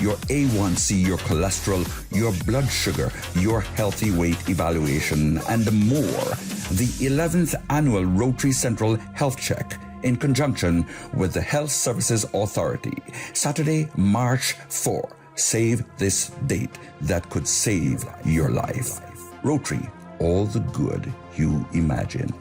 your A1C, your cholesterol, your blood sugar, your healthy weight evaluation, and more. The 11th Annual Rotary Central Health Check in conjunction with the Health Services Authority. Saturday, March 4. Save this date that could save your life. Rotary, all the good you imagine.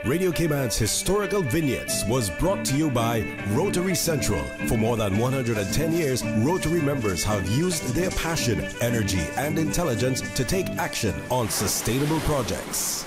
Radio Cayman's Historical Vignettes was brought to you by Rotary Central. For more than 110 years, Rotary members have used their passion, energy, and intelligence to take action on sustainable projects.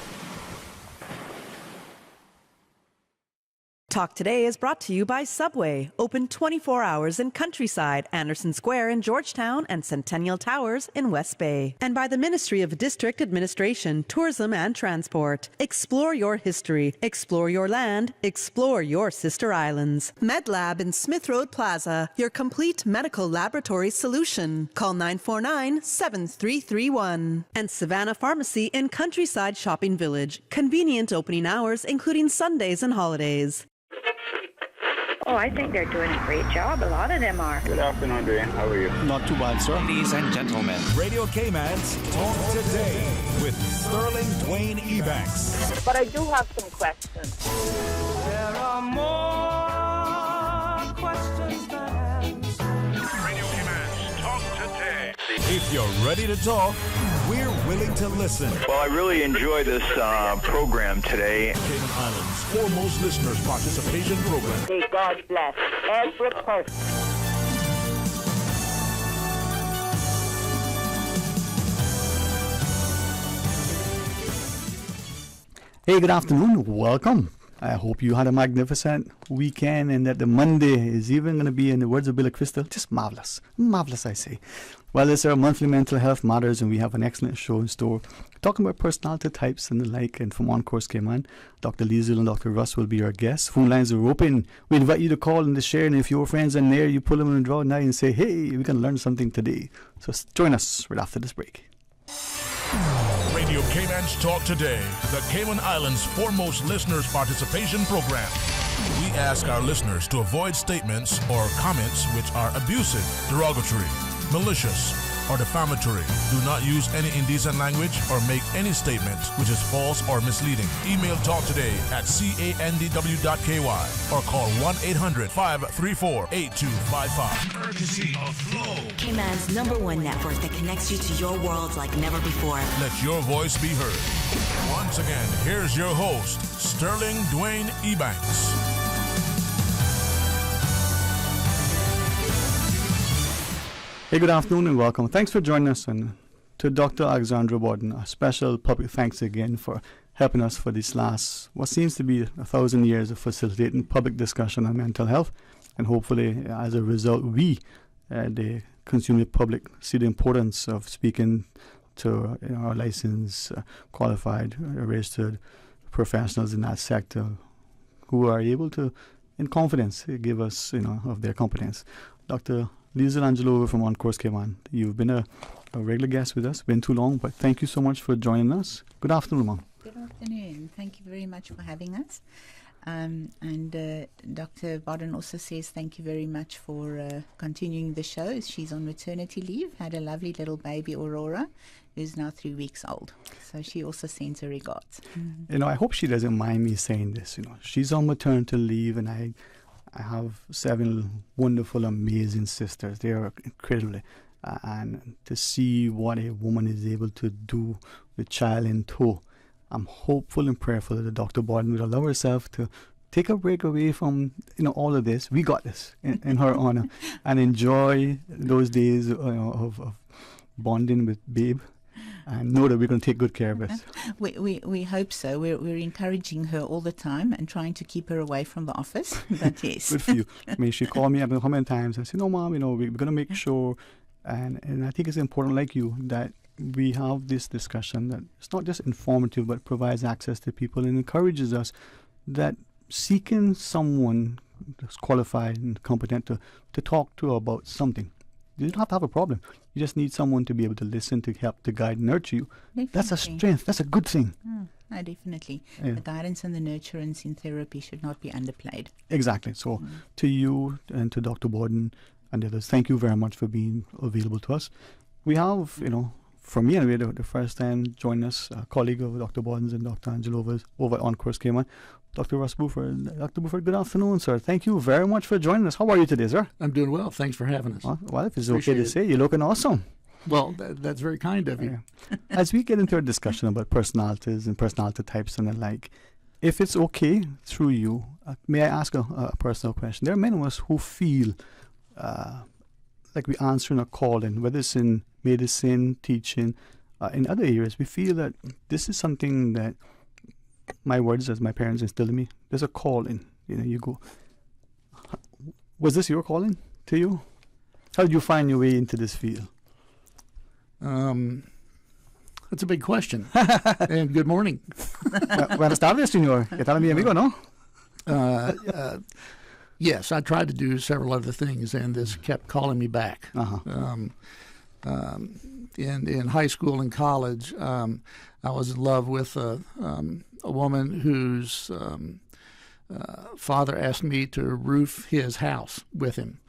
Talk Today is brought to you by Subway, open 24 hours in Countryside, Anderson Square in Georgetown, and Centennial Towers in West Bay. And by the Ministry of District Administration, Tourism and Transport. Explore your history, explore your land, explore your sister islands. MedLab in Smith Road Plaza, your complete medical laboratory solution. Call 949-7331. And Savannah Pharmacy in Countryside Shopping Village, convenient opening hours including Sundays and holidays. Oh, I think they're doing a great job. A lot of them are. Good afternoon, Dwayne. How are you? Not too bad, sir. Ladies and gentlemen, Radio Cayman's Talk Today with Sterling Dwayne Ebanks. But I do have some questions. There are more questions than answers. Radio Cayman's Talk Today. If you're ready to talk, we're willing to listen. Well, I really enjoy this program today. Cayman Islands' foremost listeners participation program. May God bless every person. Hey, good afternoon. Welcome. I hope you had a magnificent weekend and that the Monday is even going to be, in the words of Billy Crystal, just marvelous. Marvelous, I say. Well, it's our monthly mental health matters, and we have an excellent show in store talking about personality types and the like. And from On Course Cayman, Dr. Liesel and Dr. Russ will be our guests. Phone lines are open. We invite you to call and to share, and if your friends are there, you pull them in the draw now and say, hey, we can learn something today. So join us right after this break. Radio Cayman's Talk Today, the Cayman Islands' foremost listeners participation program. We ask our listeners to avoid statements or comments which are abusive, derogatory, malicious, or defamatory. Do not use any indecent language or make any statement which is false or misleading. Email talktoday@candw.ky or call 1-800-534-8255. Courtesy of Flow. Cayman's #1 network that connects you to your world like never before. Let your voice be heard. Once again, here's your host, Sterling Dwayne Ebanks. Hey, good afternoon and welcome. Thanks for joining us, and to Dr. Alexandra Borden, a special public thanks again for helping us for these last, what seems to be 1,000 years of facilitating public discussion on mental health. And hopefully, as a result, we, the consumer public, see the importance of speaking to our licensed, qualified, registered professionals in that sector who are able to, in confidence, give us, of their competence. Dr. Liesel Angelo from On Course Cayman. You've been a regular guest with us. Been too long, but thank you so much for joining us. Good afternoon, Mom. Good afternoon. Thank you very much for having us. And Dr. Borden also says thank you very much for continuing the show. She's on maternity leave, had a lovely little baby, Aurora, who's now 3 weeks old. So she also sends her regards. Mm-hmm. I hope she doesn't mind me saying this. She's on maternity leave, and I have 7 wonderful, amazing sisters. They are incredibly. And to see what a woman is able to do with child in tow, I'm hopeful and prayerful that Dr. Borden will allow herself to take a break away from all of this. We got this in her honor, and enjoy those days of bonding with babe. And know that we're going to take good care of us. We hope so. We're encouraging her all the time and trying to keep her away from the office. But yes. Good for you. I mean, she called me up how many times and said, no, Mom, we're going to make sure. And I think it's important, like you, that we have this discussion that it's not just informative, but provides access to people and encourages us that seeking someone that's qualified and competent to talk to about something You don't have to have a problem. You just need someone to be able to listen, to help, to guide, nurture you. Definitely. That's a strength. That's a good thing. No, definitely. Yeah. The guidance and the nurturance in therapy should not be underplayed. Exactly. So to you and to Dr. Borden and the others, thank you very much for being available to us. We have, for me anyway, the first time joining us, a colleague of Dr. Borden's and Dr. Angelova's over at Encore came on, Dr. Russ Buford. Dr. Buford, good afternoon, sir. Thank you very much for joining us. How are you today, sir? I'm doing well. Thanks for having us. Well, if it's okay to say, you're looking awesome. Well, that's very kind of you. As we get into a discussion about personalities and personality types and the like, if it's okay through you, may I ask a personal question? There are many of us who feel like we're answering a calling, whether it's in medicine, teaching, in other areas. We feel that this is something that my words, as my parents instilled in me, there's a calling. You go. Was this your calling to you? How did you find your way into this field? That's a big question. And good morning. Buenas tardes, señor. ¿Qué tal, mi amigo, no? Yes, I tried to do several other things, and this kept calling me back. In high school and college, I was in love with a woman whose father asked me to roof his house with him.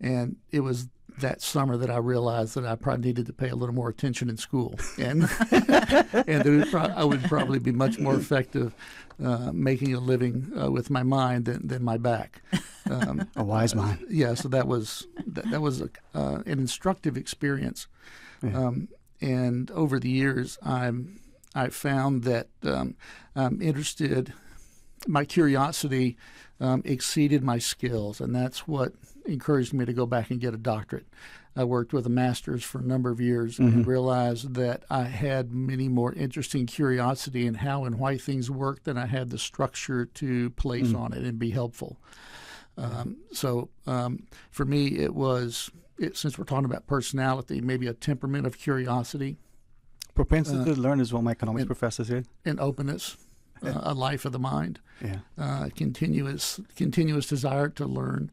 And it was that summer that I realized that I probably needed to pay a little more attention in school, and I would probably be much more effective making a living with my mind than my back. A wise man. Yeah, so that was an instructive experience, and over the years I found that I'm interested. My curiosity exceeded my skills, and that's what encouraged me to go back and get a doctorate. I worked with a master's for a number of years and realized that I had many more interesting curiosity in how and why things work than I had the structure to place on it and be helpful. So for me, it was, since we're talking about personality, maybe a temperament of curiosity. Propensity to learn is what my economics professor said. And openness. A life of the mind, continuous desire to learn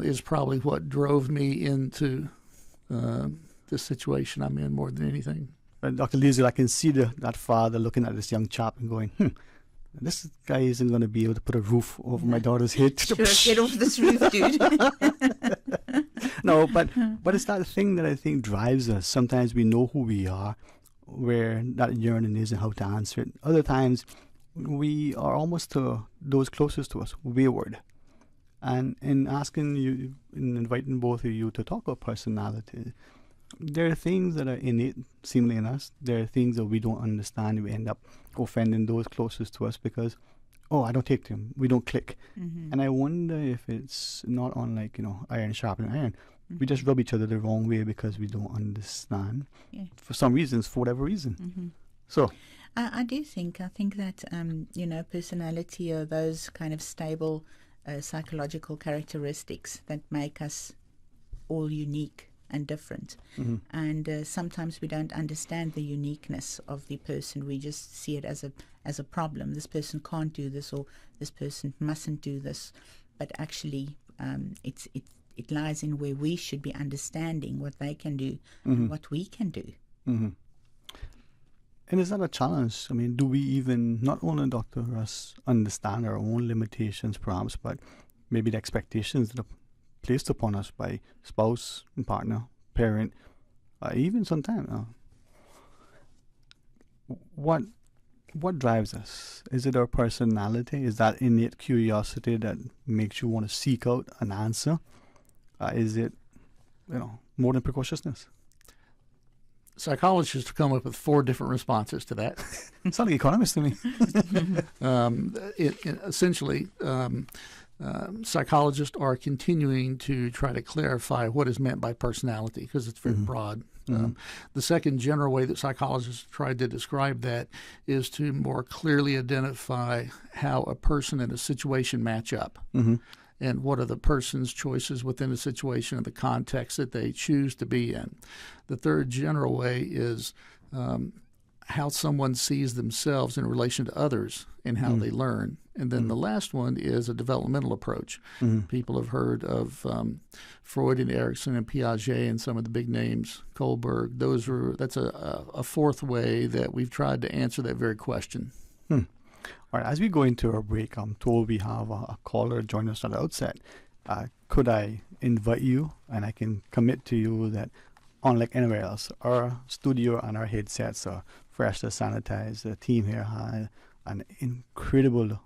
is probably what drove me into this situation I'm in more than anything. Dr. Liesel, I can see that father looking at this young chap and going, this guy isn't going to be able to put a roof over my daughter's head. Sure, get off this roof, dude. No, but it's that thing that I think drives us. Sometimes we know who we are, where that yearning is and how to answer it. Other times, we are almost to those closest to us, wayward. And in asking you, in inviting both of you to talk about personality, there are things that are innate, seemingly in us. There are things that we don't understand. We end up offending those closest to us because, I don't take to him. We don't click. And I wonder if it's not unlike, iron sharpening iron. We just rub each other the wrong way because we don't understand for some reasons, for whatever reason. So I think that, personality are those kind of stable psychological characteristics that make us all unique and different. And sometimes we don't understand the uniqueness of the person. We just see it as a problem. This person can't do this, or this person mustn't do this. But actually, it lies in where we should be understanding what they can do and what we can do. And is that a challenge? I mean, do we even, not only Dr. Russ, understand our own limitations perhaps, but maybe the expectations that are placed upon us by spouse and partner, parent, even sometimes. What drives us? Is it our personality? Is that innate curiosity that makes you want to seek out an answer? Is it, more than precociousness? Psychologists have come up with 4 different responses to that. It's like economists to me. Essentially, psychologists are continuing to try to clarify what is meant by personality because it's very broad. The second general way that psychologists tried to describe that is to more clearly identify how a person and a situation match up. And what are the person's choices within a situation and the context that they choose to be in. The third general way is how someone sees themselves in relation to others and how they learn. And then the last one is a developmental approach. People have heard of Freud and Erikson and Piaget and some of the big names, Kohlberg. That's a fourth way that we've tried to answer that very question. All right, as we go into our break, I'm told we have a caller join us at the outset. Could I invite you, and I can commit to you that unlike anywhere else, our studio and our headsets are freshly sanitized. The team here had an incredible,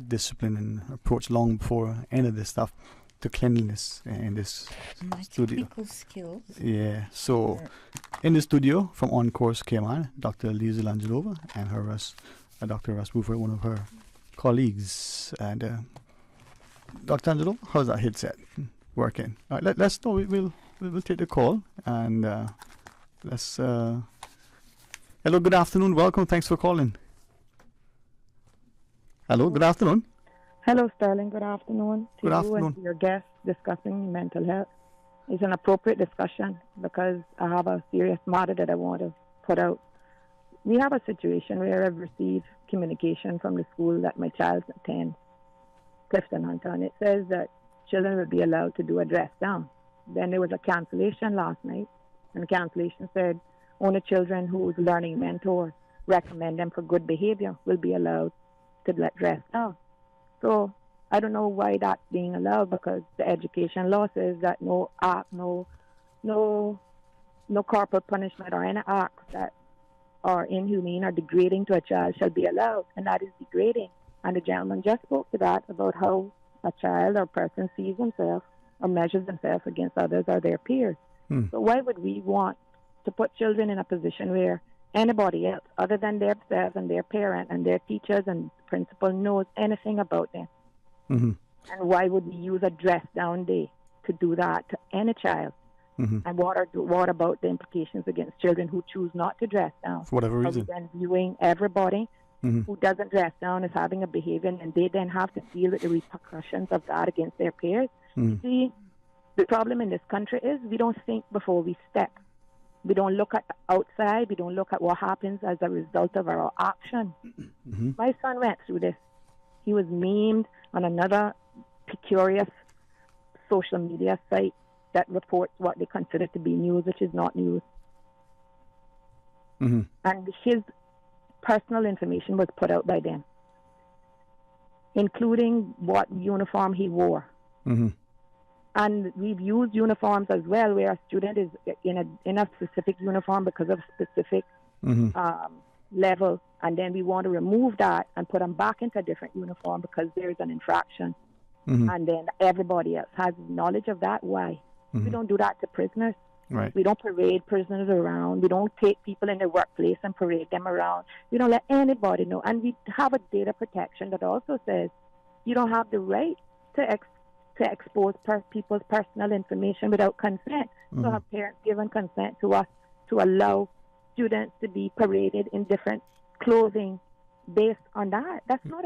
discipline and approach long before any of this stuff to cleanliness in this studio. Technical skills. Yeah. So, in the studio from On Course came on Dr. Lisa Langelova and her Dr. Russ Buford, one of her colleagues. And Dr. Angelo, how's that headset working? All right, let's know. We'll take the call and let's. Hello, good afternoon. Welcome. Thanks for calling. Hello, good afternoon. Hello, Sterling. Good afternoon to Good you afternoon. and to your guest discussing mental health. It's an appropriate discussion because I have a serious matter that I want to put out. We have a situation where I've received communication from the school that my child attends, Clifton Hunter, and it says that children will be allowed to do a dress down. Then there was a cancellation last night, and the cancellation said only children whose learning mentor recommend them for good behavior will be allowed to dress down. So I don't know why that's being allowed, because the education law says that no act, no corporal punishment or any acts that are inhumane or degrading to a child shall be allowed, and that is degrading. And the gentleman just spoke to that about how a child or person sees himself or measures themselves against others or their peers. So why would we want to put children in a position where anybody else other than themselves and their parent and their teachers and principal knows anything about them? And why would we use a dress down day to do that to any child? And what about the implications against children who choose not to dress down? For whatever reason. Are we then viewing everybody who doesn't dress down as having a behavior, and they then have to deal with the repercussions of that against their peers? See, the problem in this country is we don't think before we step. We don't look at the outside. We don't look at what happens as a result of our action. My son went through this. He was memed on another curious social media site that reports what they consider to be news, which is not news. And his personal information was put out by them, including what uniform he wore. And we've used uniforms as well, where a student is in a specific uniform because of specific level, and then we want to remove that and put them back into a different uniform because there is an infraction. And then everybody else has knowledge of that. Why? We don't do that to prisoners. Right. We don't parade prisoners around. We don't take people in their workplace and parade them around. We don't let anybody know. And we have a data protection that also says you don't have the right to expose people's personal information without consent. So have parents given consent to us to allow students to be paraded in different clothing based on that? That's not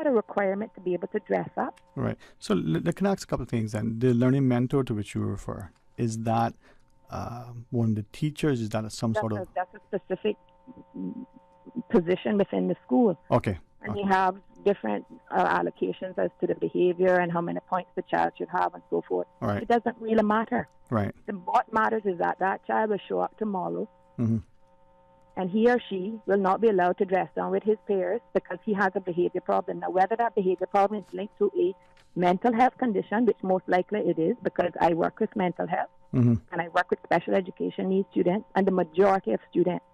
a requirement to be able to dress up. Right. So can I ask a couple of things then? The learning mentor to which you refer, is that one of the teachers? Is that that's a specific position within the school. Okay. And they have different allocations as to the behavior and how many points the child should have and so forth. All right. It doesn't really matter. Right. What matters is that child will show up tomorrow and he or she will not be allowed to dress down with his peers because he has a behavior problem. Now, whether that behavior problem is linked to a mental health condition, which most likely it is, because I work with mental health and I work with special education needs students, and the majority of students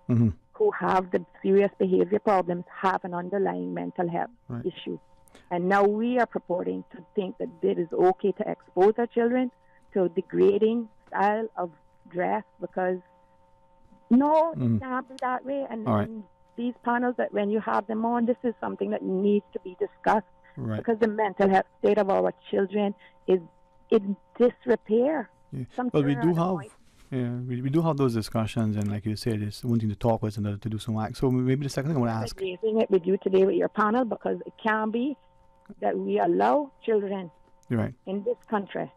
who have the serious behavior problems have an underlying mental health issue. And now we are purporting to think that it is okay to expose our children to a degrading style of dress because no, it can't be that way. And these panels, that when you have them on, this is something that needs to be discussed because the mental health state of our children is in disrepair. Yeah. But we do have... Yeah, we do have those discussions, and like you said, it's one thing to talk with, another to do some act. So maybe the second thing I want to ask... I'm raising it with you today with your panel because it can be that we allow children in this country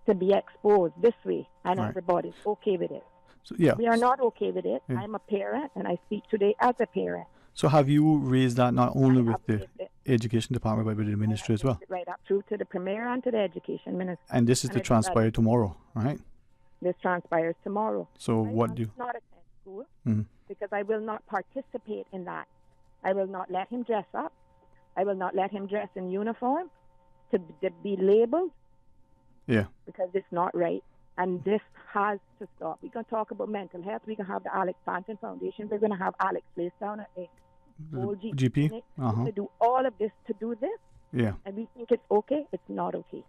to be exposed this way, and everybody's okay with it. So, yeah. We are not okay with it. Yeah. I'm a parent, and I speak today as a parent. So have you raised that not only with the education department, but with the ministry as well? Right up through to the premier and to the education minister. And this is to transpire tomorrow, right? This transpires tomorrow. So My what son do does not attend school Mhm. because I will not participate in that. I will not let him dress up. I will not let him dress in uniform to be labeled. Yeah. Because it's not right. And this has to stop. We can talk about mental health. We can have the Alex Panton Foundation. We're going to have Alex Place down at the old GP? clinic Uh-huh. to do all of this, to do this. Yeah. And we think it's okay. It's not okay.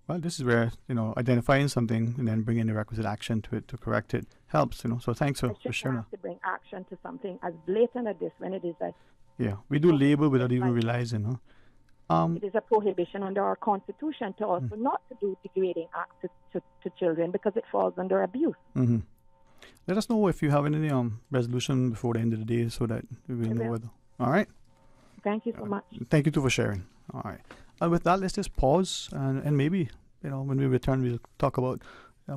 Well, this is where, identifying something and then bringing the requisite action to it to correct it helps, So thanks for sharing that. To bring action to something as blatant as this when it is a Yeah. We do label without even realizing, huh? it is a prohibition under our constitution to also not to do degrading acts to children because it falls under abuse. Mm-hmm. Let us know if you have any resolution before the end of the day so that we will know whether. All right? Thank you so much. Thank you too for sharing. All right. And with that, let's just pause and maybe, when we return, we'll talk about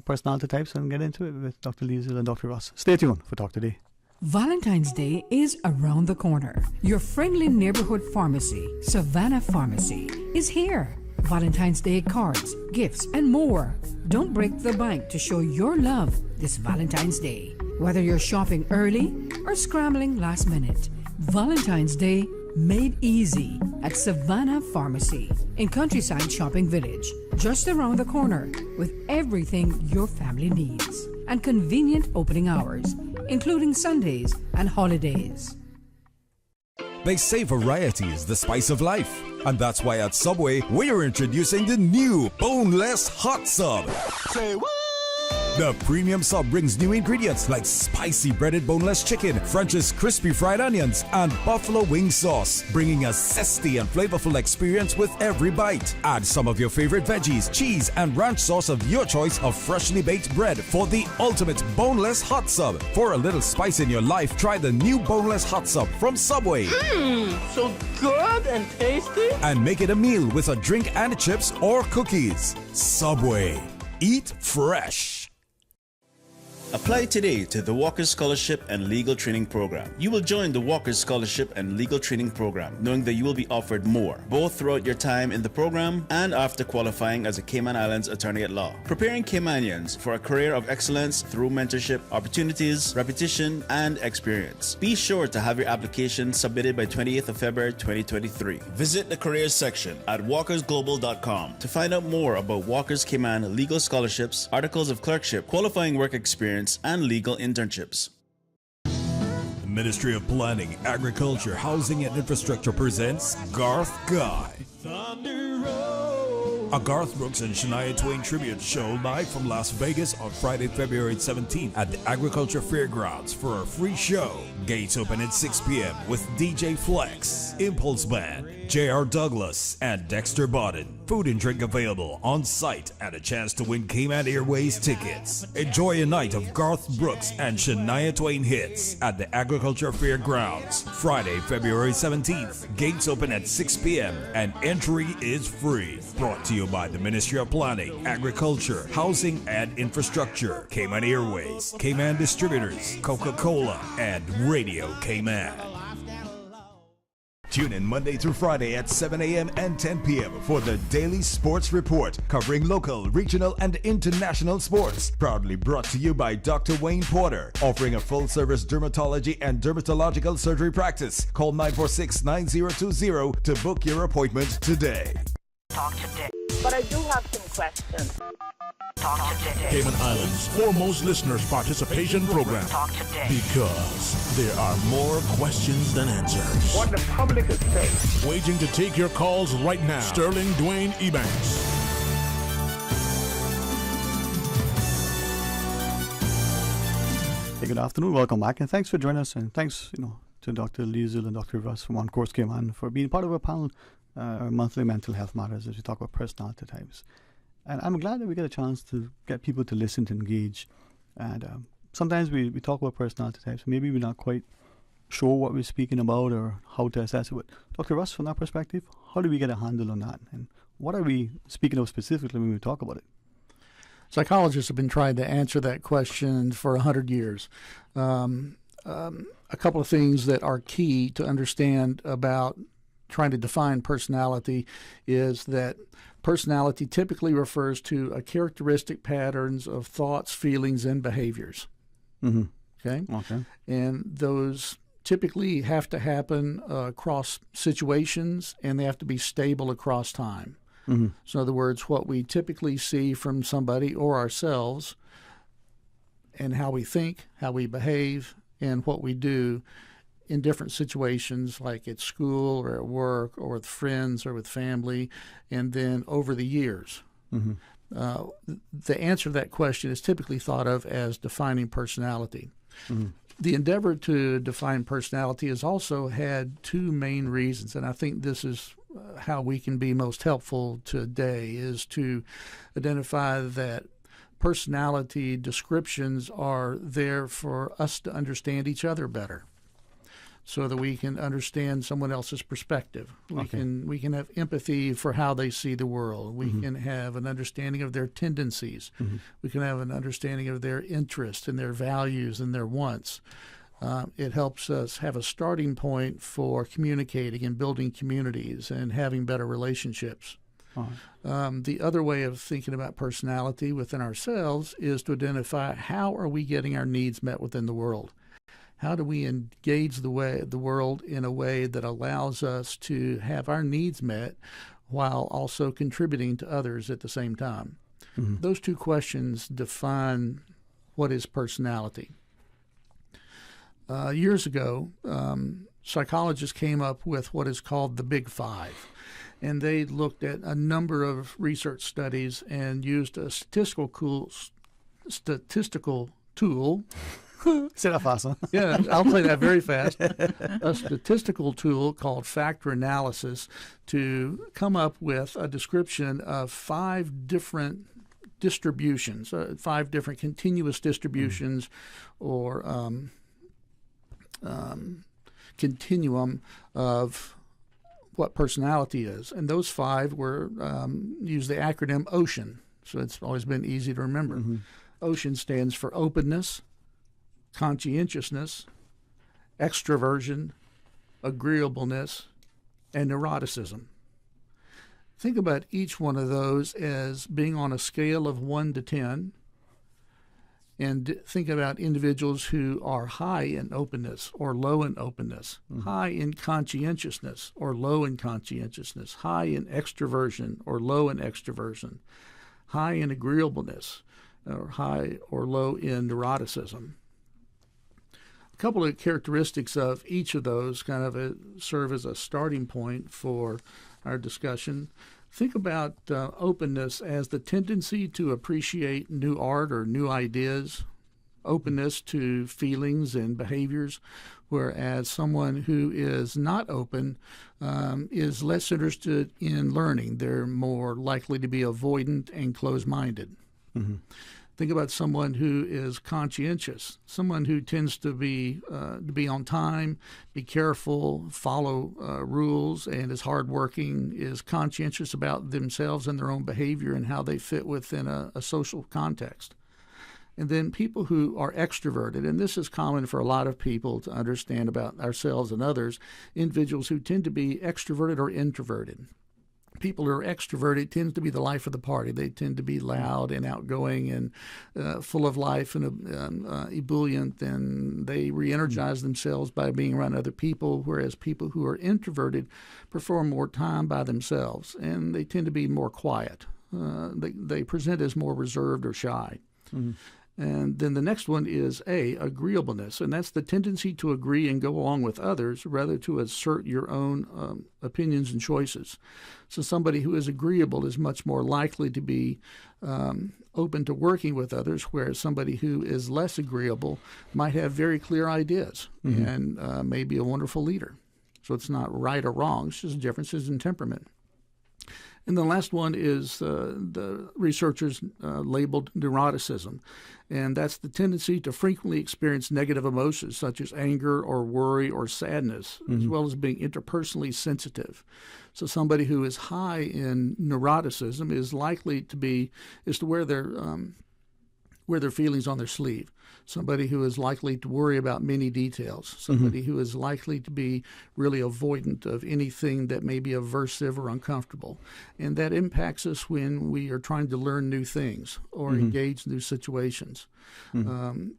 personality types and get into it with Dr. Liesel and Dr. Ross. Stay tuned for Talk Today. Valentine's Day is around the corner. Your friendly neighborhood pharmacy, Savannah Pharmacy, is here. Valentine's Day cards, gifts, and more. Don't break the bank to show your love this Valentine's Day. Whether you're shopping early or scrambling last minute, Valentine's Day made easy at Savannah Pharmacy in Countryside Shopping Village, just around the corner, with everything your family needs and convenient opening hours, including Sundays and holidays. They say variety is the spice of life. And that's why at Subway, we are introducing the new Boneless Hot Sub. Say what? The premium sub brings new ingredients like spicy breaded boneless chicken, French's crispy fried onions, and buffalo wing sauce, bringing a zesty and flavorful experience with every bite. Add some of your favorite veggies, cheese, and ranch sauce of your choice of freshly baked bread for the ultimate boneless hot sub. For a little spice in your life, try the new boneless hot sub from Subway. So good and tasty. And make it a meal with a drink and chips or cookies. Subway. Eat fresh. Apply today to the Walker Scholarship and Legal Training Program. You will join the Walker Scholarship and Legal Training Program, knowing that you will be offered more, both throughout your time in the program and after qualifying as a Cayman Islands attorney at law. Preparing Caymanians for a career of excellence through mentorship, opportunities, repetition, and experience. Be sure to have your application submitted by 28th of February 2023. Visit the careers section at walkersglobal.com to find out more about Walker's Cayman legal scholarships, articles of clerkship, qualifying work experience, and legal internships. The Ministry of Planning, Agriculture, Housing and Infrastructure presents Garth Guy. A Garth Brooks and Shania Twain tribute show live from Las Vegas on Friday, February 17th at the Agriculture Fairgrounds for a free show. Gates open at 6 p.m. with DJ Flex, Impulse Band, J.R. Douglas, and Dexter Bodden. Food and drink available on site and a chance to win Cayman Airways tickets. Enjoy a night of Garth Brooks and Shania Twain hits at the Agriculture Fairgrounds. Friday, February 17th. Gates open at 6 p.m. and entry is free. Brought to you by the Ministry of Planning, Agriculture, Housing and Infrastructure, Cayman Airways, Cayman Distributors, Coca-Cola, and Radio Cayman. Tune in Monday through Friday at 7 a.m. and 10 p.m. for the Daily Sports Report, covering local, regional, and international sports. Proudly brought to you by Dr. Wayne Porter, offering a full-service dermatology and dermatological surgery practice. Call 946-9020 to book your appointment today. Talk today. But I do have some questions. Talk today. Cayman Islands' foremost listeners participation program. Talk today. Because there are more questions than answers. What the public is saying. Waiting to take your calls right now. Sterling Dwayne Ebanks. Hey, good afternoon. Welcome back, and thanks for joining us. And thanks, to Dr. Liesel and Dr. Russ from On Course Cayman for being part of our panel, our monthly mental health matters, as we talk about personality types. And I'm glad that we get a chance to get people to listen, to engage. And sometimes we talk about personality types. Maybe we're not quite sure what we're speaking about or how to assess it. But Dr. Russ, from that perspective, how do we get a handle on that? And what are we speaking of specifically when we talk about it? Psychologists have been trying to answer that question for 100 years. A couple of things that are key to understand about trying to define personality is that personality typically refers to a characteristic patterns of thoughts, feelings, and behaviors. Mm-hmm. Okay? And those typically have to happen across situations, and they have to be stable across time. Mm-hmm. So in other words, what we typically see from somebody or ourselves and how we think, how we behave, and what we do in different situations, like at school or at work or with friends or with family, and then over the years. Mm-hmm. The answer to that question is typically thought of as defining personality. Mm-hmm. The endeavor to define personality has also had two main reasons, and I think this is how we can be most helpful today, is to identify that personality descriptions are there for us to understand each other better, so that we can understand someone else's perspective. We can have empathy for how they see the world. We can have an understanding of their tendencies. We can have an understanding of their interests and their values and their wants. It helps us have a starting point for communicating and building communities and having better relationships. The other way of thinking about personality within ourselves is to identify how are we getting our needs met within the world. How do we engage the world in a way that allows us to have our needs met while also contributing to others at the same time? Mm-hmm. Those two questions define what is personality. Years ago, psychologists came up with what is called the Big Five. And they looked at a number of research studies and used a statistical tool. Say that fast, huh? Yeah, I'll say that very fast. A statistical tool called factor analysis to come up with a description of 5 different distributions, 5 different continuous distributions or continuum of what personality is. And those 5 were use the acronym OCEAN, so it's always been easy to remember. OCEAN stands for openness, conscientiousness, extroversion, agreeableness, and neuroticism. Think about each one of those as being on a scale of 1 to 10, and think about individuals who are high in openness or low in openness, high in conscientiousness or low in conscientiousness, high in extroversion or low in extroversion, high in agreeableness or high or low in neuroticism. A couple of characteristics of each of those kind of serve as a starting point for our discussion. Think about openness as the tendency to appreciate new art or new ideas, openness to feelings and behaviors, whereas someone who is not open is less interested in learning. They're more likely to be avoidant and closed-minded. Mm-hmm. Think about someone who is conscientious, someone who tends to be on time, be careful, follow rules, and is hardworking, is conscientious about themselves and their own behavior and how they fit within a social context. And then people who are extroverted, and this is common for a lot of people to understand about ourselves and others, individuals who tend to be extroverted or introverted. People who are extroverted tends to be the life of the party. They tend to be loud and outgoing and full of life and ebullient, and they re-energize themselves by being around other people, whereas people who are introverted perform more time by themselves, and they tend to be more quiet. They present as more reserved or shy. Mm-hmm. And then the next one is agreeableness, and that's the tendency to agree and go along with others rather to assert your own opinions and choices. So somebody who is agreeable is much more likely to be open to working with others, whereas somebody who is less agreeable might have very clear ideas and may be a wonderful leader. So it's not right or wrong, it's just differences in temperament. And the last one is the researchers labeled neuroticism. And that's the tendency to frequently experience negative emotions such as anger or worry or sadness, as well as being interpersonally sensitive. So somebody who is high in neuroticism is likely to wear their feelings on their sleeve. Somebody who is likely to worry about many details. Somebody who is likely to be really avoidant of anything that may be aversive or uncomfortable. And that impacts us when we are trying to learn new things or engage new situations.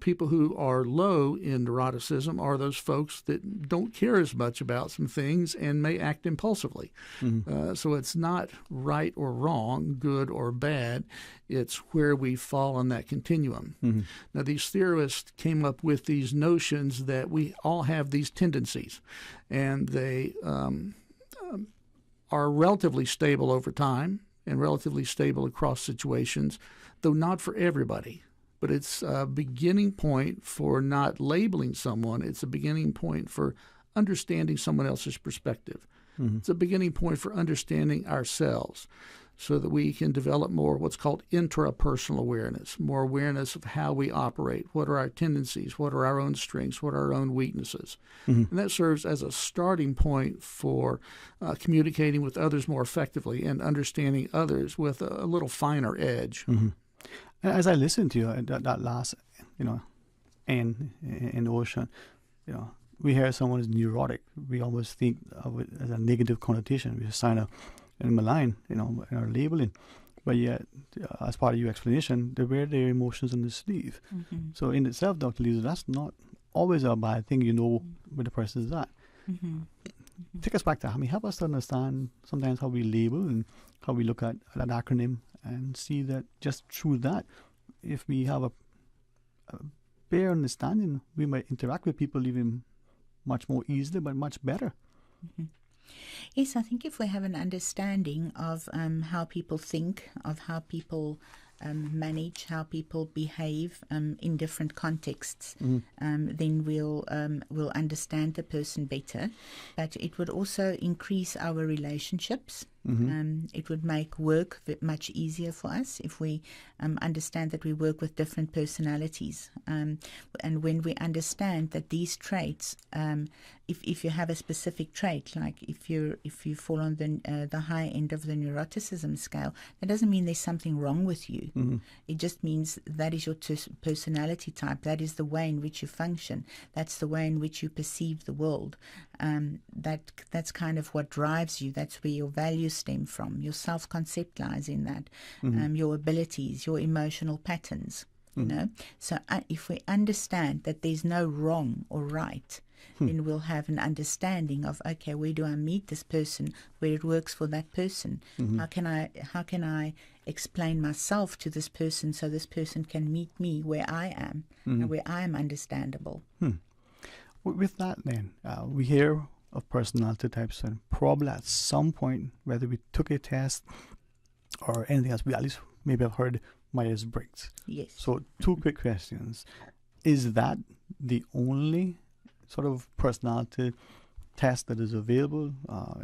People who are low in neuroticism are those folks that don't care as much about some things and may act impulsively. So it's not right or wrong, good or bad. It's where we fall on that continuum. Now, these theorists came up with these notions that we all have these tendencies, and they are relatively stable over time and relatively stable across situations, though not for everybody. But it's a beginning point for not labeling someone. It's a beginning point for understanding someone else's perspective. It's a beginning point for understanding ourselves so that we can develop more what's called intrapersonal awareness, more awareness of how we operate, what are our tendencies, what are our own strengths, what are our own weaknesses. And that serves as a starting point for communicating with others more effectively and understanding others with a little finer edge. As I listen to you, that last, N in the ocean, we hear someone is neurotic. We always think of it as a negative connotation. We assign a malign, in our labeling. But yet, as part of your explanation, they wear their emotions on the sleeve. So in itself, Dr. Lisa, that's not always a bad thing. Where the person is at. Take us back to, help us to understand sometimes how we label and how we look at that acronym and see that just through that, if we have a bare understanding, we might interact with people even much more easily, but much better. Yes, I think if we have an understanding of how people think, of how people manage, how people behave in different contexts, then we'll understand the person better. But it would also increase our relationships. It would make work much easier for us if we understand that we work with different personalities. And when we understand that these traits, if you have a specific trait, like if you fall on the high end of the neuroticism scale, that doesn't mean there's something wrong with you. It just means that is your personality type. That is the way in which you function. That's the way in which you perceive the world. That's kind of what drives you. That's where your values stem from. Your self-concept lies in that. Your abilities, your emotional patterns. So if we understand that there's no wrong or right, then we'll have an understanding of, okay, where do I meet this person, where it works for that person? How can I explain myself to this person so this person can meet me where I am and where I am understandable? With that, then, we hear of personality types, and probably at some point, whether we took a test or anything else, we at least maybe have heard Myers-Briggs. Yes. So, two quick questions. Is that the only sort of personality test that is available?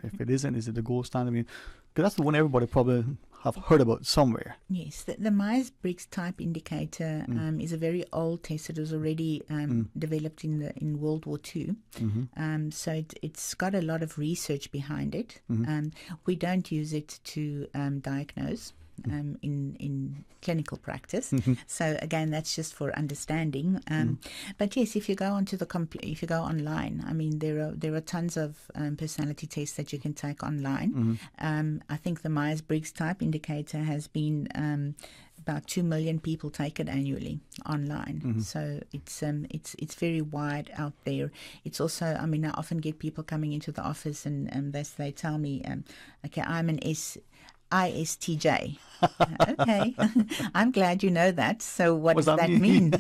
If it isn't, is it the gold standard? Because that's the one everybody probably have heard about somewhere. Yes, the Myers-Briggs type indicator is a very old test. It was already developed in World War II. So it's got a lot of research behind it. We don't use it to diagnose in clinical practice. So again, that's just for understanding. But yes, if you go onto if you go online, there are tons of personality tests that you can take online. I think the Myers-Briggs type indicator has been about 2 million people take it annually online. So it's very wide out there. It's also, I often get people coming into the office and they tell me, okay, I'm an ISTJ. Okay, I'm glad you know that. So what does that mean?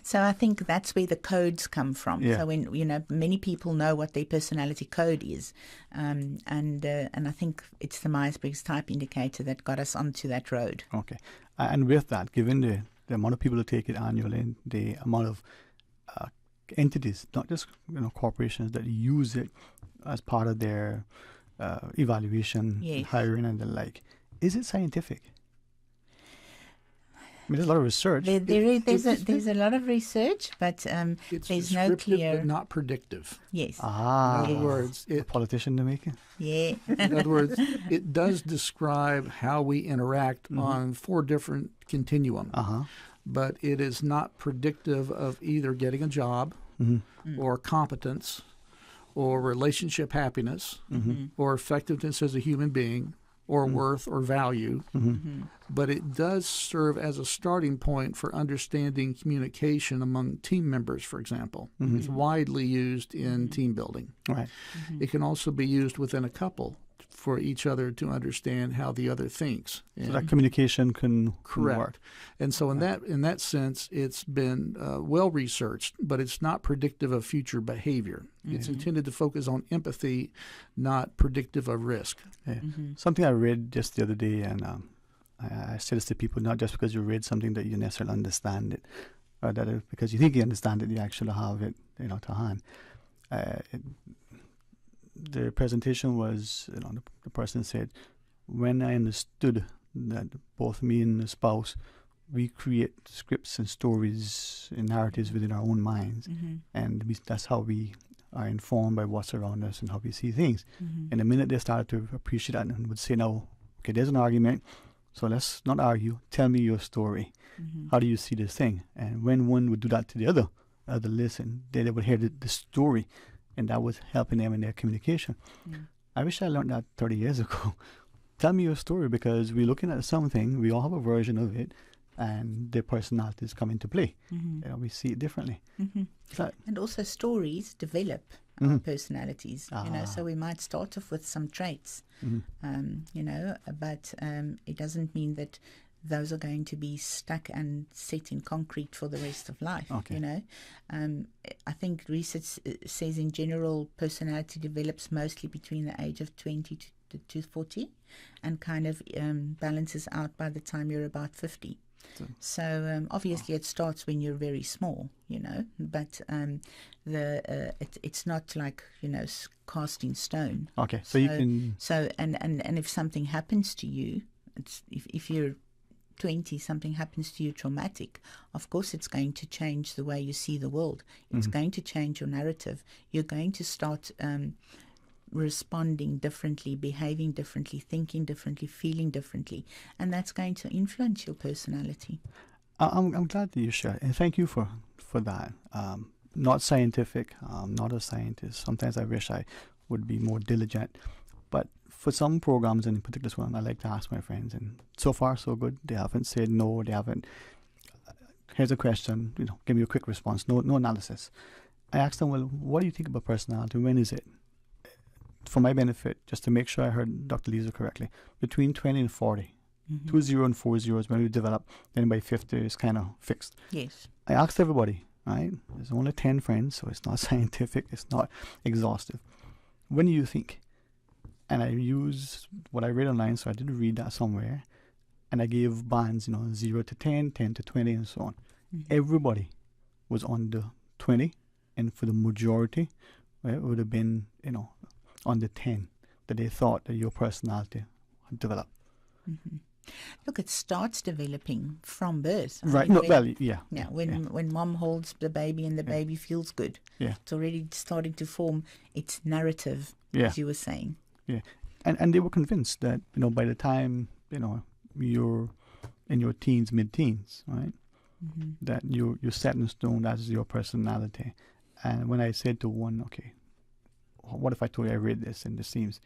So I think that's where the codes come from. So when many people know what their personality code is, and I think it's the Myers-Briggs type indicator that got us onto that road. Okay, and with that, given the amount of people who take it annually, and the amount of entities, not just corporations, that use it as part of their evaluation, Yes. hiring, and the like. Is it scientific? I mean, there's a lot of research. There's a lot of research, but It's there's no descriptive clear. but not predictive. Yes. Ah, In other words, a politician to make it. Yeah. in other words, it does describe how we interact on 4 different continuum. But it is not predictive of either getting a job or competence or relationship happiness or effectiveness as a human being or worth or value. But it does serve as a starting point for understanding communication among team members, for example. It's widely used in team building. Right. It can also be used within a couple for each other to understand how the other thinks. So that communication can Correct. work. And so in that sense, it's been well researched, but it's not predictive of future behavior. It's intended to focus on empathy, not predictive of risk. Yeah. Something I read just the other day, and I say this to people, not just because you read something that you necessarily understand it, or that because you think you understand it, you actually have it, to hand. The presentation was, the person said, when I understood that both me and the spouse, we create scripts and stories and narratives within our own minds, and that's how we are informed by what's around us and how we see things. And the minute they started to appreciate that and would say, now, okay, there's an argument, so let's not argue. Tell me your story. How do you see this thing? And when one would do that to the other listen, then they would hear the story, and that was helping them in their communication. I wish I learned that 30 years ago. Tell me your story, because we're looking at something, we all have a version of it, and their personalities come into play. We see it differently. And also stories develop our personalities, so we might start off with some traits, but it doesn't mean that those are going to be stuck and set in concrete for the rest of life. I think research says in general personality develops mostly between the age of 20 to 40 and kind of balances out by the time you're about 50. So obviously it starts when you're very small, but it's not like, cast in stone. Okay, so you can... So, and if something happens to you, if you're 20, something happens to you traumatic, of course it's going to change the way you see the world. It's going to change your narrative. You're going to start responding differently, behaving differently, thinking differently, feeling differently, and that's going to influence your personality. I'm glad that you shared, and thank you for that. Not scientific, not a scientist. Sometimes I wish I would be more diligent, but for some programs, and in particular this one, I like to ask my friends, and so far so good. They haven't said no. They haven't. Here's a question. Give me a quick response. No analysis. I asked them, well, what do you think about personality? When is it? For my benefit, just to make sure I heard Dr. Lisa correctly, between 20 and 40. 20 and 40 is when we develop. Then by 50, it's kind of fixed. Yes. I asked everybody. Right? There's only 10 friends, so it's not scientific. It's not exhaustive. When do you think? And I used what I read online, so I did read that somewhere. And I gave bands, 0 to 10, 10 to 20, and so on. Everybody was on the 20, and for the majority, it would have been, on the 10 that they thought that your personality had developed. Look, it starts developing from birth. Right. When mom holds the baby and the baby feels good. Yeah. It's already starting to form its narrative, as you were saying. Yeah. And they were convinced that, by the time, you're in your teens, mid-teens, right, that you're set in stone, that's your personality. And when I said to one, okay, what if I told you I read this and this seems,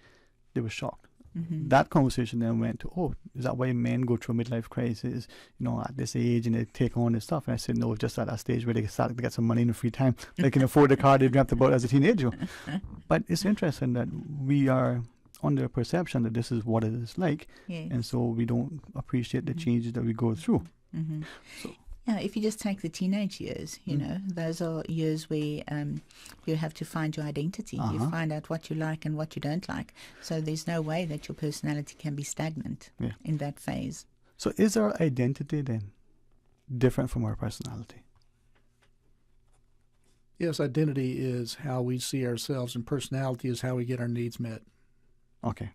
they were shocked. That conversation then went to, is that why men go through a midlife crisis, at this age, and they take on this stuff? And I said, no, just at that stage where they start to get some money in free time. They can afford the car they dreamt about as a teenager. But it's interesting that we are under a perception that this is what it is like. Yes. And so we don't appreciate the changes that we go through. So, yeah, if you just take the teenage years, those are years where you have to find your identity. You find out what you like and what you don't like. So there's no way that your personality can be stagnant in that phase. So is our identity then different from our personality? Yes, identity is how we see ourselves, and personality is how we get our needs met. Okay.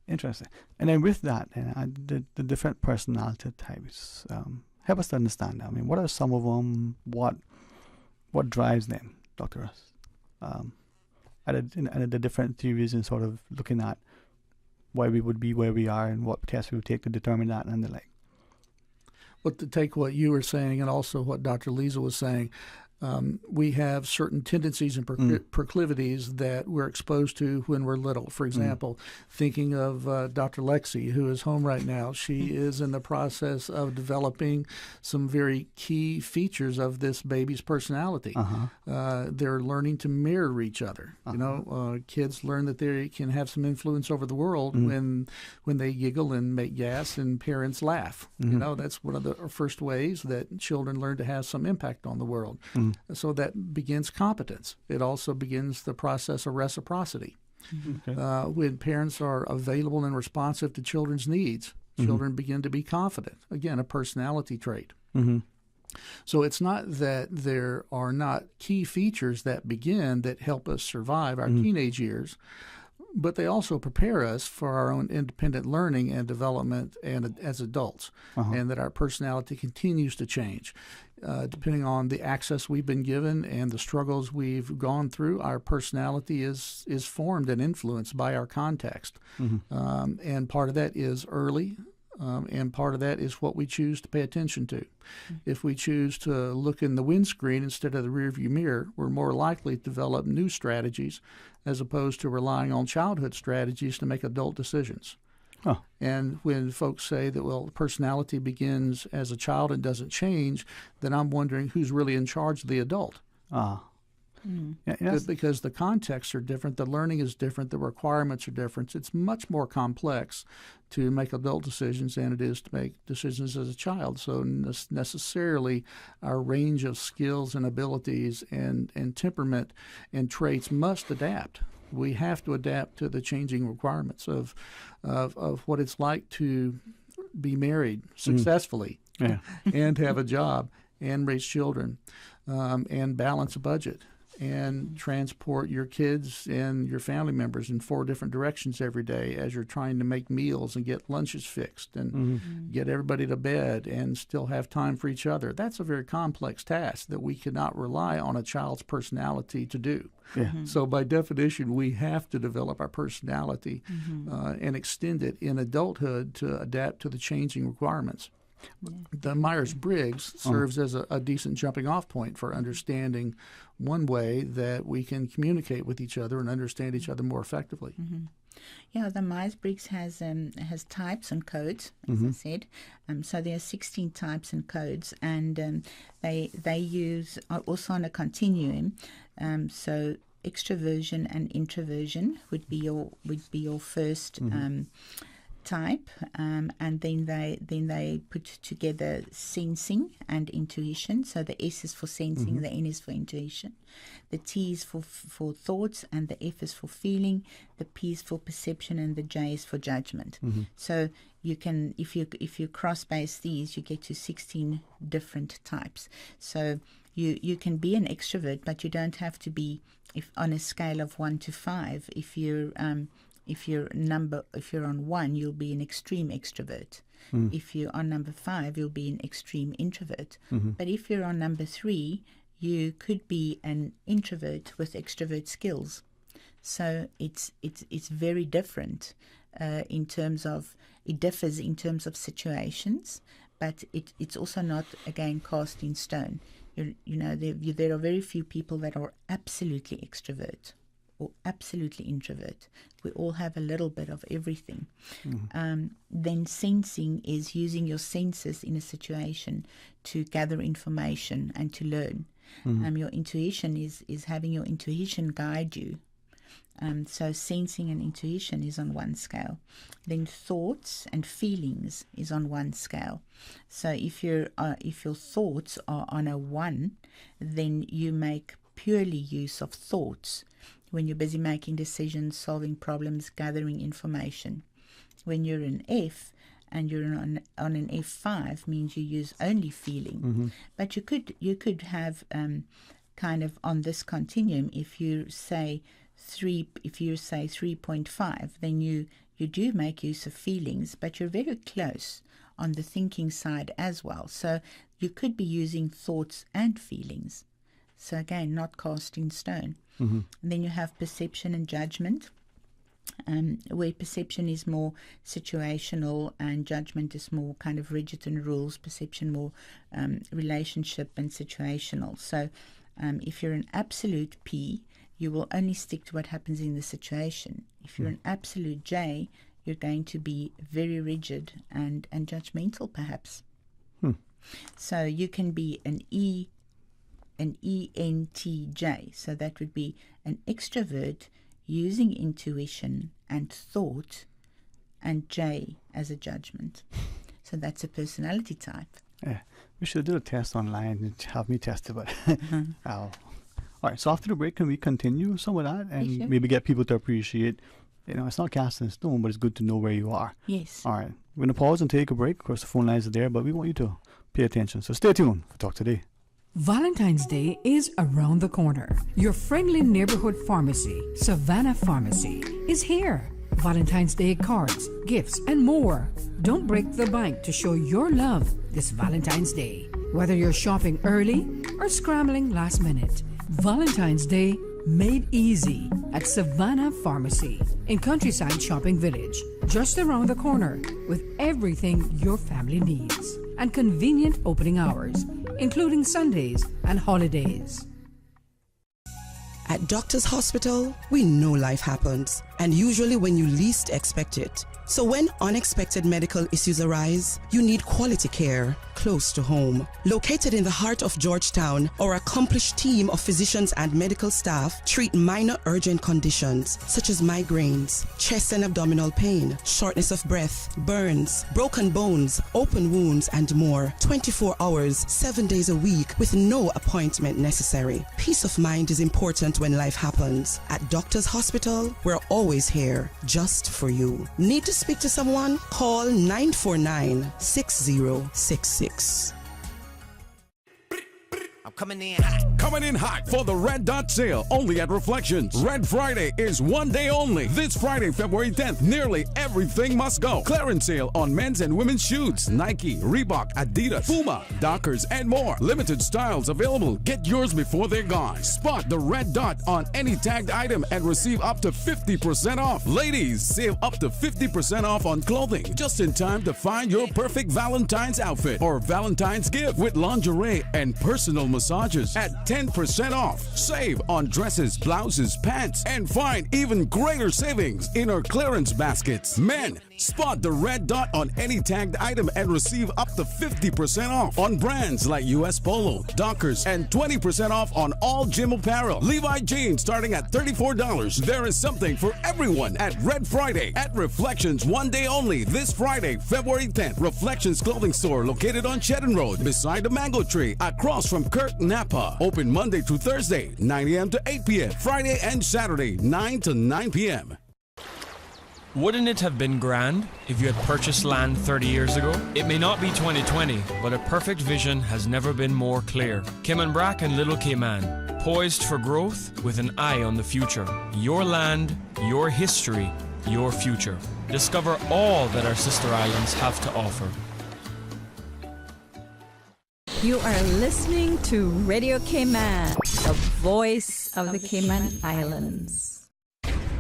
Interesting. And then with that, the different personality types, help us to understand that. I mean, what are some of them? What drives them, Dr. Russ? And the different theories and sort of looking at why we would be where we are and what tests we would take to determine that and the like. Well, to take what you were saying and also what Dr. Lisa was saying, we have certain tendencies and proclivities that we're exposed to when we're little. For example, thinking of Dr. Lexi, who is home right now, she is in the process of developing some very key features of this baby's personality. They're learning to mirror each other. You know, kids learn that they can have some influence over the world when they giggle and make gas and parents laugh. You know, that's one of the first ways that children learn to have some impact on the world. So that begins competence. It also begins the process of reciprocity. When parents are available and responsive to children's needs, children begin to be confident. Again, a personality trait. So it's not that there are not key features that begin that help us survive our teenage years, but they also prepare us for our own independent learning and development and as adults, and that our personality continues to change. Depending on the access we've been given and the struggles we've gone through, our personality is formed and influenced by our context. And part of that is early, and part of that is what we choose to pay attention to. If we choose to look in the windscreen instead of the rearview mirror, we're more likely to develop new strategies as opposed to relying on childhood strategies to make adult decisions. And when folks say that, well, personality begins as a child and doesn't change, then I'm wondering who's really in charge of the adult. Because the contexts are different, the learning is different, the requirements are different. It's much more complex to make adult decisions than it is to make decisions as a child. So necessarily our range of skills and abilities and temperament and traits must adapt. We have to adapt to the changing requirements of what it's like to be married successfully and have a job and raise children and balance a budget and transport your kids and your family members in 4 different directions every day as you're trying to make meals and get lunches fixed and get everybody to bed and still have time for each other. That's a very complex task that we cannot rely on a child's personality to do. So by definition, we have to develop our personality and extend it in adulthood to adapt to the changing requirements. The Myers-Briggs serves as a decent jumping-off point for understanding one way that we can communicate with each other and understand each other more effectively. Yeah, the Myers-Briggs has types and codes, as I said. So there are 16 types and codes, and they use also on a continuum. So extroversion and introversion would be your first type, and then they put together sensing and intuition. So the S is for sensing, the N is for intuition, the T is for thoughts, and the F is for feeling, the P is for perception, and the J is for judgment. So you can, if you cross base these, you get to 16 different types. So you can be an extrovert, but you don't have to be. If on a scale of 1 to 5, if you're on 1, you'll be an extreme extrovert. If you're on number 5, you'll be an extreme introvert. But if you're on number 3, you could be an introvert with extrovert skills. So it's very different in terms of, it differs in terms of situations, but it's also not, again, cast in stone. There are very few people that are absolutely extrovert or absolutely introvert. We all have a little bit of everything. Then sensing is using your senses in a situation to gather information and to learn. Your intuition is having your intuition guide you. So sensing and intuition is on one scale. Then thoughts and feelings is on one scale. So if your thoughts are on a 1, then you make purely use of thoughts when you're busy making decisions, solving problems, gathering information. When you're an F and you're on an F5, means you use only feeling. But you could have kind of on this continuum, if you say if you say 3.5, then you do make use of feelings, but you're very close on the thinking side as well. So you could be using thoughts and feelings. So again, not cast in stone. Mm-hmm. And then you have perception and judgment, where perception is more situational and judgment is more kind of rigid and rules. Perception more relationship and situational. So if you're an absolute P, you will only stick to what happens in the situation. If you're an absolute J, you're going to be very rigid and judgmental, perhaps. So you can be an ENTJ. So that would be an extrovert using intuition and thought, and J as a judgment. So that's a personality type. Yeah, we should do a test online and have me test it. But all right, so after the break, can we continue some of that and maybe get people to appreciate, it's not cast in stone, but it's good to know where you are. Yes. All right, we're going to pause and take a break. Of course, the phone lines are there, but we want you to pay attention. So stay tuned for Talk Today. Valentine's Day is around the corner. Your friendly neighborhood pharmacy, Savannah Pharmacy, is here. Valentine's Day cards, gifts, and more. Don't break the bank to show your love this Valentine's Day. Whether you're shopping early or scrambling last minute, Valentine's Day made easy at Savannah Pharmacy in Countryside Shopping Village, just around the corner, with everything your family needs and convenient opening hours, including Sundays and holidays. At Doctors Hospital, we know life happens, and usually when you least expect it. So when unexpected medical issues arise, you need quality care close to home. Located in the heart of Georgetown, our accomplished team of physicians and medical staff treat minor urgent conditions such as migraines, chest and abdominal pain, shortness of breath, burns, broken bones, open wounds, and more. 24 hours, 7 days a week with no appointment necessary. Peace of mind is important when life happens. At Doctors Hospital, we're always here just for you. Need to speak to someone? Call 949-6066. I'm coming in hot. Coming in hot for the Red Dot Sale, only at Reflections. Red Friday is one day only. This Friday, February 10th, nearly everything must go. Clearance sale on men's and women's shoes. Nike, Reebok, Adidas, Puma, Dockers, and more. Limited styles available. Get yours before they're gone. Spot the Red Dot on any tagged item and receive up to 50% off. Ladies, save up to 50% off on clothing. Just in time to find your perfect Valentine's outfit or Valentine's gift with lingerie and personal massages at 10% off. Save on dresses, blouses, pants, and find even greater savings in our clearance baskets. Men, spot the Red Dot on any tagged item and receive up to 50% off on brands like US Polo, Dockers, and 20% off on all gym apparel. Levi jeans starting at $34. There is something for everyone at Red Friday at Reflections, one day only. This Friday, February 10th, Reflections Clothing Store located on Cheddar Road beside the Mango Tree across from Kirk Napa. Open Monday through Thursday, 9 a.m. to 8 p.m. Friday and Saturday, 9 to 9 p.m. Wouldn't it have been grand if you had purchased land 30 years ago? It may not be 2020, but a perfect vision has never been more clear. Cayman Brac and Little Cayman, poised for growth with an eye on the future. Your land, your history, your future. Discover all that our sister islands have to offer. You are listening to Radio Cayman, the voice of the Cayman Islands.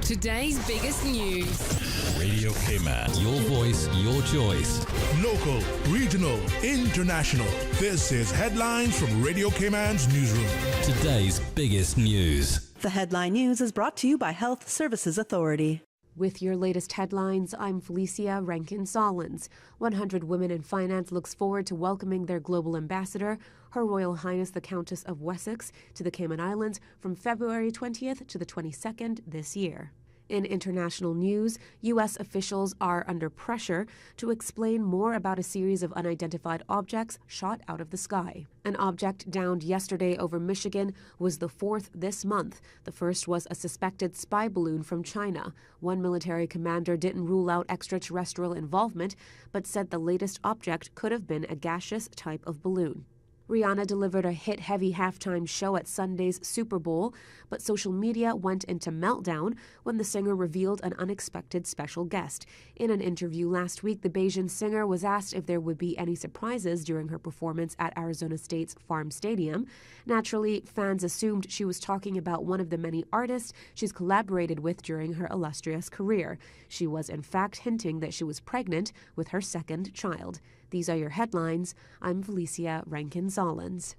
Today's biggest news. Radio Cayman, your voice, your choice. Local, regional, international. This is Headlines from Radio Cayman's newsroom. Today's biggest news. The headline news is brought to you by Health Services Authority. With your latest headlines, I'm Felicia Rankin-Solins. 100 Women in Finance looks forward to welcoming their global ambassador, Her Royal Highness the Countess of Wessex, to the Cayman Islands from February 20th to the 22nd this year. In international news, U.S. officials are under pressure to explain more about a series of unidentified objects shot out of the sky. An object downed yesterday over Michigan was the fourth this month. The first was a suspected spy balloon from China. One military commander didn't rule out extraterrestrial involvement, but said the latest object could have been a gaseous type of balloon. Rihanna delivered a hit-heavy halftime show at Sunday's Super Bowl, but social media went into meltdown when the singer revealed an unexpected special guest. In an interview last week, the Bayesian singer was asked if there would be any surprises during her performance at Arizona State's Farm Stadium. Naturally, fans assumed she was talking about one of the many artists she's collaborated with during her illustrious career. She was, in fact, hinting that she was pregnant with her second child. These are your headlines. I'm Felicia Rankin-Solins.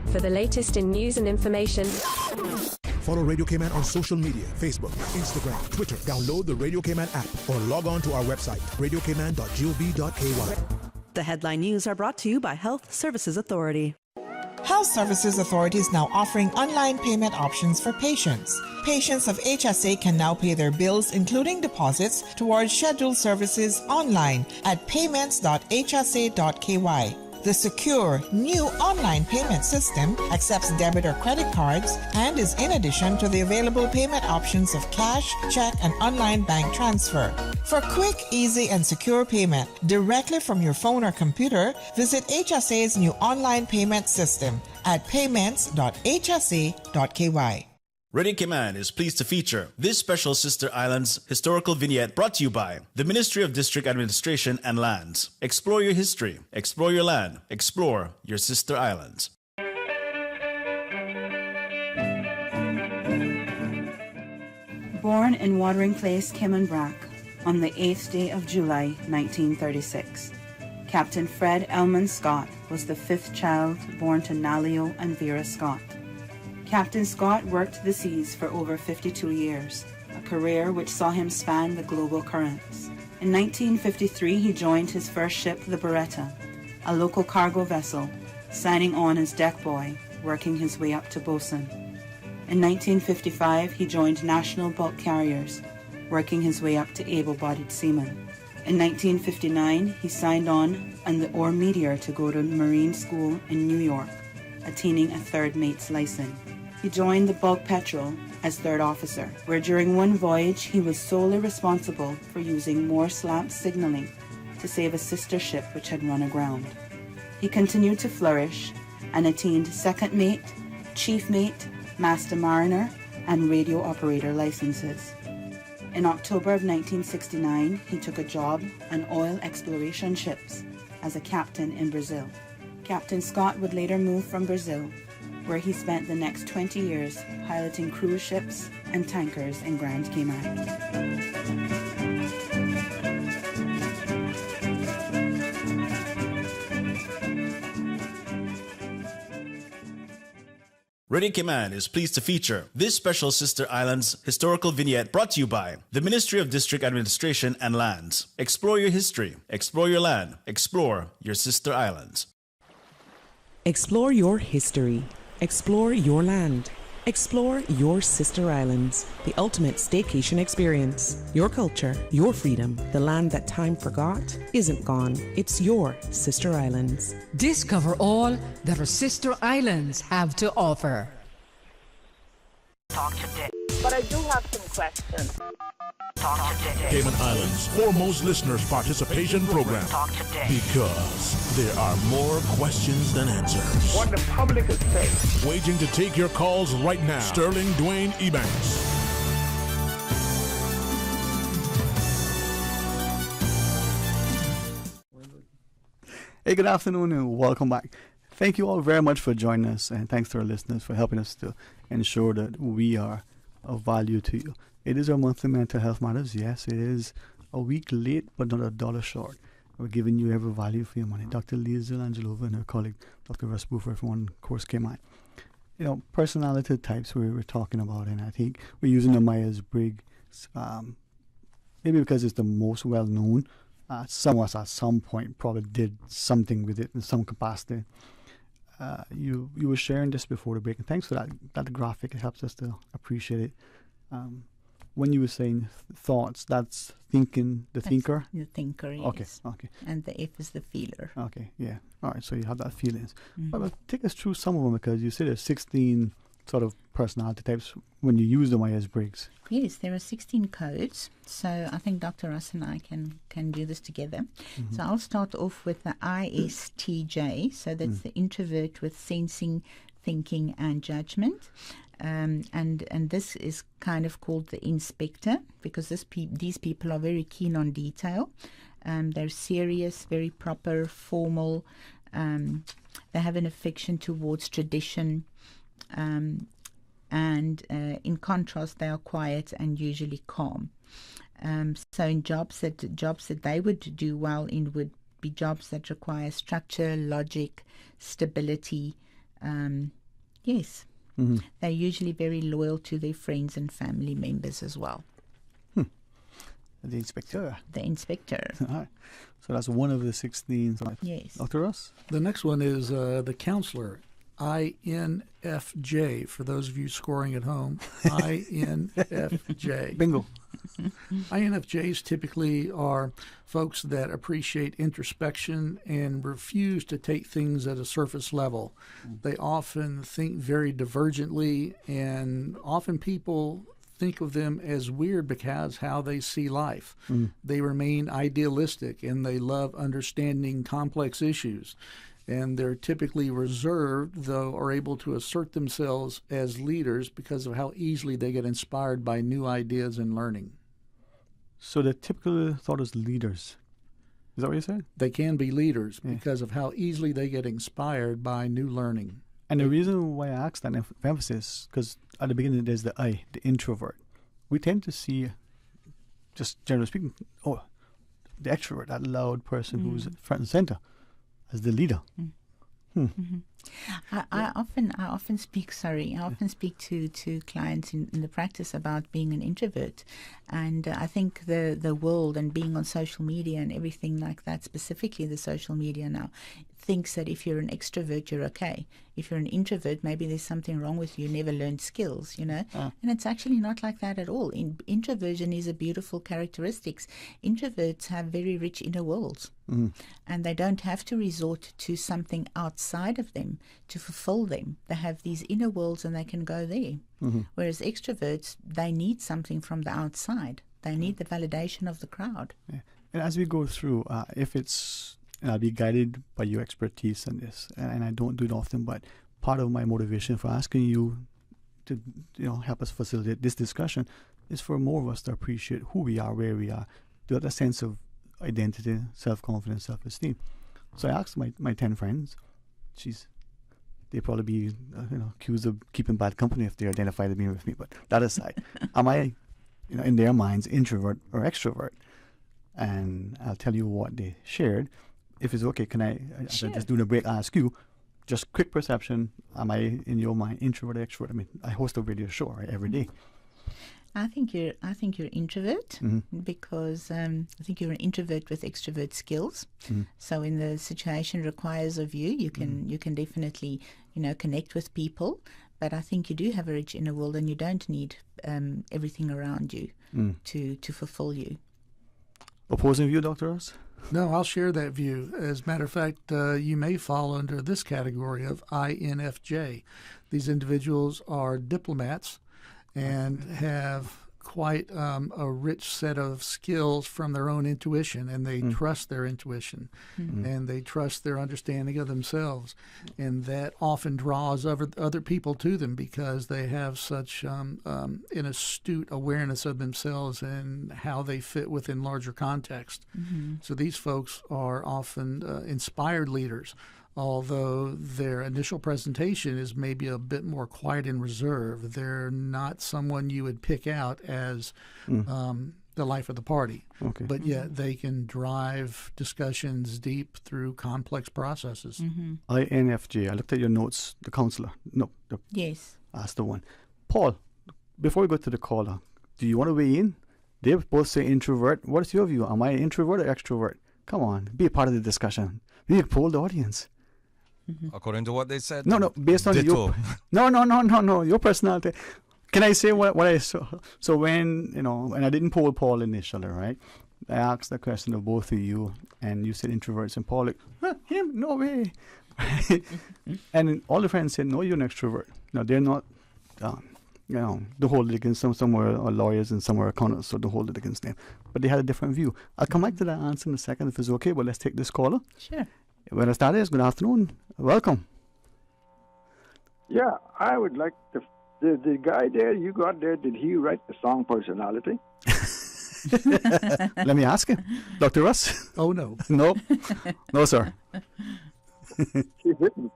For the latest in news and information, follow Radio Cayman on social media, Facebook, Instagram, Twitter. Download the Radio Cayman app or log on to our website, radiocayman.gov.ky. The headline news are brought to you by Health Services Authority. Health Services Authority is now offering online payment options for patients. Patients of HSA can now pay their bills, including deposits, towards scheduled services online at payments.hsa.ky. The secure, new online payment system accepts debit or credit cards and is in addition to the available payment options of cash, check, and online bank transfer. For quick, easy, and secure payment directly from your phone or computer, visit HSA's new online payment system at payments.hsa.ky. Radio Cayman is pleased to feature this special Sister Islands historical vignette brought to you by the Ministry of District Administration and Lands. Explore your history, explore your land, explore your Sister Islands. Born in Watering Place, Cayman on the 8th day of July, 1936, Captain Fred Elman Scott was the fifth child born to Nalio and Vera Scott. Captain Scott worked the seas for over 52 years, a career which saw him span the global currents. In 1953, he joined his first ship, the Beretta, a local cargo vessel, signing on as deck boy, working his way up to bosun. In 1955, he joined National Bulk Carriers, working his way up to able-bodied seaman. In 1959, he signed on the Ore Meteor to go to Marine School in New York, attaining a third mate's license. He joined the Bulk Petrel as third officer, where during one voyage he was solely responsible for using Morse lamp signaling to save a sister ship which had run aground. He continued to flourish and attained second mate, chief mate, master mariner, and radio operator licenses. In October of 1969, he took a job on oil exploration ships as a captain in Brazil. Captain Scott would later move from Brazil, where he spent the next 20 years piloting cruise ships and tankers in Grand Cayman. Radio Cayman is pleased to feature this special Sister Islands historical vignette brought to you by the Ministry of District Administration and Lands. Explore your history, explore your land, explore your Sister Islands. Explore your history. Explore your land. Explore your Sister Islands, the ultimate staycation experience. Your culture, your freedom, the land that time forgot isn't gone. It's your Sister Islands. Discover all that our Sister Islands have to offer. Talk today. But I do have some questions. Talk today. Cayman Islands' foremost listeners' participation program. Talk today. Because there are more questions than answers. What the public is saying. Waiting to take your calls right now. Sterling Dwayne Ebanks. Hey, good afternoon and welcome back. Thank you all very much for joining us, and thanks to our listeners for helping us to ensure that we are of value to you. It is our monthly Mental Health Matters. Yes, it is a week late, but not a dollar short. We're giving you every value for your money. Dr. Lisa Angelova and her colleague, Dr. Russ Buford from One Course came on. You know, personality types we were talking about, and I think we're using the Myers-Briggs, maybe because it's the most well-known. Some of us at some point probably did something with it in some capacity. You were sharing this before the break, and thanks for that graphic. It helps us to appreciate it. When you were saying thoughts, that's thinking, the thinker? The thinker, yes. Okay. And the F is the feeler. Okay, yeah. All right, so you have that feelings. But take us through some of them, because you said there's 16 sort of personality types when you use the Myers-Briggs? Yes, there are 16 codes. So I think Dr. Ross and I can do this together. So I'll start off with the ISTJ. So that's the introvert with sensing, thinking, and judgment. And this is kind of called the inspector, because these people are very keen on detail. They're serious, very proper, formal. They have an affection towards tradition. And in contrast, they are quiet and usually calm. So in jobs that they would do well in would be jobs that require structure, logic, stability. Yes. They're usually very loyal to their friends and family members as well. The inspector. The inspector. All right. So that's one of the 16. Yes. Dr. Ross? The next one is the counselor, INFJ, for those of you scoring at home. INFJ. Bingo. INFJs typically are folks that appreciate introspection and refuse to take things at a surface level. They often think very divergently, and often people think of them as weird because how they see life. They remain idealistic, and they love understanding complex issues. And they're typically reserved, though are able to assert themselves as leaders because of how easily they get inspired by new ideas and learning. So they're typically thought as leaders. Is that what you said? They can be leaders because of how easily they get inspired by new learning. And the reason why I asked that emphasis, because at the beginning there's the I, the introvert. We tend to see, just generally speaking, the extrovert, that loud person who's front and center, as the leader. I often speak to clients in the practice about being an introvert, and I think the world and being on social media and everything like that, specifically the social media now, thinks that if you're an extrovert, you're okay. If you're an introvert, maybe there's something wrong with you, never learned skills, and it's actually not like that at all. Introversion is a beautiful characteristics. Introverts have very rich inner worlds, and they don't have to resort to something outside of them to fulfill them. They have these inner worlds and they can go there. Whereas extroverts, they need something from the outside. They need the validation of the crowd. Yeah. And as we go through, if it's, and I'll be guided by your expertise in this, and I don't do it often, but part of my motivation for asking you to help us facilitate this discussion is for more of us to appreciate who we are, where we are, to have a sense of identity, self-confidence, self-esteem. So I asked my 10 friends. They'd probably be accused of keeping bad company if they identified as being with me, but that aside, am I, in their minds, introvert or extrovert? And I'll tell you what they shared. If it's okay, can I just do the break, ask you, just quick perception, am I, in your mind, introvert or extrovert? I mean, I host a radio show every day. I think you're introvert because I think you're an introvert with extrovert skills. So when the situation requires of you, you can definitely connect with people. But I think you do have a rich inner world, and you don't need everything around you to fulfill you. Opposing view, Dr. Ross? No, I'll share that view. As a matter of fact, you may fall under this category of INFJ. These individuals are diplomats and have quite a rich set of skills from their own intuition, and they trust their intuition, and they trust their understanding of themselves, and that often draws other people to them because they have such an astute awareness of themselves and how they fit within larger context. So these folks are often inspired leaders, although their initial presentation is maybe a bit more quiet and reserved. They're not someone you would pick out as the life of the party. But yet they can drive discussions deep through complex processes. INFJ, I looked at your notes, the counselor. No. Yes. That's the one. Paul, before we go to the caller, do you want to weigh in? They both say introvert. What is your view? Am I an introvert or extrovert? Come on, be a part of the discussion. We poll the audience. According to what they said? No, based on Ditto. No, your personality. Can I say what I saw? So when, and I didn't poll Paul initially, right? I asked the question of both of you, and you said introverts, and Paul him, no way. And all the friends said, no, you're an extrovert. No, they're not don't hold it against somewhere are lawyers and somewhere accountants, so don't hold it against them. But they had a different view. I'll come back to that answer in a second if it's okay, but let's take this caller. Sure. Buenas tardes, good afternoon. Welcome. Yeah, I would like the guy there you got there, did he write the song Personality? Let me ask him. Dr. Russ? Oh, no. No? No, sir. He didn't.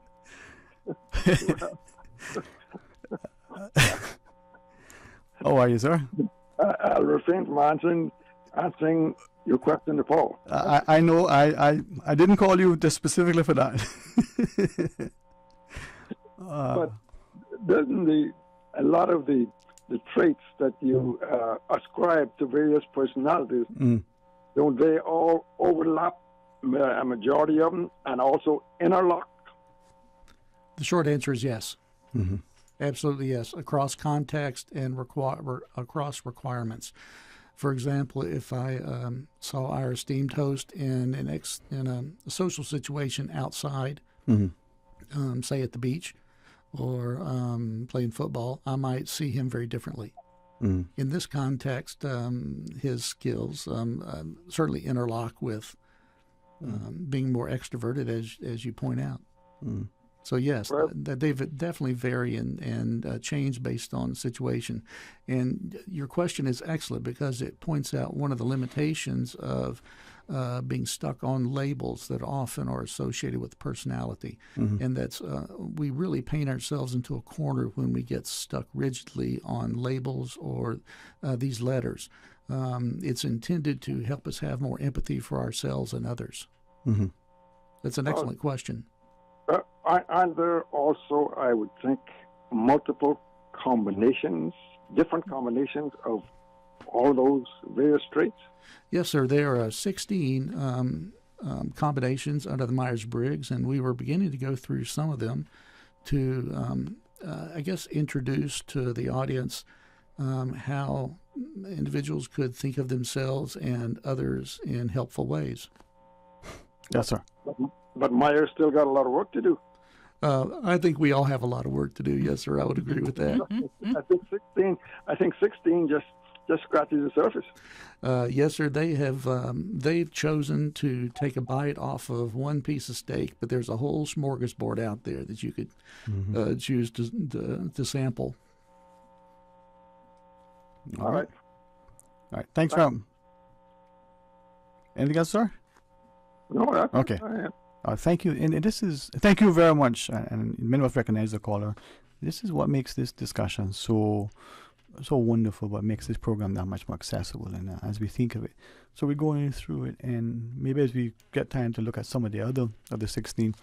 How are you, sir? I'll refrain from answering your question to Paul. I know. I didn't call you just specifically for that. But doesn't a lot of the traits that you ascribe to various personalities, don't they all overlap, a majority of them, and also interlock? The short answer is yes. Mm-hmm. Absolutely yes, across context and across requirements. For example, if I saw our esteemed host in a social situation outside, say at the beach or playing football, I might see him very differently. In this context, his skills certainly interlock with being more extroverted, as you point out. So yes, they definitely vary and change based on the situation. And your question is excellent because it points out one of the limitations of being stuck on labels that often are associated with personality. And that's we really paint ourselves into a corner when we get stuck rigidly on labels or these letters. It's intended to help us have more empathy for ourselves and others. That's an excellent question. Aren't there also, I would think, multiple combinations, different combinations of all those various traits? Yes, sir. There are 16 combinations under the Myers-Briggs, and we were beginning to go through some of them to, I guess, introduce to the audience how individuals could think of themselves and others in helpful ways. Yes, sir. But Myers still got a lot of work to do. I think we all have a lot of work to do. Yes, sir. I would agree with that. I think 16 just scratches the surface. Yes, sir. They've chosen to take a bite off of one piece of steak, but there's a whole smorgasbord out there that you could choose to sample. All right. All right. Thanks, Rob. Anything else, sir? No, that's okay. Thank you. And thank you very much. And many of us recognize the caller. This is what makes this discussion so wonderful, what makes this program that much more accessible. And as we think of it, so we're going through it, and maybe as we get time to look at some of the other of the 16,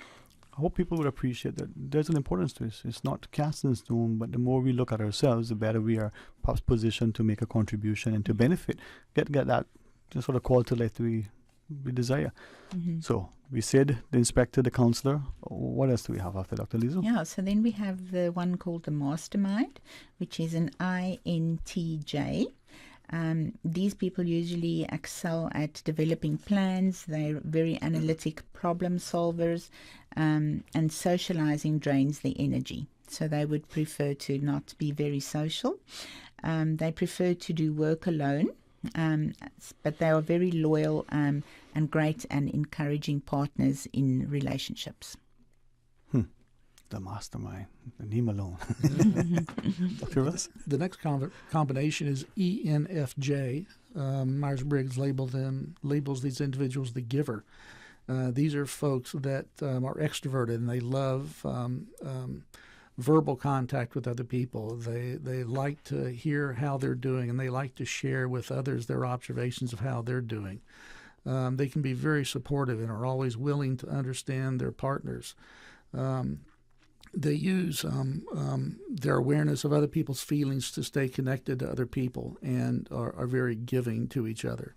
I hope people would appreciate that there's an importance to this. It's not cast in stone, but the more we look at ourselves, the better we are perhaps positioned to make a contribution and to benefit, get that sort of quality life we desire. So we said the inspector, the counselor. What else do we have after Dr. Liesel? Yeah, so then we have the one called the mastermind, which is an INTJ. These people usually excel at developing plans. They're very analytic problem solvers, and socializing drains their energy. So they would prefer to not be very social. They prefer to do work alone. But they are very loyal and great and encouraging partners in relationships. The mastermind, the name alone. Dr. Russ? The next combination is ENFJ. Myers-Briggs labels these individuals the giver. These are folks that are extroverted and they love verbal contact with other people. They like to hear how they're doing, and they like to share with others their observations of how they're doing. They can be very supportive and are always willing to understand their partners. They use their awareness of other people's feelings to stay connected to other people and are very giving to each other.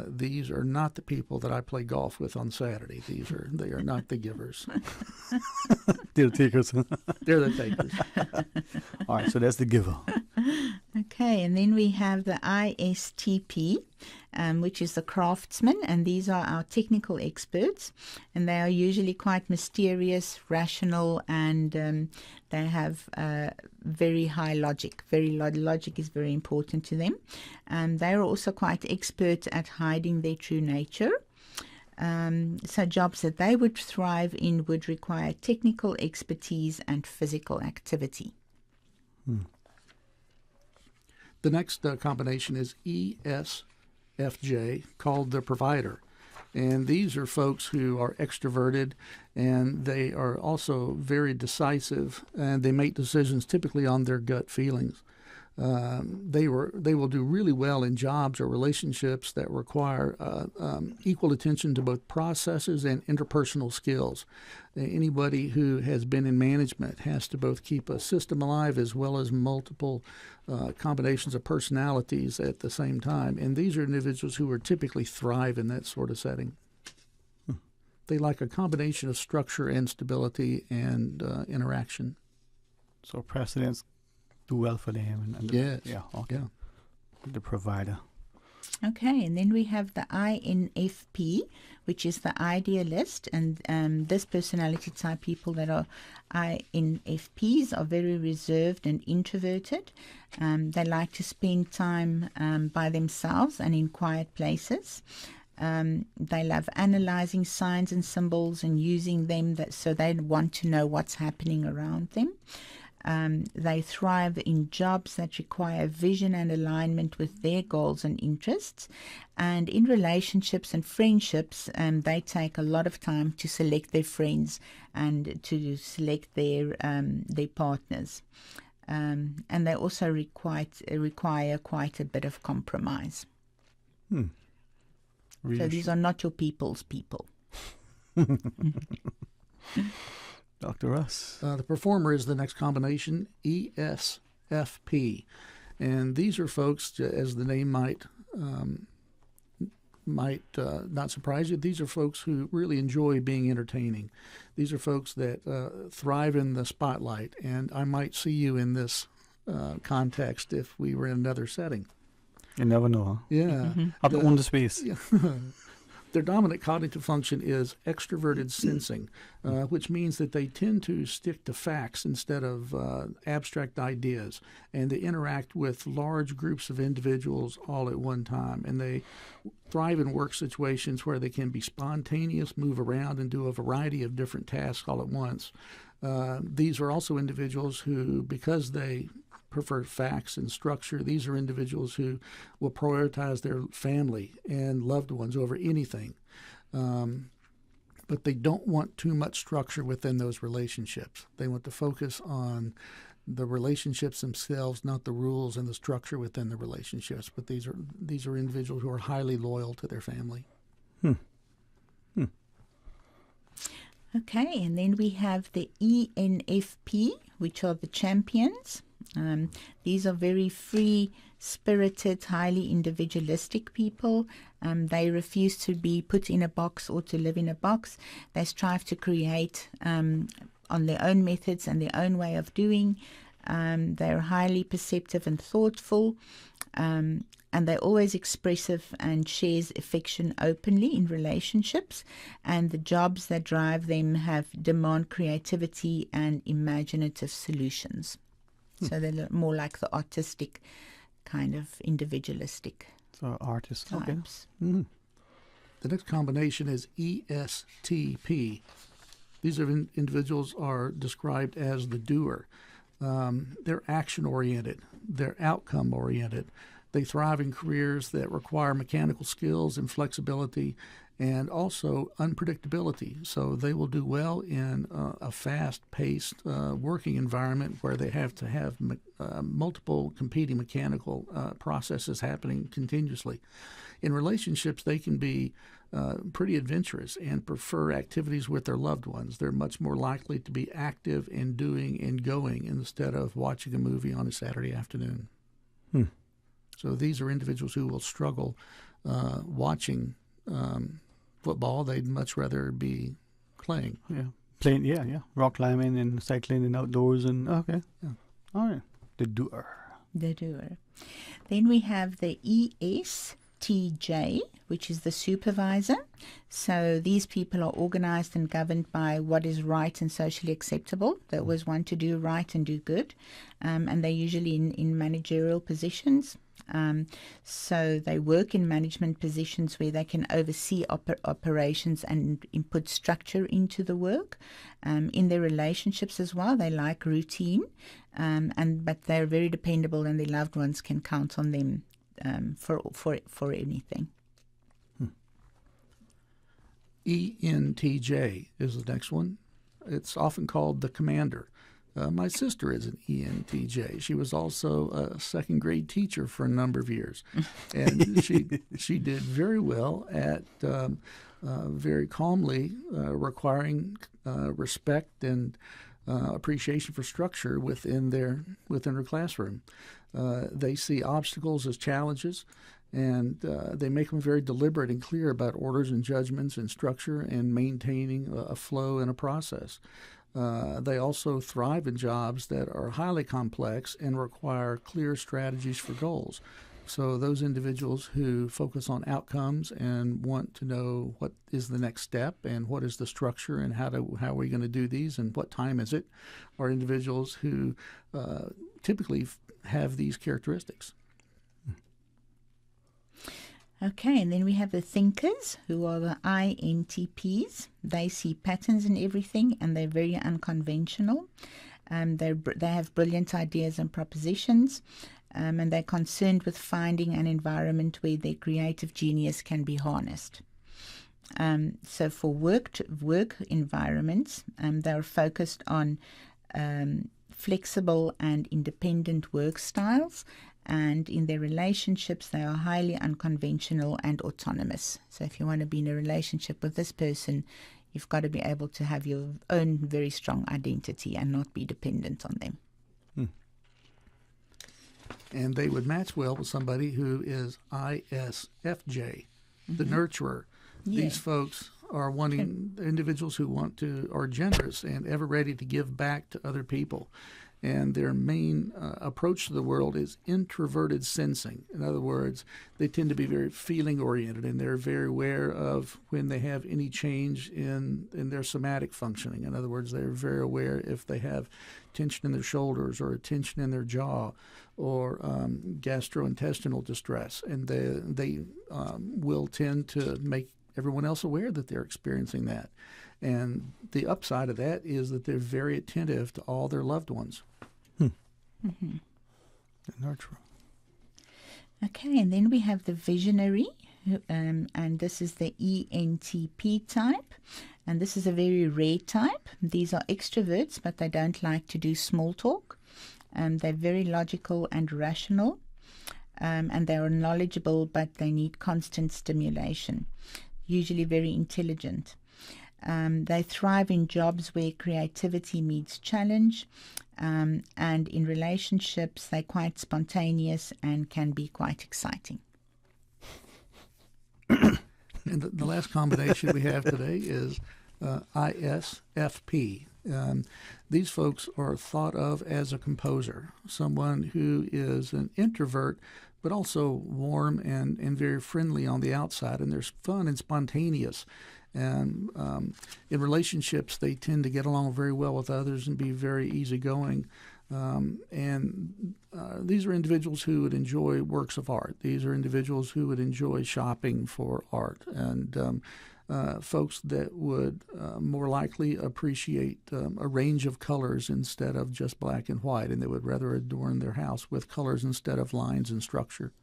These are not the people that I play golf with on Saturday. They are not the givers. They're the takers. They're the takers. All right, so that's the giver. Okay, and then we have the ISTP, which is the craftsman, and these are our technical experts, and they are usually quite mysterious, rational, and they have very high logic. Logic is very important to them. They are also quite expert at hiding their true nature. So jobs that they would thrive in would require technical expertise and physical activity. The next combination is ESFJ, called the provider. And these are folks who are extroverted, and they are also very decisive, and they make decisions typically on their gut feelings. They will do really well in jobs or relationships that require equal attention to both processes and interpersonal skills. Anybody who has been in management has to both keep a system alive as well as multiple combinations of personalities at the same time. And these are individuals who are typically thrive in that sort of setting. They like a combination of structure and stability and interaction. So precedents do well for them. Yes. Yeah. Okay. Yeah. The provider. Okay, and then we have the INFP, which is the idealist, and this personality type, people that are INFPs, are very reserved and introverted. They like to spend time by themselves and in quiet places. They love analyzing signs and symbols and using them, so they want to know what's happening around them. They thrive in jobs that require vision and alignment with their goals and interests. And in relationships and friendships, they take a lot of time to select their friends and to select their partners. And they also require quite a bit of compromise. Really so these are not your people's people. Dr. Russ. The performer is the next combination, ESFP. And these are folks, as the name might not surprise you, these are folks who really enjoy being entertaining. These are folks that thrive in the spotlight. And I might see you in this context if we were in another setting. You never know, huh? Yeah. Up to own the space. Yeah. Their dominant cognitive function is extroverted sensing, which means that they tend to stick to facts instead of abstract ideas, and they interact with large groups of individuals all at one time, and they thrive in work situations where they can be spontaneous, move around, and do a variety of different tasks all at once. These are also individuals who, because they prefer facts and structure, these are individuals who will prioritize their family and loved ones over anything. But they don't want too much structure within those relationships. They want to focus on the relationships themselves, not the rules and the structure within the relationships. But these are individuals who are highly loyal to their family. Okay, and then we have the ENFP, which are the champions. These are very free-spirited, highly individualistic people. They refuse to be put in a box or to live in a box. They strive to create on their own methods and their own way of doing. They're highly perceptive and thoughtful. And they're always expressive and shares affection openly in relationships. And the jobs that drive them demand creativity and imaginative solutions. So they're more like the artistic kind of individualistic So artists. types. Okay. Mm-hmm. The next combination is ESTP. These individuals are described as the doer. They're action-oriented. They're outcome-oriented. They thrive in careers that require mechanical skills and flexibility and also unpredictability. So they will do well in a fast-paced working environment where they have to have multiple competing mechanical processes happening continuously. In relationships, they can be pretty adventurous and prefer activities with their loved ones. They're much more likely to be active in doing and going instead of watching a movie on a Saturday afternoon. So these are individuals who will struggle watching football. They'd much rather be playing. Yeah. Playing, yeah. Rock climbing and cycling and outdoors and, okay. Yeah. All right. The doer. The doer. Then we have the ESTJ, which is the supervisor. So these people are organized and governed by what is right and socially acceptable. They always want to do right and do good. And they're usually in managerial positions. So they work in management positions where they can oversee operations and input structure into the work. In their relationships as well, they like routine, but they're very dependable, and their loved ones can count on them for anything. ENTJ is the next one. It's often called the commander. My sister is an ENTJ. She was also a second grade teacher for a number of years, and she did very well at very calmly requiring respect and appreciation for structure within her classroom. They see obstacles as challenges, and they make them very deliberate and clear about orders and judgments and structure and maintaining a flow and a process. They also thrive in jobs that are highly complex and require clear strategies for goals. So those individuals who focus on outcomes and want to know what is the next step and what is the structure and how are we going to do these and what time is it, are individuals who typically have these characteristics. Okay, and then we have the thinkers, who are the INTPs. They see patterns in everything, and they're very unconventional. They have brilliant ideas and propositions, and they're concerned with finding an environment where their creative genius can be harnessed. So for work environments, they're focused on flexible and independent work styles. And in their relationships, they are highly unconventional and autonomous. So if you want to be in a relationship with this person, you've got to be able to have your own very strong identity and not be dependent on them. And they would match well with somebody who is ISFJ, the nurturer. Yeah. These folks are individuals who are generous and ever ready to give back to other people. And their main approach to the world is introverted sensing. In other words, they tend to be very feeling-oriented, and they're very aware of when they have any change in their somatic functioning. In other words, they're very aware if they have tension in their shoulders or a tension in their jaw or gastrointestinal distress. And they will tend to make everyone else aware that they're experiencing that. And the upside of that is that they're very attentive to all their loved ones. Mm-hmm. The nurturer. Okay, and then we have the visionary, and this is the ENTP type. And this is a very rare type. These are extroverts, but they don't like to do small talk. They're very logical and rational, and they are knowledgeable, but they need constant stimulation, usually very intelligent. They thrive in jobs where creativity meets challenge, and in relationships, they're quite spontaneous and can be quite exciting. And the last combination we have today is ISFP. These folks are thought of as a composer, someone who is an introvert, but also warm and very friendly on the outside, and they're fun and spontaneous. And in relationships, they tend to get along very well with others and be very easygoing. These are individuals who would enjoy works of art. These are individuals who would enjoy shopping for art, and folks that would more likely appreciate a range of colors instead of just black and white, and they would rather adorn their house with colors instead of lines and structure.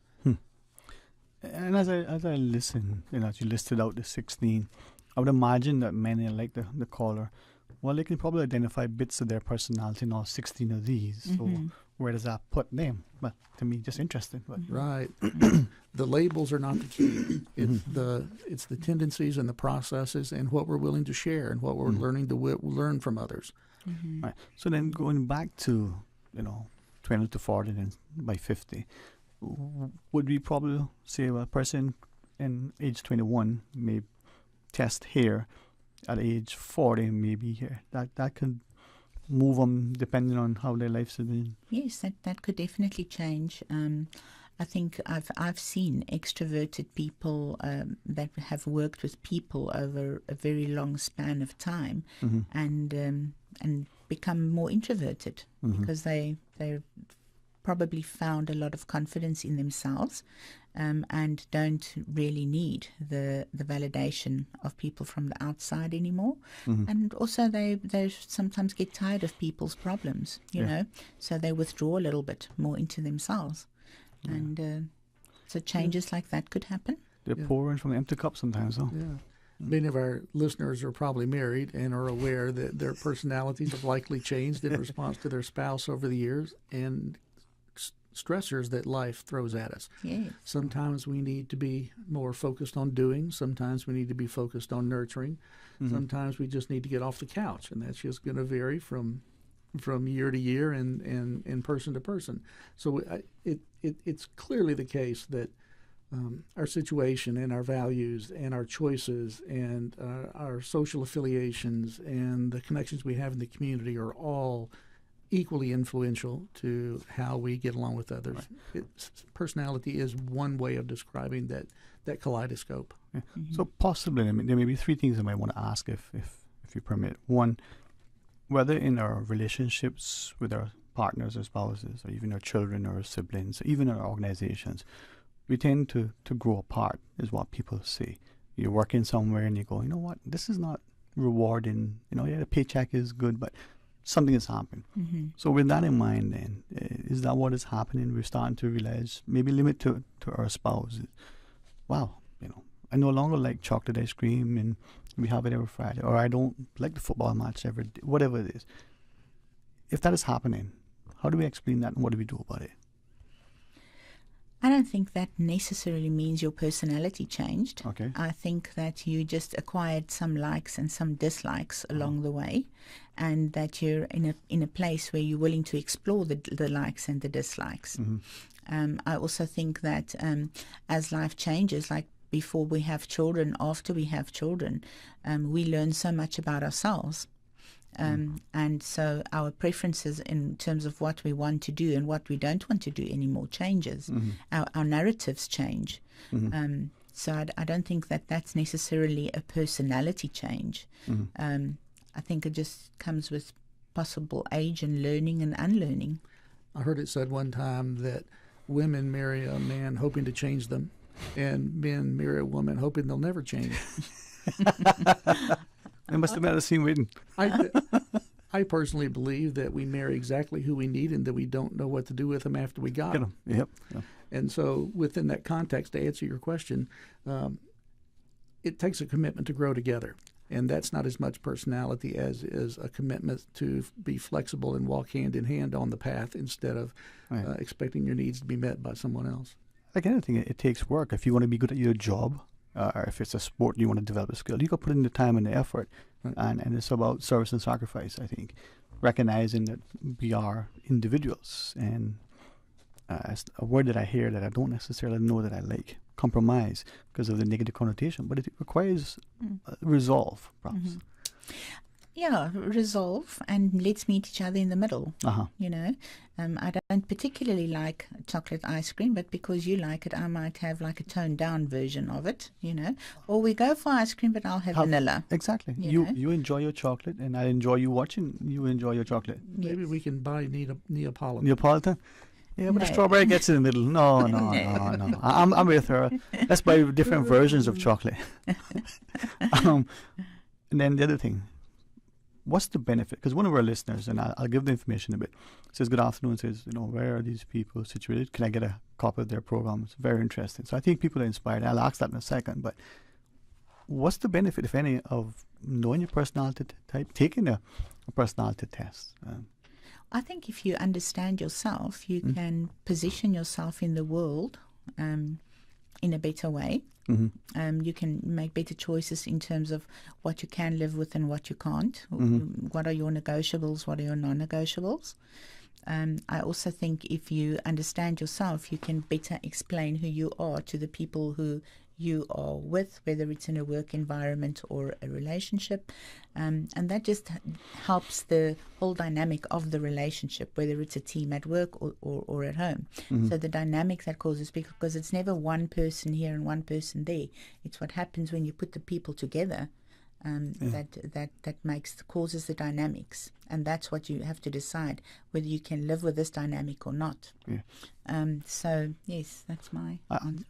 And as I listen, as you listed out the 16, I would imagine that many, like the caller, well, they can probably identify bits of their personality in all 16 of these. So where does that put them? But to me, just interesting. But. Right. The labels are not the key. It's the tendencies and the processes and what we're willing to share and what we're learning to learn from others. Right. So then going back to 20 to 40 and by 50, would we probably say a person in age 21 may test here at age 40 maybe here? That could move on depending on how their lives have been. Yes, that could definitely change. I think I've seen extroverted people that have worked with people over a very long span of time, and become more introverted because they probably found a lot of confidence in themselves, and don't really need the validation of people from the outside anymore. And also they sometimes get tired of people's problems, you know, so they withdraw a little bit more into themselves. And so changes like that could happen. They're pouring from an empty cup sometimes, though. Yeah. Many of our listeners are probably married and are aware that their personalities have likely changed in response to their spouse over the years and stressors that life throws at us. Yes. Sometimes we need to be more focused on doing. Sometimes we need to be focused on nurturing. Sometimes we just need to get off the couch, and that's just going to vary from year to year and person to person. So it's clearly the case that our situation and our values and our choices and our social affiliations and the connections we have in the community are all equally influential to how we get along with others. Right. Personality is one way of describing that kaleidoscope. Yeah. So possibly, I mean, there may be three things I might want to ask if you permit. One, whether in our relationships with our partners or spouses, or even our children or our siblings, or even our organizations, we tend to grow apart, is what people say. You're working somewhere and you go, you know what, this is not rewarding. You know, yeah, the paycheck is good, but something has happened. So with that in mind, then, is that what is happening? We're starting to realize, maybe limit to our spouse. Wow, you know, I no longer like chocolate ice cream and we have it every Friday, or I don't like the football match every day, whatever it is. If that is happening, how do we explain that and what do we do about it? I don't think that necessarily means your personality changed. Okay. I think that you just acquired some likes and some dislikes along the way, and that you're in a place where you're willing to explore the likes and the dislikes. I also think that as life changes, like before we have children, after we have children, we learn so much about ourselves. And so our preferences in terms of what we want to do and what we don't want to do anymore changes. Our narratives change. So I don't think that that's necessarily a personality change. I think it just comes with possible age and learning and unlearning. I heard it said one time that women marry a man hoping to change them, and men marry a woman hoping they'll never change. They must have been at the scene waiting. I personally believe that we marry exactly who we need and that we don't know what to do with them after we got them. Yep. And so within that context, to answer your question, it takes a commitment to grow together. And that's not as much personality as is a commitment to be flexible and walk hand in hand on the path instead of expecting your needs to be met by someone else. Like anything, it takes work. If you want to be good at your job, or if it's a sport you want to develop a skill, you got to put in the time and the effort. And it's about service and sacrifice, I think. Recognizing that we are individuals. And it's a word that I hear that I don't necessarily know that I like, compromise, because of the negative connotation. But it requires resolve, perhaps. Yeah, resolve, and let's meet each other in the middle. You know, I don't particularly like chocolate ice cream, but because you like it, I might have like a toned down version of it, you know. Or we go for ice cream, but I'll have vanilla. Exactly. You enjoy your chocolate, and I enjoy you watching you enjoy your chocolate. Maybe we can buy Neapolitan. Neapolitan? Yeah, but the strawberry gets in the middle. No. I'm with her. Let's buy different versions of chocolate. And then the other thing, what's the benefit? Because one of our listeners, and I'll give the information a bit, says, good afternoon, says, you know, where are these people situated? Can I get a copy of their program? It's very interesting. So I think people are inspired. I'll ask that in a second. But what's the benefit, if any, of knowing your personality type, taking a personality test? I think if you understand yourself, you can position yourself in the world in a better way. You can make better choices in terms of what you can live with and what you can't. What are your negotiables? What are your non-negotiables? I also think if you understand yourself, you can better explain who you are to the people who you are with, whether it's in a work environment or a relationship. And that just helps the whole dynamic of the relationship, whether it's a team at work or at home. Mhm. So the dynamic that causes, because it's never one person here and one person there. It's what happens when you put the people together that causes the dynamics. And that's what you have to decide, whether you can live with this dynamic or not. Yeah. So, yes, that's my answer.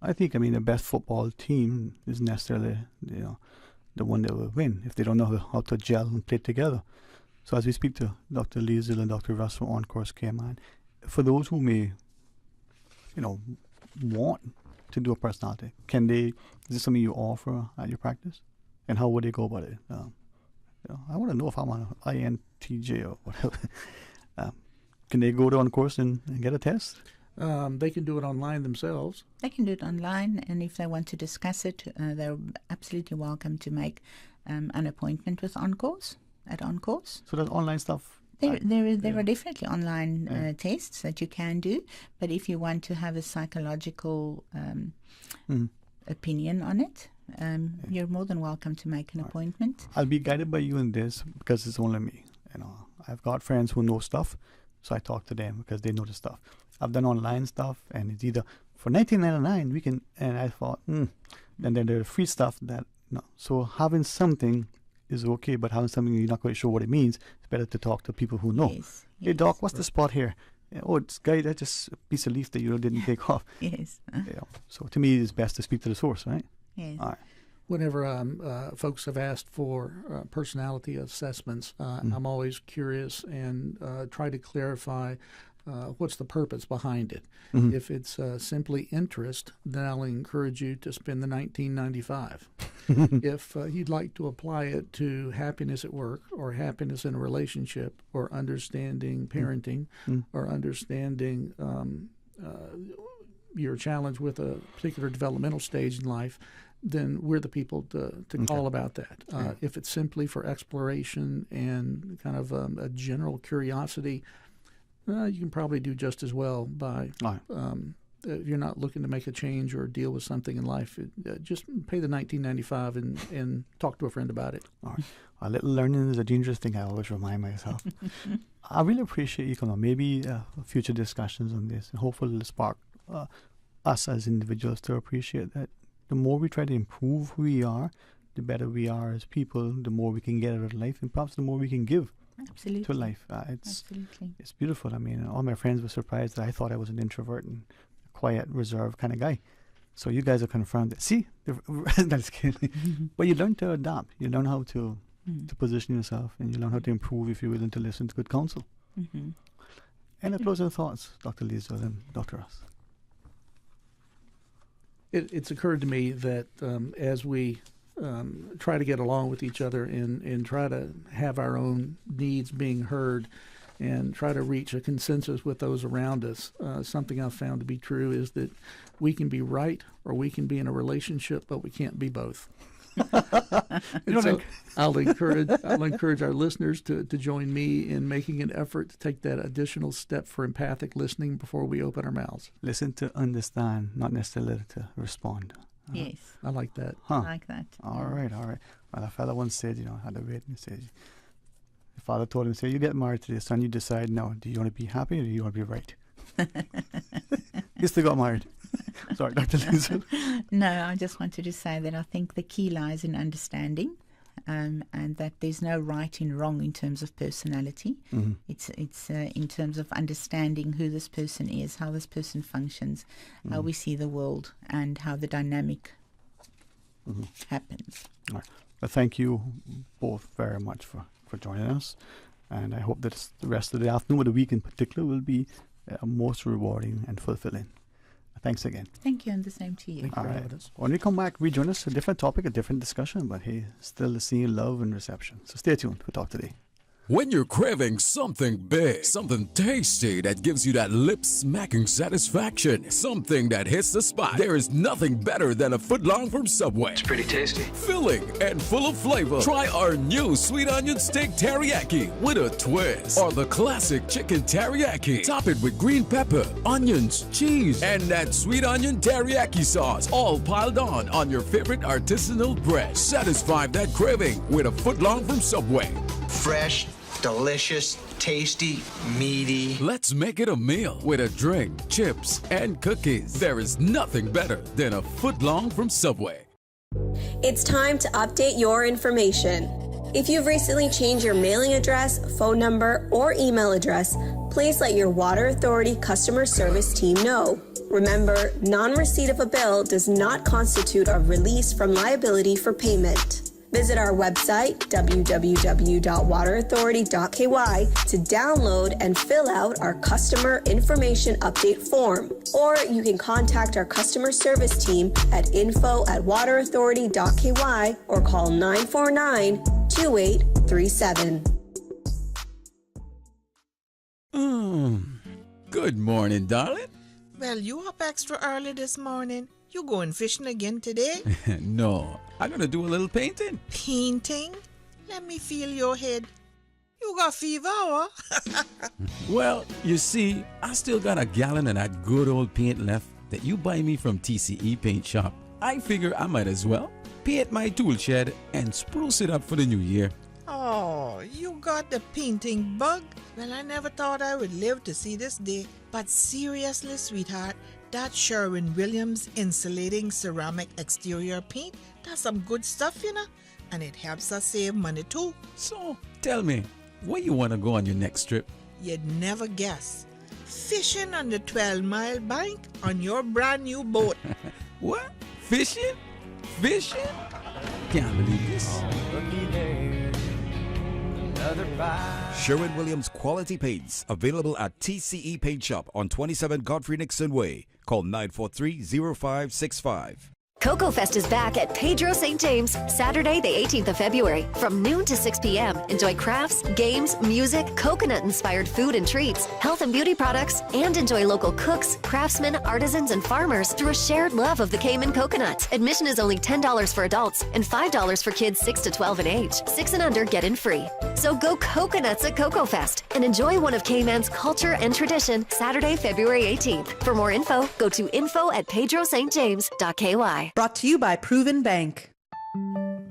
I think, the best football team is necessarily, the one that will win if they don't know how to gel and play together. So as we speak to Dr. Liesel and Dr. Russell on Course Cayman, for those who may, want to do a personality, is this something you offer at your practice? And how would they go about it? I want to know if I'm on INTJ or whatever. Can they go to On Course and get a test? They can do it online themselves. They can do it online, and if they want to discuss it, they're absolutely welcome to make an appointment with On Course, at On Course. So there's online stuff? There are definitely online tests that you can do, but if you want to have a psychological opinion on it, you're more than welcome to make an appointment. I'll be guided by you in this because it's only me. I've got friends who know stuff, so I talk to them because they know the stuff. I've done online stuff, and it's either for $19.99 we can, and I thought, then there's free stuff that no. So having something is okay, but having something you're not quite sure what it means, it's better to talk to people who know. Yes, hey doc, what's the spot here? Oh, it's guy, that's just a piece of leaf that you didn't take off. Yes. So to me, it's best to speak to the source, right? Yes. All right. Whenever folks have asked for personality assessments, I'm always curious and try to clarify what's the purpose behind it. Mhm. If it's simply interest, then I'll encourage you to spend the $19.95. If you'd like to apply it to happiness at work or happiness in a relationship or understanding parenting or understanding your challenge with a particular developmental stage in life, then we're the people to call about that. If it's simply for exploration and kind of a general curiosity, you can probably do just as well by, if you're not looking to make a change or deal with something in life, just pay the $19.95 and talk to a friend about it. All right. A little learning is a dangerous thing, I always remind myself. I really appreciate you coming on. Maybe future discussions on this, and hopefully it'll spark us as individuals to appreciate that the more we try to improve who we are, the better we are as people, the more we can get out of life, and perhaps the more we can give to life. It's beautiful. All my friends were surprised that I thought I was an introvert and a quiet, reserved kind of guy. So you guys have confirmed that. See, that's scary. But you learn to adapt. You learn how to position yourself, and you learn how to improve if you're willing to listen to good counsel. Any closing thoughts, Dr. Liesel and Dr. Ross? It's occurred to me that as we try to get along with each other and try to have our own needs being heard and try to reach a consensus with those around us, something I've found to be true is that we can be right or we can be in a relationship, but we can't be both. So I'll encourage our listeners to join me in making an effort to take that additional step for empathic listening before we open our mouths. Listen to understand, not necessarily to respond. Yes. I like that. I like that. All right. Well, a fellow once said, had a wait and said, the father told him, you get married to this son, you decide now, do you want to be happy or do you want to be right? You still got married. Sorry, Dr. Liesel. No, I just wanted to say that I think the key lies in understanding, and that there's no right and wrong in terms of personality. It's in terms of understanding who this person is, how this person functions, how we see the world, and how the dynamic happens. All right. Well, thank you both very much for joining us, and I hope that the rest of the afternoon or the week in particular will be most rewarding and fulfilling. Thanks again. Thank you, and the same to you. All right. When we come back, rejoin us, a different topic, a different discussion, but hey, still the same love and reception. So stay tuned. We'll talk today. When you're craving something big, something tasty that gives you that lip-smacking satisfaction, something that hits the spot, there is nothing better than a footlong from Subway. It's pretty tasty. Filling and full of flavor. Try our new sweet onion steak teriyaki with a twist. Or the classic chicken teriyaki. Top it with green pepper, onions, cheese, and that sweet onion teriyaki sauce, all piled on your favorite artisanal bread. Satisfy that craving with a footlong from Subway. Fresh, delicious, tasty, meaty. Let's make it a meal with a drink, chips, and cookies. There is nothing better than a footlong from Subway. It's time to update your information. If you've recently changed your mailing address, phone number, or email address, please let your Water Authority customer service team know. Remember, non-receipt of a bill does not constitute a release from liability for payment. Visit our website, www.waterauthority.ky, to download and fill out our customer information update form. Or you can contact our customer service team at info@waterauthority.ky or call 949-2837. Good morning, darling. Well, you up extra early this morning. You going fishing again today? No, I'm gonna do a little painting. Painting? Let me feel your head. You got fever, huh? Well, you see, I still got a gallon of that good old paint left that you buy me from TCE Paint Shop. I figure I might as well paint my tool shed and spruce it up for the new year. Oh, you got the painting bug? Well, I never thought I would live to see this day. But seriously, sweetheart, that Sherwin-Williams insulating ceramic exterior paint, that's some good stuff, you know? And it helps us save money too. So, tell me, where you want to go on your next trip? You'd never guess. Fishing on the 12-mile bank on your brand new boat. What? Fishing? Fishing? Can't believe this. Sherwin-Williams Quality Paints, available at TCE Paint Shop on 27 Godfrey Nixon Way. Call 943-0565. Cocoa Fest is back at Pedro St. James, Saturday, the 18th of February. From noon to 6 p.m., enjoy crafts, games, music, coconut-inspired food and treats, health and beauty products, and enjoy local cooks, craftsmen, artisans, and farmers through a shared love of the Cayman coconut. Admission is only $10 for adults and $5 for kids 6 to 12 in age. 6 and under get in free. So go coconuts at Cocoa Fest and enjoy one of Cayman's culture and tradition, Saturday, February 18th. For more info, go to info@pedrostjames.ky. Brought to you by Proven Bank.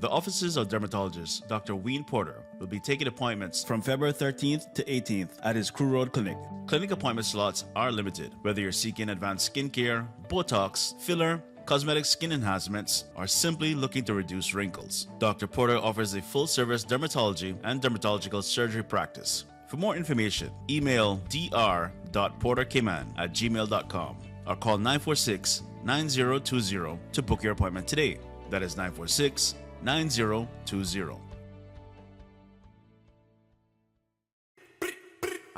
The offices of dermatologist Dr. Dwayne Porter will be taking appointments from February 13th to 18th at his Crew Road Clinic. Clinic appointment slots are limited, whether you're seeking advanced skincare, Botox, filler, cosmetic skin enhancements, or simply looking to reduce wrinkles. Dr. Porter offers a full-service dermatology and dermatological surgery practice. For more information, email dr.portercayman@gmail.com or call 946-9020 to book your appointment today. That is 946-9020.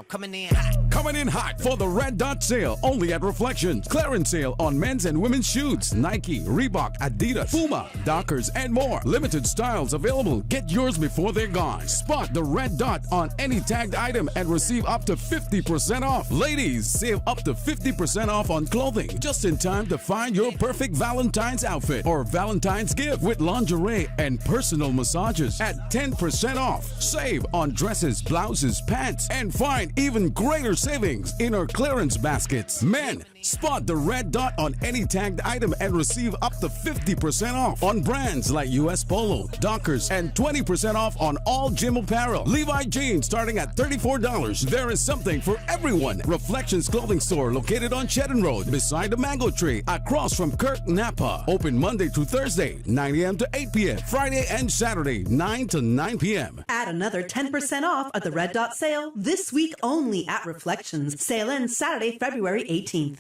Coming in hot. Coming in hot for the Red Dot Sale, only at Reflections. Clearance sale on men's and women's shoes. Nike, Reebok, Adidas, Puma, Dockers, and more. Limited styles available. Get yours before they're gone. Spot the Red Dot on any tagged item and receive up to 50% off. Ladies, save up to 50% off on clothing. Just in time to find your perfect Valentine's outfit or Valentine's gift with lingerie and personal massages at 10% off. Save on dresses, blouses, pants, and find even greater savings in our clearance baskets. Men, spot the Red Dot on any tagged item and receive up to 50% off on brands like US Polo, Dockers, and 20% off on all gym apparel. Levi jeans starting at $34. There is something for everyone. Reflections Clothing Store located on Cheddar Road beside the Mango Tree across from Kirk Napa. Open Monday through Thursday, 9 a.m. to 8 p.m. Friday and Saturday, 9 to 9 p.m. Add another 10% off at the Red Dot Sale this week only at Reflections. Sale ends Saturday, February 18th.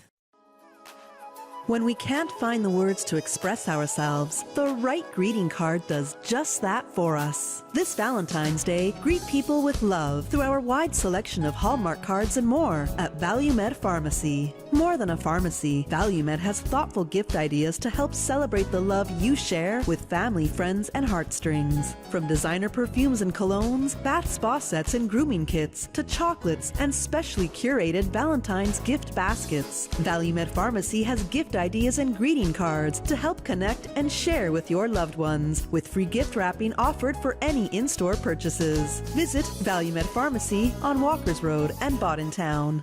When we can't find the words to express ourselves, the right greeting card does just that for us. This Valentine's Day, greet people with love through our wide selection of Hallmark cards and more at ValueMed Pharmacy. More than a pharmacy, ValueMed has thoughtful gift ideas to help celebrate the love you share with family, friends, and heartstrings. From designer perfumes and colognes, bath spa sets and grooming kits, to chocolates and specially curated Valentine's gift baskets, ValueMed Pharmacy has gift ideas and greeting cards to help connect and share with your loved ones, with free gift wrapping offered for any in-store purchases. Visit ValueMed Pharmacy on Walkers Road and Boddentown.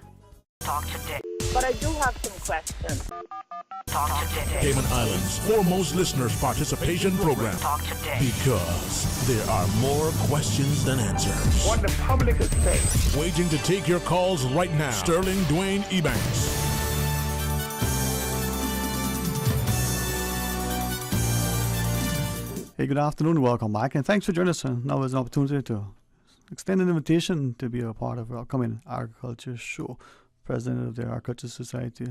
Talk today. But I do have some questions. Talk today. Cayman Islands' foremost listeners participation program. Talk today. Because there are more questions than answers. What the public is saying. Waiting to take your calls right now. Sterling Dwayne Ebanks. Hey, good afternoon, welcome back, and thanks for joining us. Now is an opportunity to extend an invitation to be a part of our upcoming agriculture show. President of the Agriculture Society,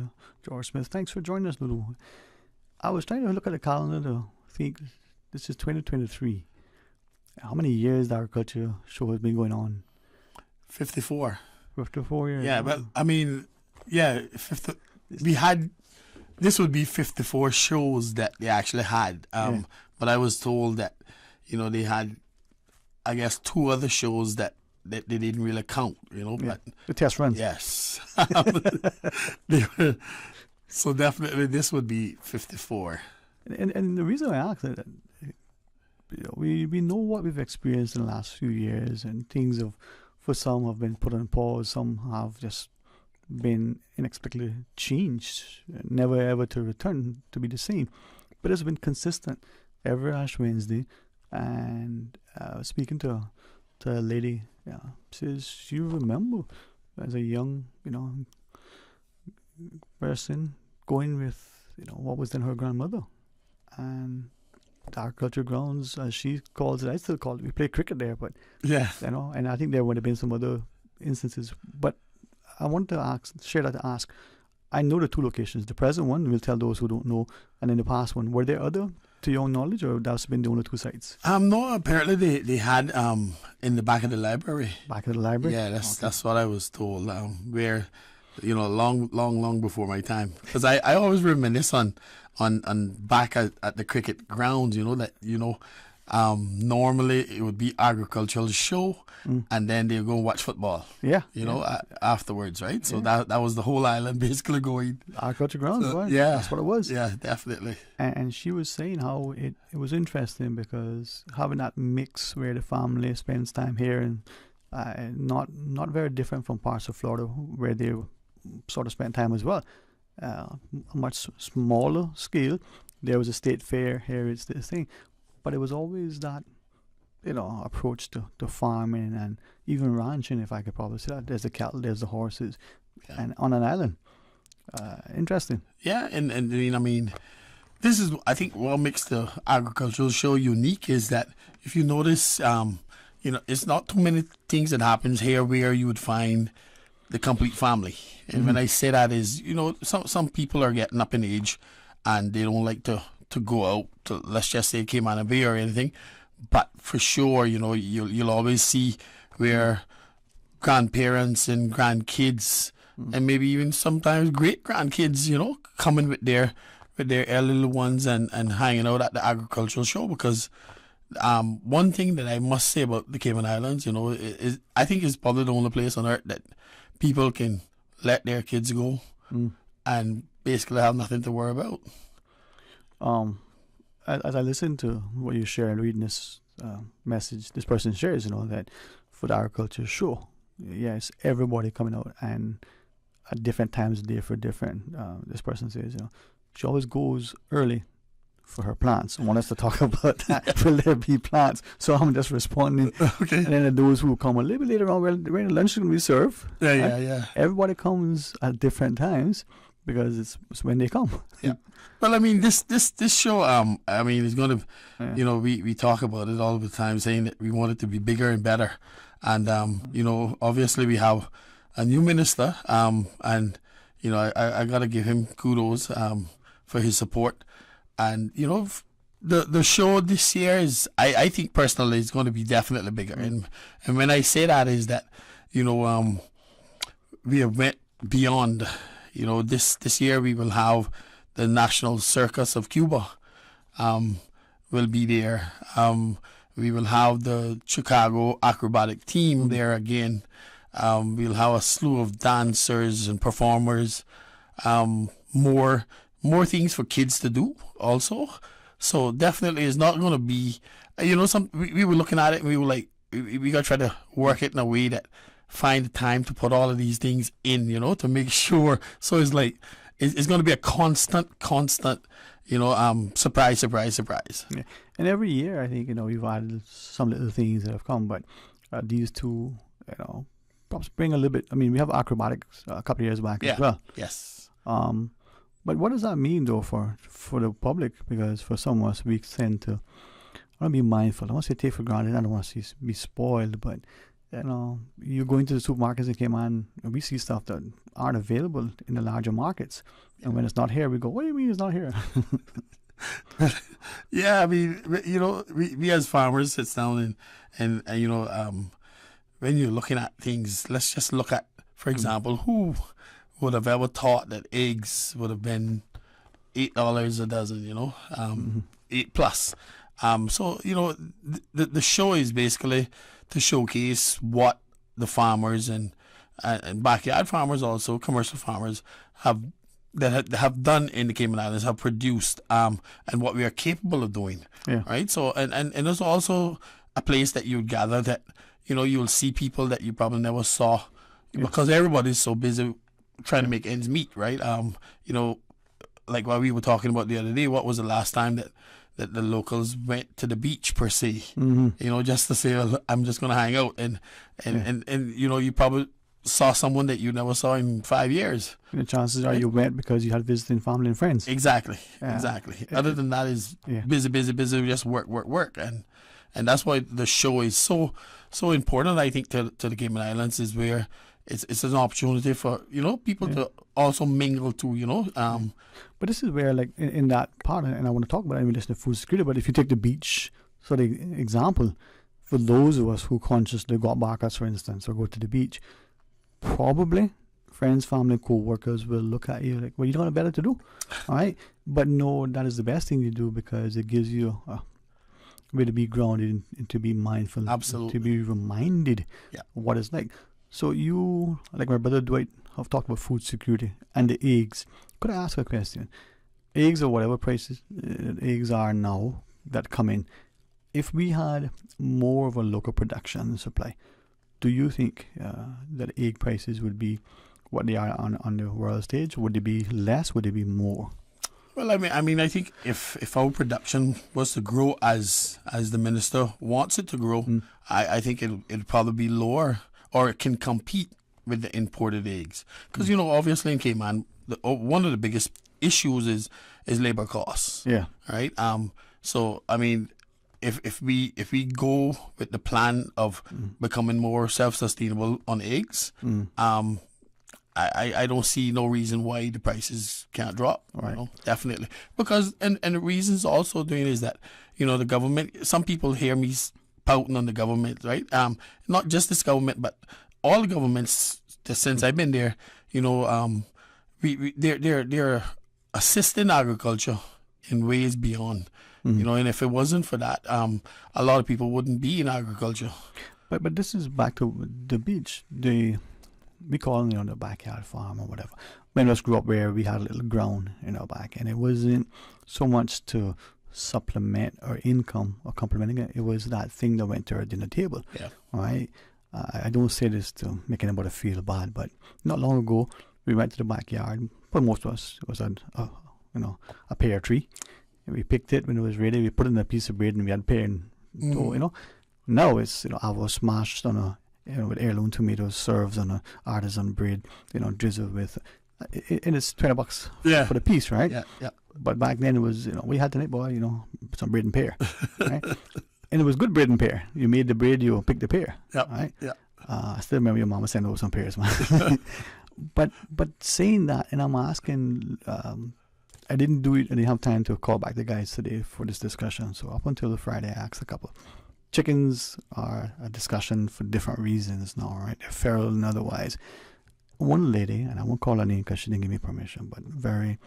George Smith. Thanks for joining us, Lulu. I was trying to look at the calendar to think this is 2023. How many years the agriculture show has been going on? 54. 54 years. Yeah, but I mean, yeah, this would be 54 shows that they actually had. But I was told that, they had, I guess, 2 other shows that they didn't really count, but the test runs. Yes. So definitely this would be 54. And the reason I ask that, we know what we've experienced in the last few years, and things for some have been put on pause, some have just been inexplicably changed, never ever to return to be the same. But it's been consistent every Ash Wednesday, and speaking to a lady, says you remember as a young, person going with, what was then her grandmother, and the agriculture grounds, as she calls it, I still call it. We play cricket there, but and I think there would have been some other instances. But I wanted to share that to ask. I know the 2 locations. The present one, we'll tell those who don't know, and in the past one, were there other, to your own knowledge, or that's been the only 2 sites? No, apparently they had in the back of the library. Back of the library? Yeah, that's what I was told. Where, long before my time, because I always reminisce on back at the cricket grounds. Normally it would be agricultural show, and then they go watch football. Afterwards, right? So that was the whole island basically going agriculture grounds. Right? Yeah, that's what it was. Yeah, definitely. And she was saying how it was interesting because having that mix where the family spends time here and not very different from parts of Florida where they sort of spent time as well. A much smaller scale. There was a state fair. Here is this thing. But it was always that, approach to farming and even ranching, if I could probably say that. There's the cattle, there's the horses, and on an island. Interesting. Yeah, and I mean, this is, I think, what makes the agricultural show unique is that if you notice, it's not too many things that happens here where you would find the complete family. And when I say that is, some people are getting up in age and they don't like to go out to, let's just say, Cayman Bay or anything, but for sure, you'll always see where grandparents and grandkids and maybe even sometimes great grandkids, coming with their little ones and hanging out at the agricultural show. Because one thing that I must say about the Cayman Islands, is I think it's probably the only place on earth that people can let their kids go and basically have nothing to worry about. As I listen to what you share and reading this message, this person shares, that for the agriculture show, yes, everybody coming out and at different times of the day for different. This person says, she always goes early for her plants. I want us to talk about that. Will there be plants? So I'm just responding. Okay. And then those who come a little bit later on, when lunch is going to be served. Yeah. Everybody comes at different times because it's when they come. Yeah. Well, I mean, this show, it's going to, we talk about it all the time, saying that we want it to be bigger and better. And, obviously we have a new minister, and, I got to give him kudos for his support. And, you know, the show this year is, I think personally, is going to be definitely bigger. And when I say that is that, you know, we have went beyond. You know, this year we will have the National Circus of Cuba will be there. We will have the Chicago acrobatic team there again. We'll have a slew of dancers and performers. More things for kids to do also. So definitely it's not going to be, you know, we were looking at it and we were like, we got to try to work it in a way that find the time to put all of these things in, you know, to make sure. So it's like, it's going to be a constant, you know, surprise. Yeah. And every year, I think, you know, we've added some little things that have come, but these two, you know, perhaps bring a little bit. I mean, we have acrobatics a couple of years back as well. Yes. But what does that mean, though, for the public? Because for some of us, we tend to, I want to be mindful. I want to say take for granted. I don't want to be spoiled, but you know, you go into the supermarkets in Cayman, and we see stuff that aren't available in the larger markets. And when it's not here, we go, what do you mean it's not here? Yeah, I mean, you know, we as farmers sit down and you know, when you're looking at things, let's just look at, for example, who would have ever thought that eggs would have been $8 a dozen, you know, $8+. So, you know, the show is basically to showcase what the farmers and backyard farmers, also commercial farmers, have done in the Cayman Islands, have produced, and what we are capable of doing. Yeah. Right. So and there's also a place that you'd gather that, you know, you'll see people that you probably never saw, because everybody's so busy trying to make ends meet. Right. You know, like what we were talking about the other day. What was the last time that the locals went to the beach per se, you know, just to say, I'm just going to hang out. And you know, you probably saw someone that you never saw in 5 years. And the chances are you went because you had visiting family and friends. Exactly. Other than that is busy, just work. And that's why the show is so important, I think, to the Cayman Islands, is where it's an opportunity for, you know, people to also mingle too, you know. But this is where, like, in that part, and I want to talk about it in relation to food security, but if you take the beach sort of example, for those of us who consciously go back, for instance, or go to the beach, probably friends, family, co-workers will look at you like, well, you don't have better to do, all right? But no, that is the best thing you do, because it gives you a way to be grounded and to be mindful. Absolutely. To be reminded of what it's like. So you, like my brother Dwight, have talked about food security and the eggs. Could I ask a question? Eggs or whatever prices eggs are now that come in, if we had more of a local production and supply, do you think that egg prices would be what they are on the world stage? Would they be less? Would they be more? Well, I mean, I think if our production was to grow as the minister wants it to grow, I think it'll probably be lower, or it can compete with the imported eggs. Because, you know, obviously in Cayman, one of the biggest issues is labor costs. Yeah. Right. So I mean, if we go with the plan of becoming more self-sustainable on eggs, I don't see no reason why the prices can't drop. Right. You know, definitely. Because and the reasons also doing is that, you know, the government, some people hear me pouting on the government, right? Not just this government, but all the governments since I've been there, you know, they're assisting agriculture in ways beyond, you know, and if it wasn't for that, a lot of people wouldn't be in agriculture. But this is back to the beach. We call it, you know, the backyard farm or whatever. Many of us grew up where we had a little ground in our back, and it wasn't so much to supplement our income or complementing it. It was that thing that went to our dinner table. Yeah. All right. I don't say this to make anybody feel bad, but not long ago we went to the backyard. For most of us, it was a pear tree. And we picked it when it was ready. We put in a piece of bread and we had pear. And so, you know, now it's, you know, avocado smashed on with heirloom tomatoes, served on a artisan bread, you know, drizzled with, and it's $20 for the piece, right? Yeah. But back then it was, you know, we had tonight, boy, you know, some bread and pear, right? And it was good bread and pear. You made the bread, you picked the pear, right? Yeah. I still remember your mama sent over some pears, man. But saying that, and I'm asking I didn't do it. I didn't have time to call back the guys today for this discussion. So up until the Friday, I asked a couple. Chickens are a discussion for different reasons now, right? They're feral and otherwise. One lady, and I won't call her name because she didn't give me permission, but very,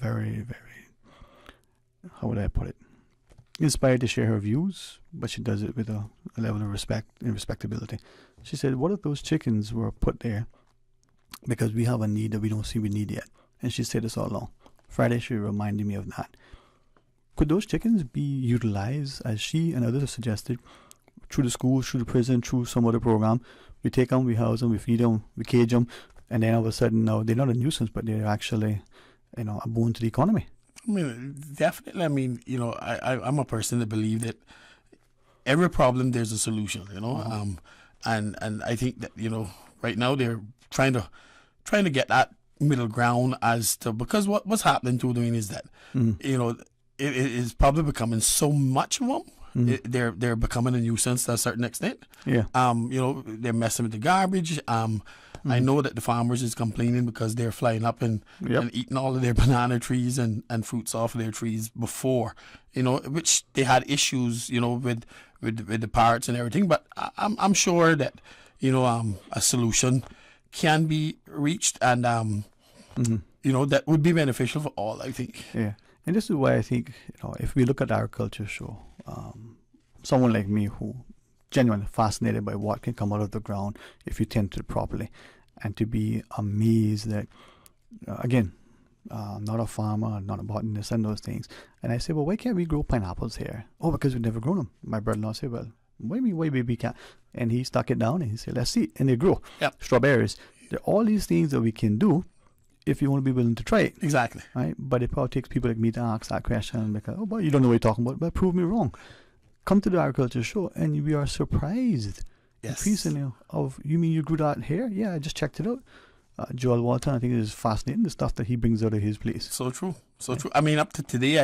very, how would I put it? Inspired to share her views, but she does it with a level of respect and respectability. She said, what if those chickens were put there because we have a need that we don't see we need yet? And she said this all along. Friday, she reminded me of that. Could those chickens be utilized, as she and others have suggested, through the schools, through the prison, through some other program? We take them, we house them, we feed them, we cage them, and then all of a sudden, now they're not a nuisance, but they're actually, a boon to the economy. I mean, definitely. I mean, I'm a person that believes that every problem there's a solution. And I think that right now they're trying to get that middle ground as to, because what's happening to Dwayne is that it is probably becoming so much of them. They're becoming a nuisance to a certain extent. Yeah. They're messing with the garbage. I know that the farmers is complaining because they're flying up and eating all of their banana trees and fruits off of their trees before, which they had issues, with the parrots and everything. But I'm sure that, a solution can be reached, and that would be beneficial for all, I think. Yeah. And this is why I think, if we look at our culture show, someone like me who genuinely fascinated by what can come out of the ground if you tend to it properly, and to be amazed that, again, I'm not a farmer, I'm not a botanist and those things. And I say, well, why can't we grow pineapples here? Oh, because we've never grown them. My brother-in-law said, well, why we can't? And he stuck it down and he said, let's see. And they grow. Yep. Strawberries. There are all these things that we can do if you want to be willing to try it. Exactly. Right? But it probably takes people like me to ask that question because, oh, but you don't know what you're talking about, but prove me wrong. Come to the agriculture show and we are surprised. Yes. Increasingly of, you mean you grew that here? Yeah, I just checked it out. Joel Walton, I think it is fascinating, the stuff that he brings out of his place. So true. So true. I mean, up to today,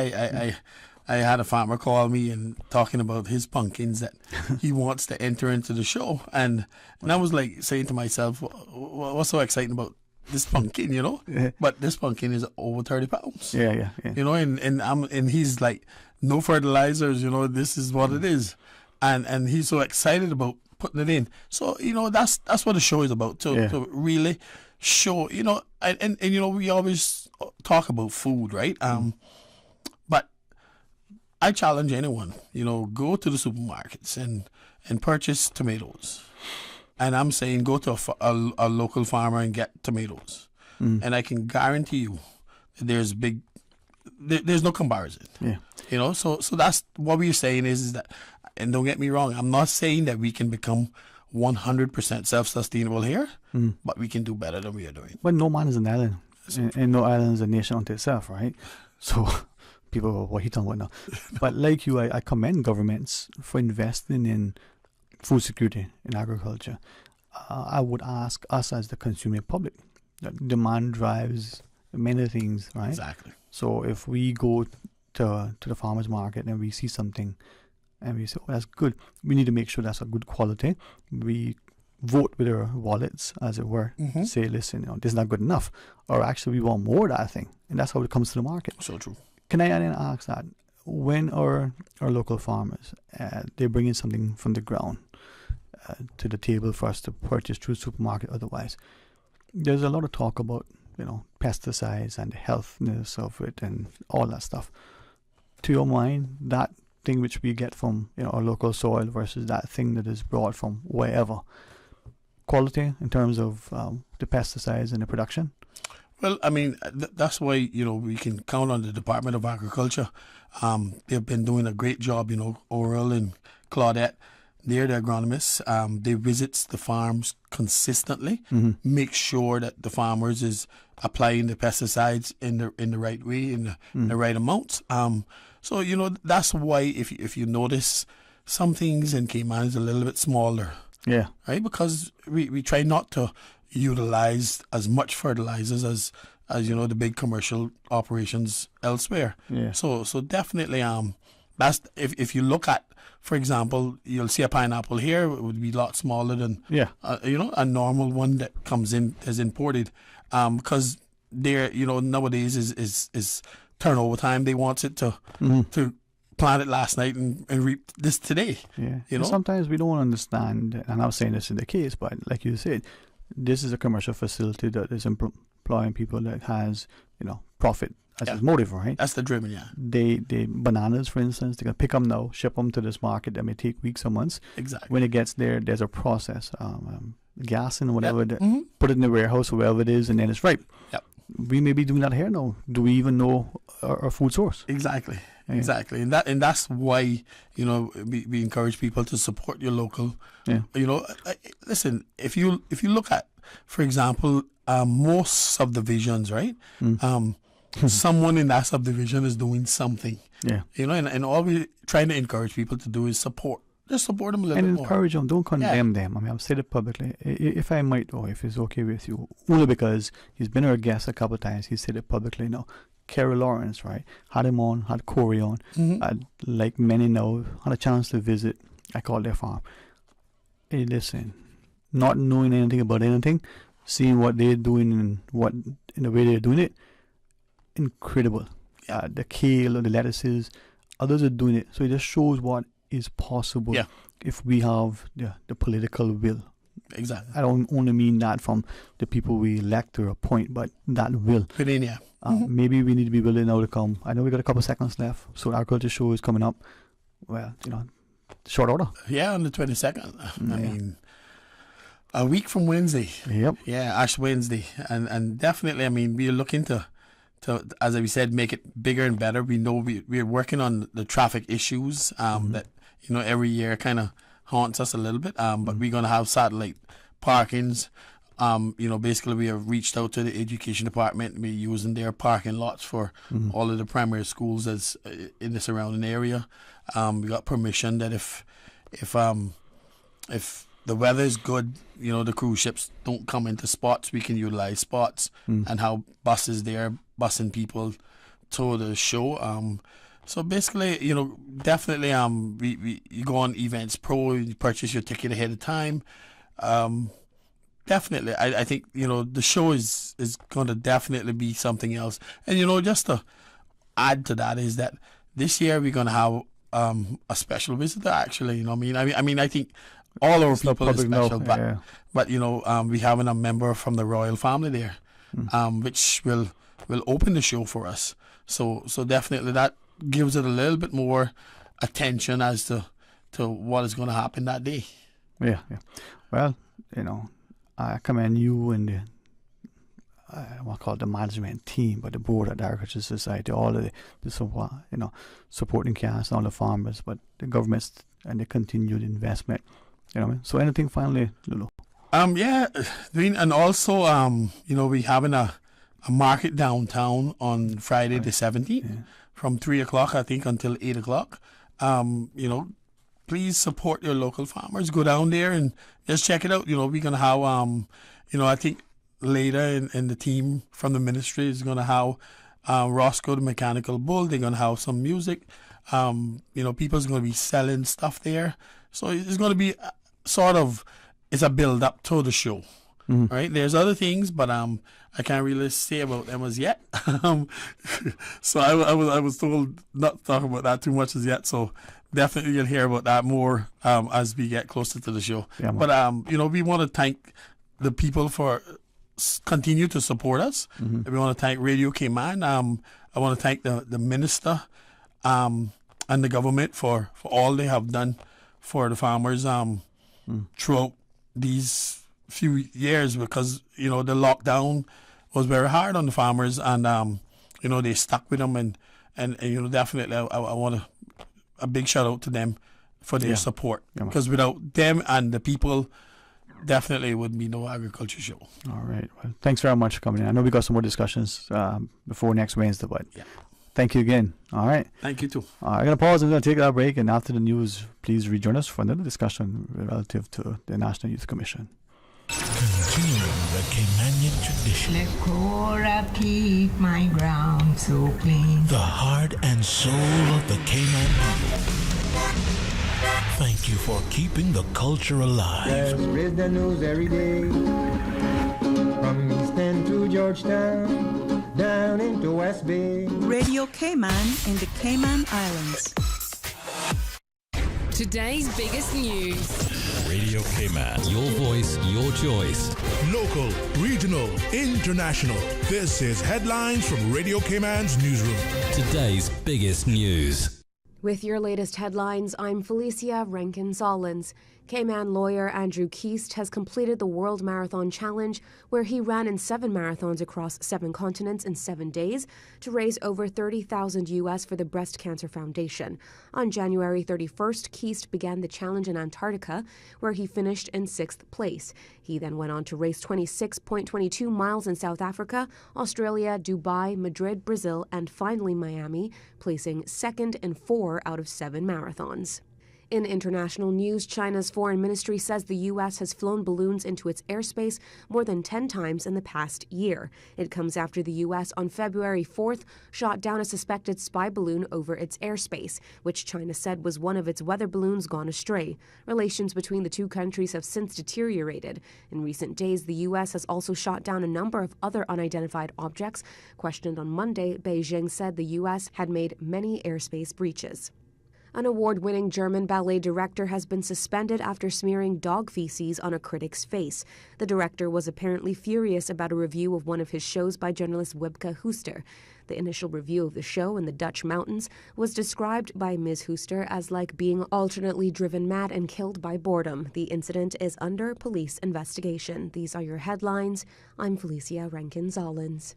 I had a farmer call me and talking about his pumpkins that he wants to enter into the show. And I was like saying to myself, what's so exciting about this pumpkin, Yeah. But this pumpkin is over 30 pounds. Yeah. And he's like, no fertilizers, this is what it is. And he's so excited about putting it in. So, that's what the show is about, to really show, and we always talk about food, right? But I challenge anyone, go to the supermarkets and purchase tomatoes. And I'm saying go to a local farmer and get tomatoes. And I can guarantee you that there's no comparison. Yeah. So that's what we're saying is that, and don't get me wrong, I'm not saying that we can become 100% self-sustainable here, but we can do better than we are doing. Well, no man is an island, and no island is a nation unto itself, right? So people go, what he talking about now? But like you, I commend governments for investing in food security in agriculture. I would ask us as the consuming public, that demand drives many things, right? Exactly. So if we go to the farmer's market and we see something and we say, oh, that's good, we need to make sure that's a good quality. We vote with our wallets, as it were, say, listen, this is not good enough, or actually we want more of that thing, and that's how it comes to the market. So true. Can I then ask that, when our local farmers, they're bringing something from the ground to the table for us to purchase through the supermarket otherwise, there's a lot of talk about, pesticides and the healthiness of it and all that stuff. To your mind, that thing which we get from our local soil versus that thing that is brought from wherever, quality in terms of the pesticides and the production? Well, I mean, that's why, we can count on the Department of Agriculture. They've been doing a great job, Oral and Claudette. They're the agronomists. They visit the farms consistently, make sure that the farmers is applying the pesticides in the right way, in the right amounts. So, that's why if you notice, some things in Cayman is a little bit smaller. Yeah. Right? Because we try not to utilize as much fertilizers as the big commercial operations elsewhere. Yeah. So definitely that's if you look at, for example, you'll see a pineapple here, it would be a lot smaller than a normal one that comes in as imported, because there, nowadays is turnover time. They want it to plant it last night and reap this today. Yeah. Sometimes we don't understand, and I'm saying this is the case, but like you said, this is a commercial facility that is employing people that has, profit as its motive, right? That's the driven, yeah. They bananas, for instance, they can pick them now, ship them to this market that may take weeks or months. Exactly. When it gets there, there's a process, gas and whatever, put it in the warehouse or wherever it is, and then it's ripe. Yep. We may be doing that here now. Do we even know our food source? Exactly. Exactly, and that's why we encourage people to support your local. Yeah. Listen, if you look at, for example, most subdivisions, right? Someone in that subdivision is doing something. Yeah. And all we're trying to encourage people to do is support. Just support them a little bit more. And encourage them. Don't condemn them. I mean, I've said it publicly. If I might, or if it's okay with you, only because he's been our guest a couple of times. He said it publicly now. Kerry Lawrence, right? Had him on, had Corey on. Like many know, had a chance to visit. I called their farm. Hey, listen, not knowing anything about anything, seeing what they're doing and in the way they're doing it, incredible. The kale, the lettuces, others are doing it. So it just shows what is possible if we have the political will. Exactly. I don't only mean that from the people we elect or appoint, but that will. Within, yeah. Maybe we need to be willing now to come. I know we got a couple seconds left, so our culture show is coming up. Well, short order. Yeah, on the 22nd. I mean, a week from Wednesday. Yep. Yeah, Ash Wednesday, and definitely, I mean, we're looking to as we said, make it bigger and better. We know we're working on the traffic issues that every year kind of haunts us a little bit. But we're gonna have satellite parkings. Basically we have reached out to the education department. We're using their parking lots for all of the primary schools as in the surrounding area. We got permission that if the weather is good, the cruise ships don't come into spots, we can utilize spots and how buses there busing people to the show. So basically, definitely you go on Events Pro, you purchase your ticket ahead of time. Definitely, I think the show is going to definitely be something else. And just to add to that is that this year we're going to have a special visitor. Actually, I mean, I think all our people are special, but we having a member from the royal family there, which will open the show for us. So definitely that gives it a little bit more attention as to what is going to happen that day. Yeah. Well, I commend you and the I call it the management team, but the board of the Agricultural Society, all of the support, supporting cast, all the farmers, but the governments and the continued investment. So anything finally, Lulu? Dwayne, and also we having a market downtown on Friday the 17th from 3:00 I think until 8:00. Please support your local farmers. Go down there and just check it out. We're gonna have I think later in the team from the ministry is gonna have Roscoe the Mechanical Bull. They're gonna have some music. People's gonna be selling stuff there. So it's gonna be it's a build up to the show. Right? There's other things, but I can't really say about them as yet. So I was told not to talk about that too much as yet. So definitely you'll hear about that more as we get closer to the show. Yeah, but we want to thank the people for continue to support us. We want to thank Radio Cayman. I want to thank the minister and the government for all they have done for the farmers throughout these few years, because the lockdown was very hard on the farmers, and they stuck with them, and definitely I want a big shout out to them for their support, because without them and the people, definitely would be no agriculture show. All right, well, thanks very much for coming in. I know we got some more discussions before next Wednesday, but thank you again. All right, thank you too. I'm going to pause and take that break, and after the news, please rejoin us for another discussion relative to the National Youth Commission. Continuing the Caymanian tradition. Let Cora keep my ground so clean. The heart and soul of the Cayman people. Thank you for keeping the culture alive. There's the news every day, from East End to through Georgetown, down into West Bay. Radio Cayman in the Cayman Islands. Today's biggest news. Radio Cayman. Your voice, your choice. Local, regional, international. This is headlines from Radio Cayman's newsroom. Today's biggest news. With your latest headlines, I'm Felicia Rankin-Solins. Cayman lawyer Andrew Keast has completed the World Marathon Challenge, where he ran in 7 marathons across 7 continents in 7 days to raise over $30,000 US for the Breast Cancer Foundation. On January 31st, Keast began the challenge in Antarctica, where he finished in 6th place. He then went on to race 26.22 miles in South Africa, Australia, Dubai, Madrid, Brazil, and finally Miami, placing second in 4 out of 7 marathons. In international news, China's foreign ministry says the U.S. has flown balloons into its airspace more than 10 times in the past year. It comes after the U.S. on February 4th shot down a suspected spy balloon over its airspace, which China said was one of its weather balloons gone astray. Relations between the two countries have since deteriorated. In recent days, the U.S. has also shot down a number of other unidentified objects. Questioned on Monday, Beijing said the U.S. had made many airspace breaches. An award-winning German ballet director has been suspended after smearing dog feces on a critic's face. The director was apparently furious about a review of one of his shows by journalist Wibke Huster. The initial review of the show in the Dutch mountains was described by Ms. Huster as like being alternately driven mad and killed by boredom. The incident is under police investigation. These are your headlines. I'm Felicia Rankin-Solins.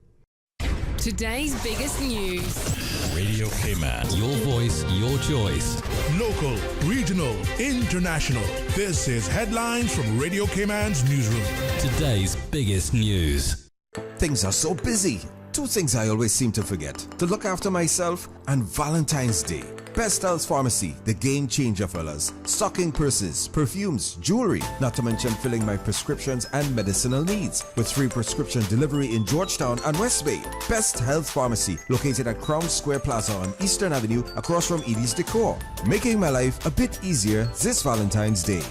Today's biggest news. Radio Cayman. Your voice, your choice. Local, regional, international. This is headlines from Radio Cayman's newsroom. Today's biggest news. Things are so busy. 2 things I always seem to forget: to look after myself and Valentine's Day. Best Health Pharmacy, the game changer, fellas. Stocking purses, perfumes, jewelry, not to mention filling my prescriptions and medicinal needs with free prescription delivery in Georgetown and West Bay. Best Health Pharmacy, located at Crown Square Plaza on Eastern Avenue across from Edie's Decor. Making my life a bit easier this Valentine's Day.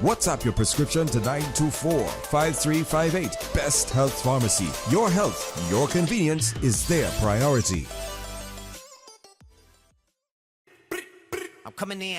WhatsApp your prescription to 924-5358. Best Health Pharmacy. Your health, your convenience is their priority. Coming in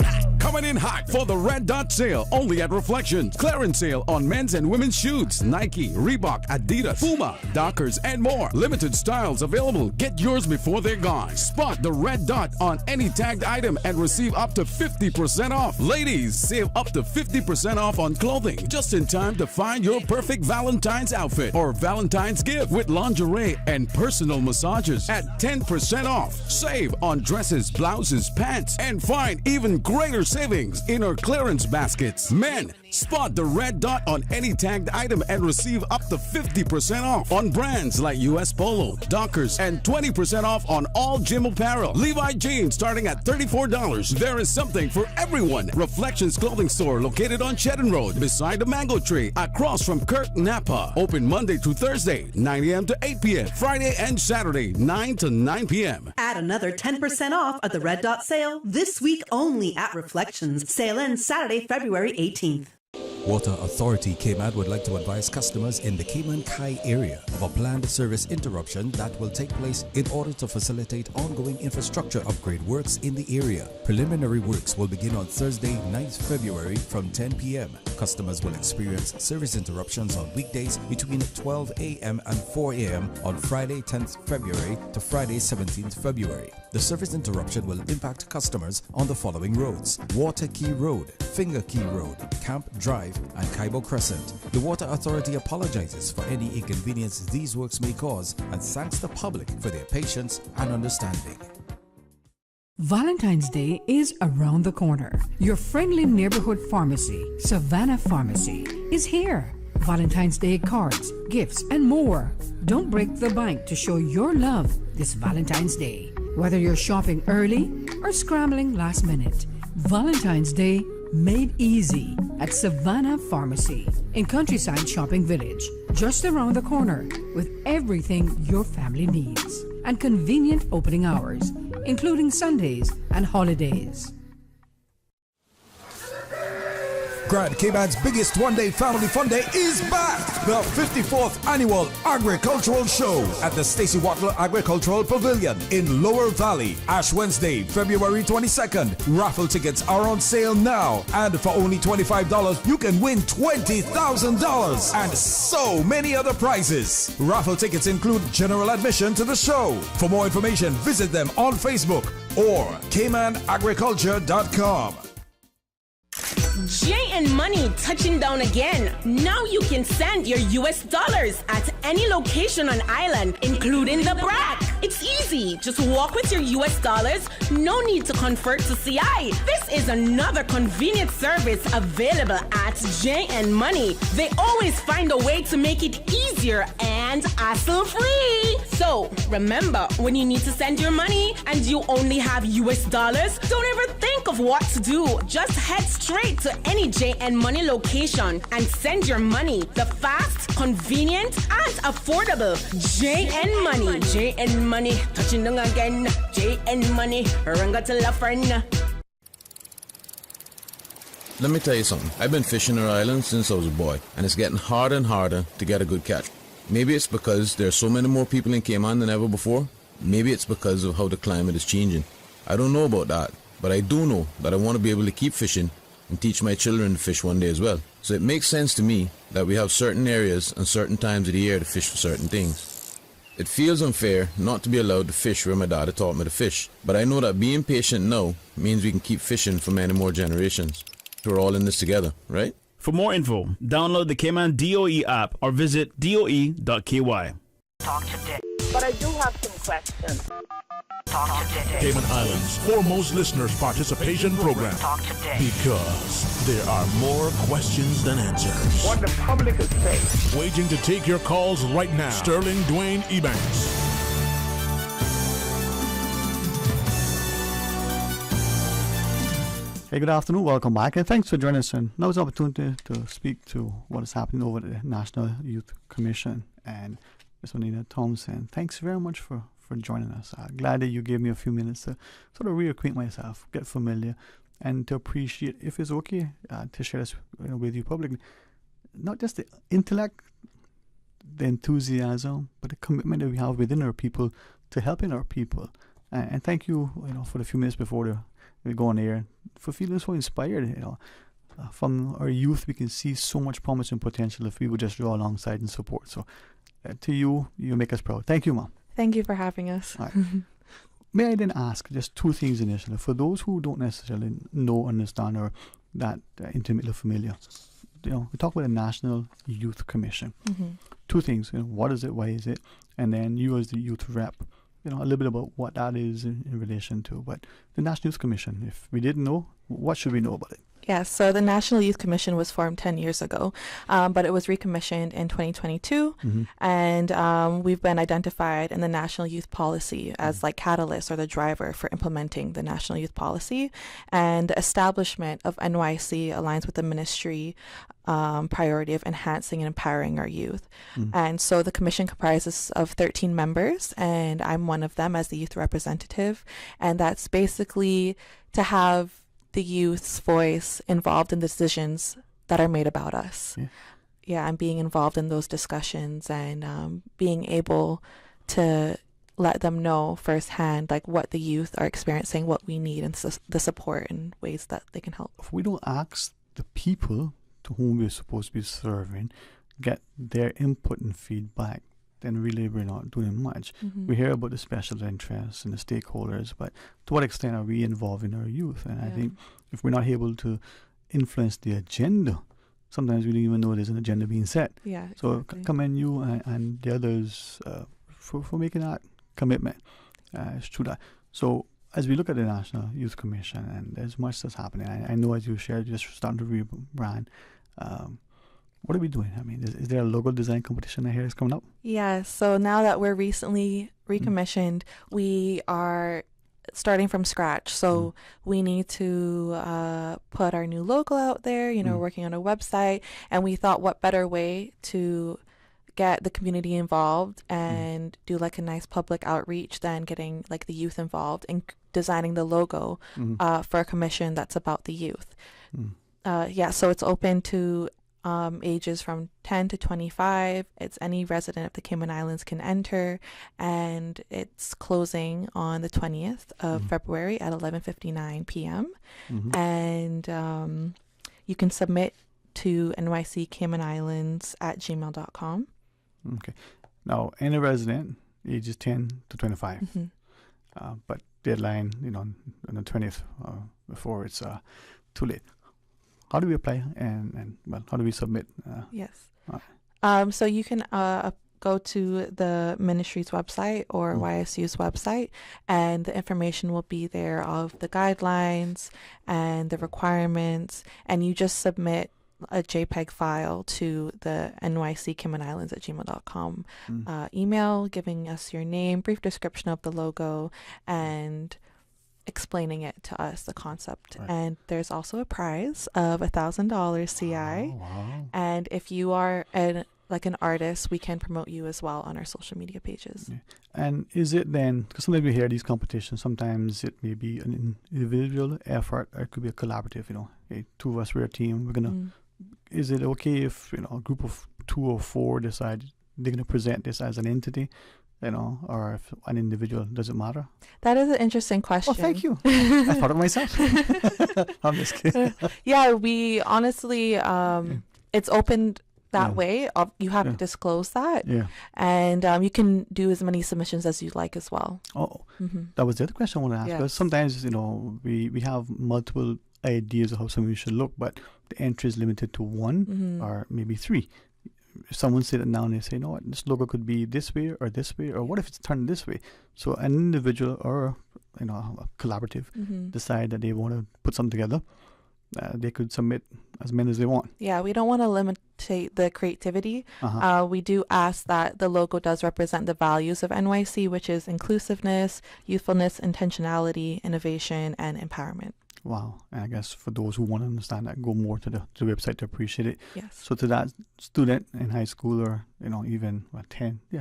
hot for the Red Dot Sale, only at Reflections. Clearance sale on men's and women's shoes. Nike, Reebok, Adidas, Puma, Dockers, and more. Limited styles available. Get yours before they're gone. Spot the Red Dot on any tagged item and receive up to 50% off. Ladies, save up to 50% off on clothing, just in time to find your perfect Valentine's outfit or Valentine's gift with lingerie and personal massages at 10% off. Save on dresses, blouses, pants, and find even greater savings in our clearance baskets. Men, spot the Red Dot on any tagged item and receive up to 50% off on brands like US Polo, Dockers, and 20% off on all gym apparel. Levi jeans starting at $34. There is something for everyone. Reflections Clothing Store located on Cheddar Road beside the Mango Tree across from Kirk Napa. Open Monday to Thursday, 9 a.m. to 8 p.m. Friday and Saturday, 9 to 9 p.m. Add another 10% off at the Red Dot Sale this week only at Reflections. Sale ends Saturday, February 18th. Water Authority Cayman would like to advise customers in the Cayman Kai area of a planned service interruption that will take place in order to facilitate ongoing infrastructure upgrade works in the area. Preliminary works will begin on Thursday, 9th February from 10 p.m. Customers will experience service interruptions on weekdays between 12 a.m. and 4 a.m. on Friday, 10th February to Friday, 17th February. The service interruption will impact customers on the following roads: Water Key Road, Finger Key Road, Camp Drive, and Kaibo Crescent. The Water Authority apologizes for any inconvenience these works may cause and thanks the public for their patience and understanding. Valentine's Day is around the corner. Your friendly neighborhood pharmacy, Savannah Pharmacy, is here. Valentine's Day cards, gifts, and more. Don't break the bank to show your love this Valentine's Day. Whether you're shopping early or scrambling last minute, Valentine's Day made easy at Savannah Pharmacy in Countryside Shopping Village, just around the corner, with everything your family needs and convenient opening hours, including Sundays and holidays. Grand Cayman's biggest one-day family fun day is back. The 54th Annual Agricultural Show at the Stacey Watler Agricultural Pavilion in Lower Valley. Ash Wednesday, February 22nd. Raffle tickets are on sale now. And for only $25, you can win $20,000 and so many other prizes. Raffle tickets include general admission to the show. For more information, visit them on Facebook or CaymanAgriculture.com. J and Money touching down again. Now you can send your US dollars at any location on island, including the BRAC. It's easy. Just walk with your US dollars. No need to convert to CI. This is another convenient service available at J and Money. They always find a way to make it easier and hassle-free. So remember, when you need to send your money and you only have US dollars, don't ever think of what to do. Just head straight to any J and Money location and send your money the fast, convenient, and affordable J and Money. J and Money, touching down again. J and Money, ranga to la friend. Let me tell you something. I've been fishing our island since I was a boy, and it's getting harder and harder to get a good catch. Maybe it's because there are so many more people in Cayman than ever before. Maybe it's because of how the climate is changing. I don't know about that, but I do know that I want to be able to keep fishing and teach my children to fish one day as well. So it makes sense to me that we have certain areas and certain times of the year to fish for certain things. It feels unfair not to be allowed to fish where my dad taught me to fish, but I know that being patient now means we can keep fishing for many more generations. We're all in this together, right? For more info, download the Cayman DOE app or visit doe.ky. Talk today. But I do have some questions. Talk today. Cayman Islands' foremost listeners participation program. Talk today. Because there are more questions than answers. What the public is saying. Waiting to take your calls right now. Sterling Dwayne Ebanks. Hey, good afternoon. Welcome back, and thanks for joining us. And now is an opportunity to speak to what is happening over the National Youth Commission and Ms. Anita Thompson. Thanks very much for joining us. Glad that you gave me a few minutes to sort of reacquaint myself, get familiar, and to appreciate, if it's okay, to share this with you publicly. Not just the intellect, the enthusiasm, but the commitment that we have within our people to helping our people. And thank you, for the few minutes before we go on air, for feeling so inspired. From our youth, we can see so much promise and potential if we would just draw alongside and support. So, to you, you make us proud. Thank you, Mom. Thank you for having us. Right. May I then ask just two things initially, for those who don't necessarily know, understand, or that intimately familiar. We talk about the National Youth Commission. Mm-hmm. Two things. What is it? Why is it? And then you as the youth rep. A little bit about what that is in relation to. But the National Youth Commission, if we didn't know, what should we know about it? Yes, so the National Youth Commission was formed 10 years ago, but it was recommissioned in 2022, and we've been identified in the National Youth Policy as like catalyst or the driver for implementing the National Youth Policy, and the establishment of NYC aligns with the ministry priority of enhancing and empowering our youth. And so the commission comprises of 13 members, and I'm one of them as the youth representative, and that's basically to have the youth's voice involved in decisions that are made about us. Yeah, and being involved in those discussions and being able to let them know firsthand like what the youth are experiencing, what we need, and the support and ways that they can help. If we don't ask the people to whom we're supposed to be serving, get their input and feedback, then really we're not doing much. We hear about the special interests and the stakeholders, but to what extent are we involving our youth? And I think if we're not able to influence the agenda, sometimes we don't even know there's an agenda being set. Yeah, so exactly. Commend you and the others for making that commitment. It's true that. So as we look at the National Youth Commission, and there's much that's happening, I know as you shared, just starting to rebrand. What are we doing? I mean, is there a logo design competition I hear is coming up? Yeah, so now that we're recently recommissioned, we are starting from scratch. So we need to put our new logo out there, working on a website. And we thought what better way to get the community involved and do like a nice public outreach than getting like the youth involved in designing the logo for a commission that's about the youth. So it's open to ages from 10 to 25. It's any resident of the Cayman Islands can enter, and it's closing on the 20th of February at 11:59 p.m. And you can submit to nyccaymanislands@gmail.com. Okay. Now, any resident ages 10 to 25, but deadline, on the 20th before it's too late. How do we apply and how do we submit? Yes. So you can go to the ministry's website or YSU's website, and the information will be there of the guidelines and the requirements, and you just submit a JPEG file to the nyccaymanislands@gmail.com email, giving us your name, brief description of the logo, and explaining it to us, the concept. Right. And there's also a prize of $1,000 CI. Wow. And if you are an artist, we can promote you as well on our social media pages. Yeah. And is it then, because sometimes we hear these competitions, sometimes it may be an individual effort, or it could be a collaborative, hey, two of us, we're a team, we're going to, is it okay if, a group of 2 or 4 decide they're going to present this as an entity? Or if an individual, does it matter? That is an interesting question. Oh, thank you. I thought of myself. I'm just kidding. Yeah, we honestly, it's opened that way. You have to disclose that. Yeah. And you can do as many submissions as you like as well. Oh, that was the other question I want to ask. Yes. Because sometimes, we have multiple ideas of how something should look, but the entry is limited to 1 or maybe 3. If someone sit it down and they say, this logo could be this way, or what if it's turned this way? So an individual or a collaborative decide that they want to put something together, they could submit as many as they want. Yeah, we don't want to limit the creativity. We do ask that the logo does represent the values of NYC, which is inclusiveness, youthfulness, intentionality, innovation, and empowerment. Wow. And I guess for those who want to understand that, go more to the website to appreciate it. Yes. So to that student in high school, or, even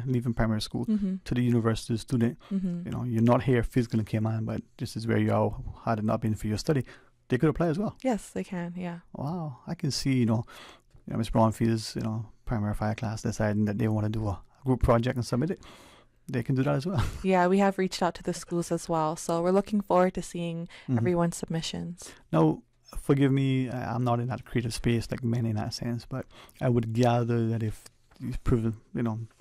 even primary school, to the university student, you're not here physically in Cayman, but this is where you are, had it not been for your study, they could apply as well. Yes, they can, yeah. Wow. I can see, Ms. Brownfield's, primary fire class deciding that they want to do a group project and submit it. They can do that as well. Yeah, we have reached out to the schools as well. So we're looking forward to seeing everyone's submissions. Now, forgive me, I'm not in that creative space like many in that sense, but I would gather that if you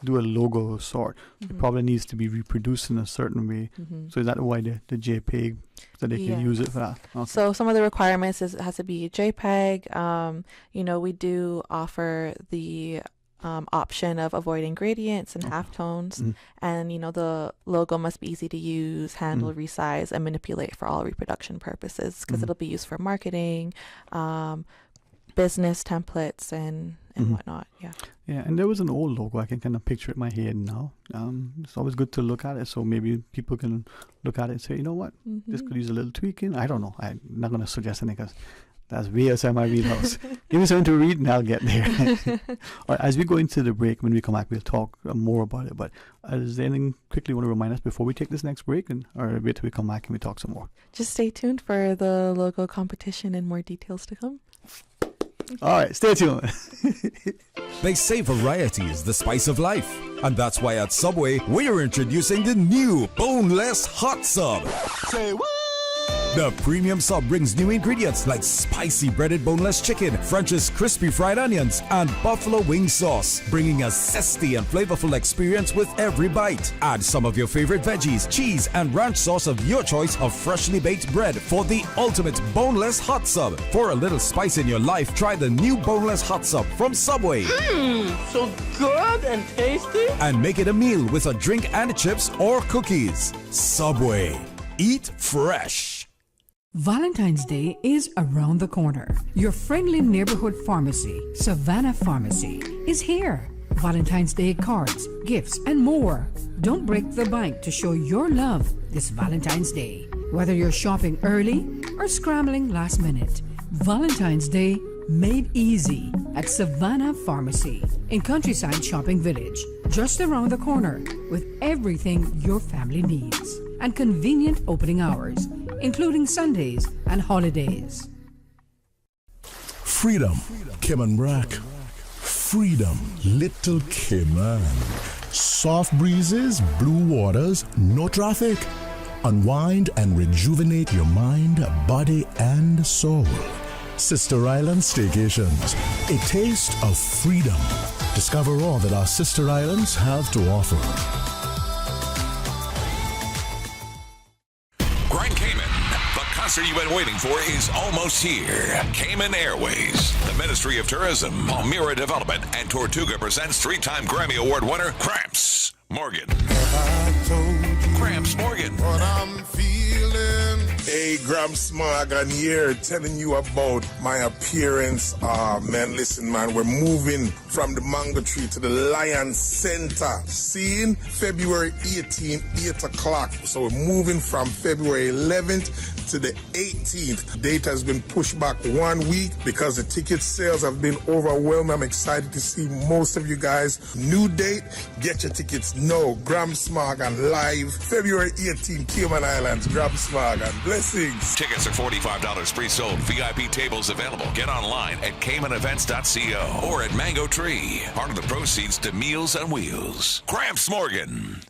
do a logo of sort, it probably needs to be reproduced in a certain way. So is that why the JPEG, so they can use it for that? Okay. So some of the requirements is it has to be a JPEG. We do offer the option of avoiding gradients and halftones, and the logo must be easy to use, handle, resize, and manipulate for all reproduction purposes, because it'll be used for marketing, business templates, and whatnot. Yeah, and there was an old logo. I can kind of picture it in my head now. It's always good to look at it, so maybe people can look at it and say, you know what, this could use a little tweaking. I don't know. I'm not going to suggest anything, because that's way outside my wheelhouse. Give me something to read and I'll get there. All right, as we go into the break, when we come back, we'll talk more about it. But is there anything quickly you want to remind us before we take this next break, or wait till we come back and we talk some more? Just stay tuned for the logo competition and more details to come. All right, stay tuned. They say variety is the spice of life. And that's why at Subway, we're introducing the new Boneless Hot Sub. Say what? The premium sub brings new ingredients like spicy breaded boneless chicken, French's crispy fried onions, and buffalo wing sauce, bringing a zesty and flavorful experience with every bite. Add some of your favorite veggies, cheese, and ranch sauce of your choice of freshly baked bread for the ultimate boneless hot sub. For a little spice in your life, try the new boneless hot sub from Subway. So good and tasty. And make it a meal with a drink and chips or cookies. Subway. Eat fresh. Valentine's Day is around the corner. Your friendly neighborhood pharmacy, Savannah Pharmacy, is here. Valentine's Day cards, gifts, and more. Don't break the bank to show your love this Valentine's Day. Whether you're shopping early or scrambling last minute, Valentine's Day made easy at Savannah Pharmacy in Countryside Shopping Village, just around the corner, with everything your family needs and convenient opening hours, including Sundays and holidays. Freedom, Cayman Brack. Freedom, Little Cayman. Soft breezes, blue waters, no traffic. Unwind and rejuvenate your mind, body, and soul. Sister Island Staycations, a taste of freedom. Discover all that our sister islands have to offer. Grand Cayman, the concert you've been waiting for is almost here. Cayman Airways, the Ministry of Tourism, Palmyra Development, and Tortuga presents 3-time Grammy Award winner Gramps Morgan. Gramps Morgan. What I'm feeling. Hey, Gramps Morgan here, telling you about my appearance. Man, listen, man, we're moving from the Mango Tree to the Lion Center. Seeing February 18th, 8 o'clock. So we're moving from February 11th to the 18th. The date has been pushed back 1 week because the ticket sales have been overwhelmed. I'm excited to see most of you guys. New date, get your tickets now. Gramps Morgan live, February 18th, Cayman Islands. Gramps Morgan. Blessings. Tickets are $45 pre-sold. VIP tables available. Get online at CaymanEvents.co or at Mango Tree. Part of the proceeds to Meals on Wheels. Gramps Morgan.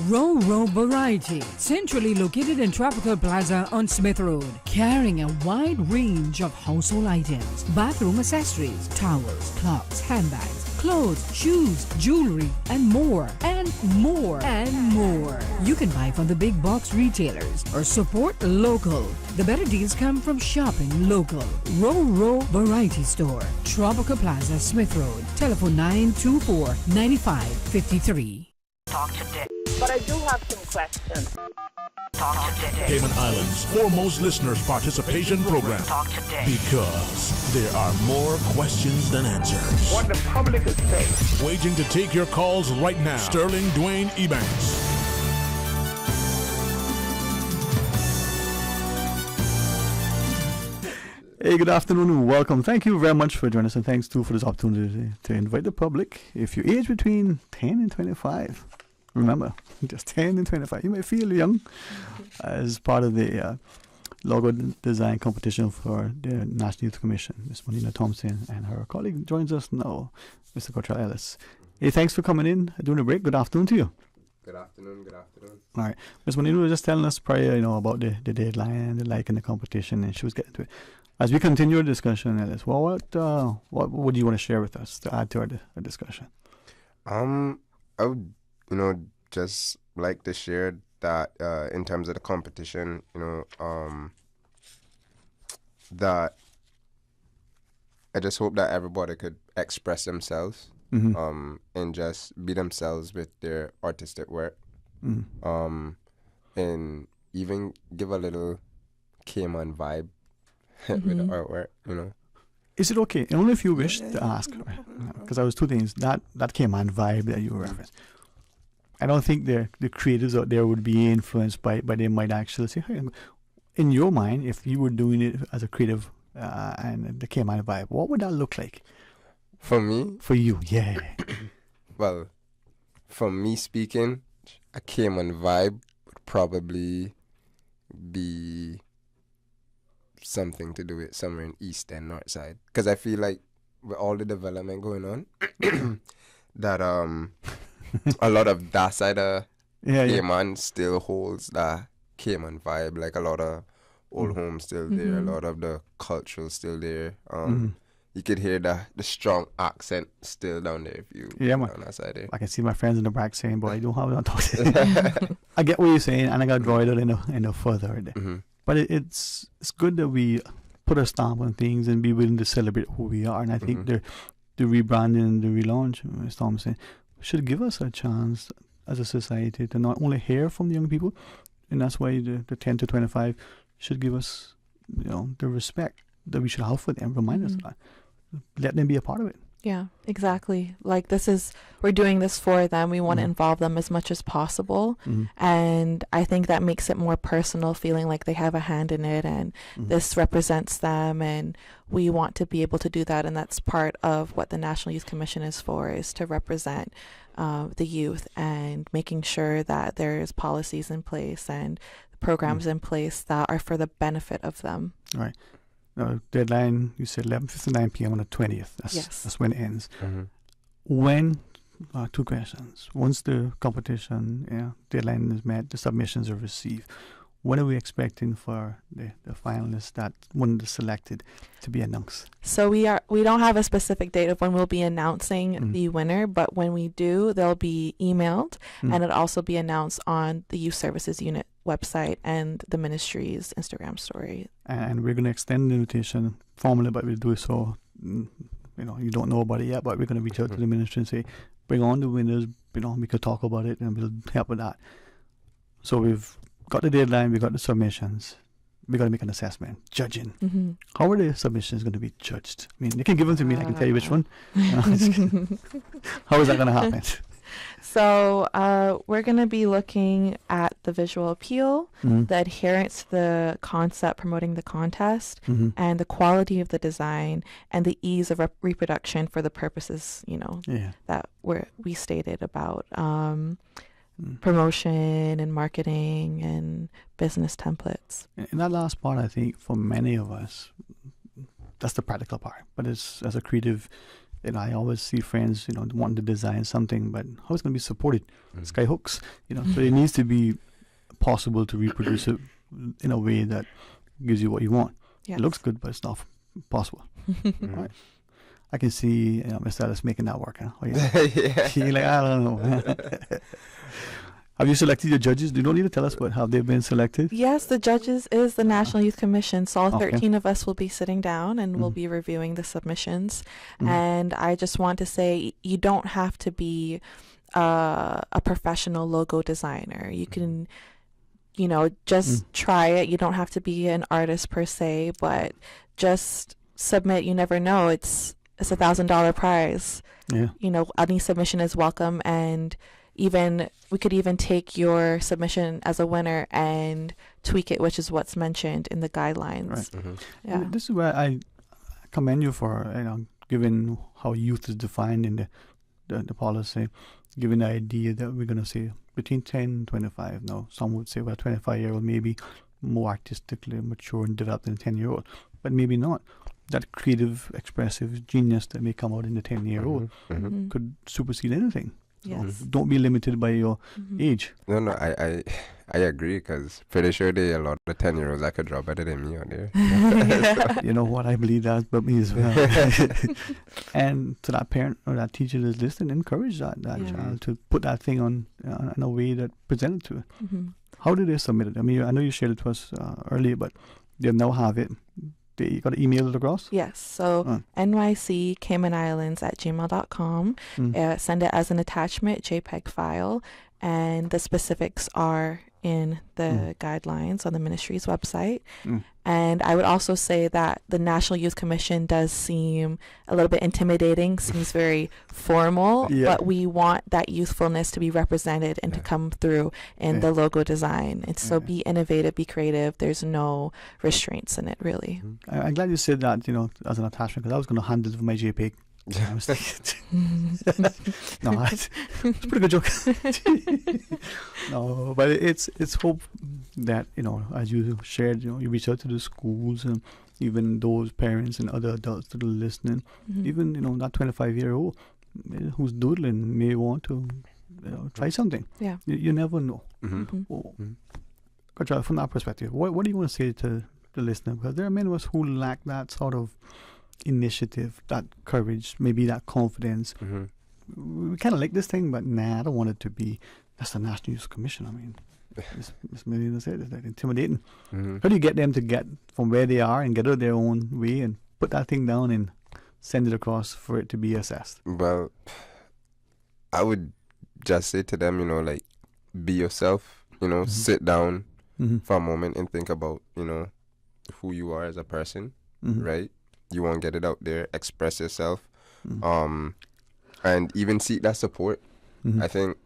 Row Variety, centrally located in Tropical Plaza on Smith Road, carrying a wide range of household items, bathroom accessories, towels, clocks, handbags, clothes, shoes, jewelry, and more, and more, and more. You can buy from the big box retailers or support local. The better deals come from shopping local. Row Variety Store, Tropical Plaza, Smith Road. Telephone 924-9553. Talk today. But I do have some questions. Talk today. Cayman Islands' foremost listeners' participation program. Talk today. Because there are more questions than answers. What the public is saying. Waging to take your calls right now. Sterling Dwayne Ebanks. Hey, good afternoon and welcome. Thank you very much for joining us, and thanks too for this opportunity to invite the public. If you age between 10 and 25, remember, just 10 and 25, you may feel young as part of the logo design competition for the National Youth Commission. Ms. Monina Thompson and her colleague joins us now, Mr. Cottrell Ellis. Hey, thanks for coming in during the break. Good afternoon to you. Good afternoon, good afternoon. All right. Ms. Monina was just telling us prior, about the deadline, the like in the competition, and she was getting to it. As we continue our discussion, Ellis, what would you want to share with us to add to our discussion? I would, just like to share that in terms of the competition, that I just hope that everybody could express themselves, and just be themselves with their artistic work, and even give a little Cayman vibe with the artwork, Is it okay? Only if you wish to ask, because I was two things. That Cayman vibe that you referenced. I don't think the creatives out there would be influenced by they might actually say, hey, in your mind, if you were doing it as a creative and the Cayman vibe, what would that look like? For me? For you, yeah. Well, for me speaking, a Cayman vibe would probably be something to do with somewhere in east and north side, because I feel like with all the development going on that a lot of that side of Cayman still holds that Cayman vibe, like a lot of old homes still there, a lot of the cultural still there. You could hear the strong accent still down there if you on that side there. I can see my friends in the back saying, "Boy, I don't have that talk." I get what you're saying, and I got to draw it out in the further there. But it's good that we put a stamp on things and be willing to celebrate who we are. And I think the rebranding and the relaunch, as Tom said, should give us a chance as a society to not only hear from the young people, and that's why the 10 to 25 should give us, the respect that we should have for them. Remind us of that. Let them be a part of it. Yeah, exactly. Like we're doing this for them. We want to involve them as much as possible. And I think that makes it more personal, feeling like they have a hand in it and this represents them. And we want to be able to do that. And that's part of what the National Youth Commission is for, is to represent the youth and making sure that there's policies in place and programs in place that are for the benefit of them. Right. deadline, you said 11:59 p.m. on the 20th. That's when it ends. When, 2 questions. Once the competition deadline is met, the submissions are received. When are we expecting for the finalists that when they're selected to be announced? So we don't have a specific date of when we'll be announcing the winner, but when we do, they'll be emailed, and it'll also be announced on the Youth Services Unit website and the ministry's Instagram story. And we're going to extend the invitation formally, but we'll do it so you don't know about it yet, but we're going to reach out to the ministry and say, bring on the winners, we could talk about it and we'll help with that. So we've got the deadline, we got the submissions, we got to make an assessment, judging. How are the submissions going to be judged? I mean, they can give them to me, I can tell you which one. How is that going to happen? So we're going to be looking at the visual appeal, the adherence to the concept promoting the contest, and the quality of the design, and the ease of reproduction for the purposes, that we stated about promotion and marketing and business templates. In that last part, I think for many of us, that's the practical part. But as a creative, I always see friends, wanting to design something, but how is it going to be supported? Skyhooks, so it needs to be possible to reproduce it in a way that gives you what you want. Yes. It looks good, but it's not possible. Right? I can see Mr. Ellis making that work. Huh? Oh, yeah. You're like, I don't know. Have you selected your judges? You don't need to tell us, but have they been selected? Yes, the judges is the National Youth Commission. So all 13 of us will be sitting down and we'll be reviewing the submissions. And I just want to say, you don't have to be a professional logo designer. You can, just try it. You don't have to be an artist per se, but just submit. You never know. It's $1,000 prize. Yeah. Any submission is welcome, and we could even take your submission as a winner and tweak it, which is what's mentioned in the guidelines. Right. Yeah. And this is where I commend you for given how youth is defined in the policy, given the idea that we're going to say between 10 and 25. Now, some would say, well, 25-year-old may be more artistically mature and developed than a 10-year-old, but maybe not. That creative, expressive genius that may come out in the 10-year-old could supersede anything. Yes. Don't be limited by your age. No, I agree, because pretty sure there are a lot of 10-year-olds that could draw better than me out there. So, you know what? I believe that about me as well. And to that parent or that teacher that's listening, encourage that child to put that thing on in a way that presented to it. How did they submit it? I mean, I know you shared it to us earlier, but they now have it. You got to email it across? Yes. So nyccaymanislands@gmail.com. Send it as an attachment, JPEG file, and the specifics are in the guidelines on the ministry's website. And I would also say that the National Youth Commission does seem a little bit intimidating, seems very formal, but we want that youthfulness to be represented and to come through in the logo design. And so be innovative, be creative. There's no restraints in it, really. I'm glad you said that, as an attachment, because I was going to handle it with my JPEG. I was thinking, no, it's a pretty good joke. No, but it's hope that, as you shared, you reach out to the schools and even those parents and other adults that are listening, even, that 25-year-old who's doodling may want to try something. Yeah. You never know. Gotcha, from that perspective, what do you want to say to the listener? Because there are many of us who lack that sort of initiative, that courage, maybe that confidence. We kind of like this thing, but I don't want it to be. That's the National Youth Commission. I mean, it's like intimidating. How do you get them to get from where they are and get out of their own way and put that thing down and send it across for it to be assessed? Well, I would just say to them, be yourself. Sit down for a moment and think about, who you are as a person, right? You want to get it out there, express yourself, and even seek that support. I think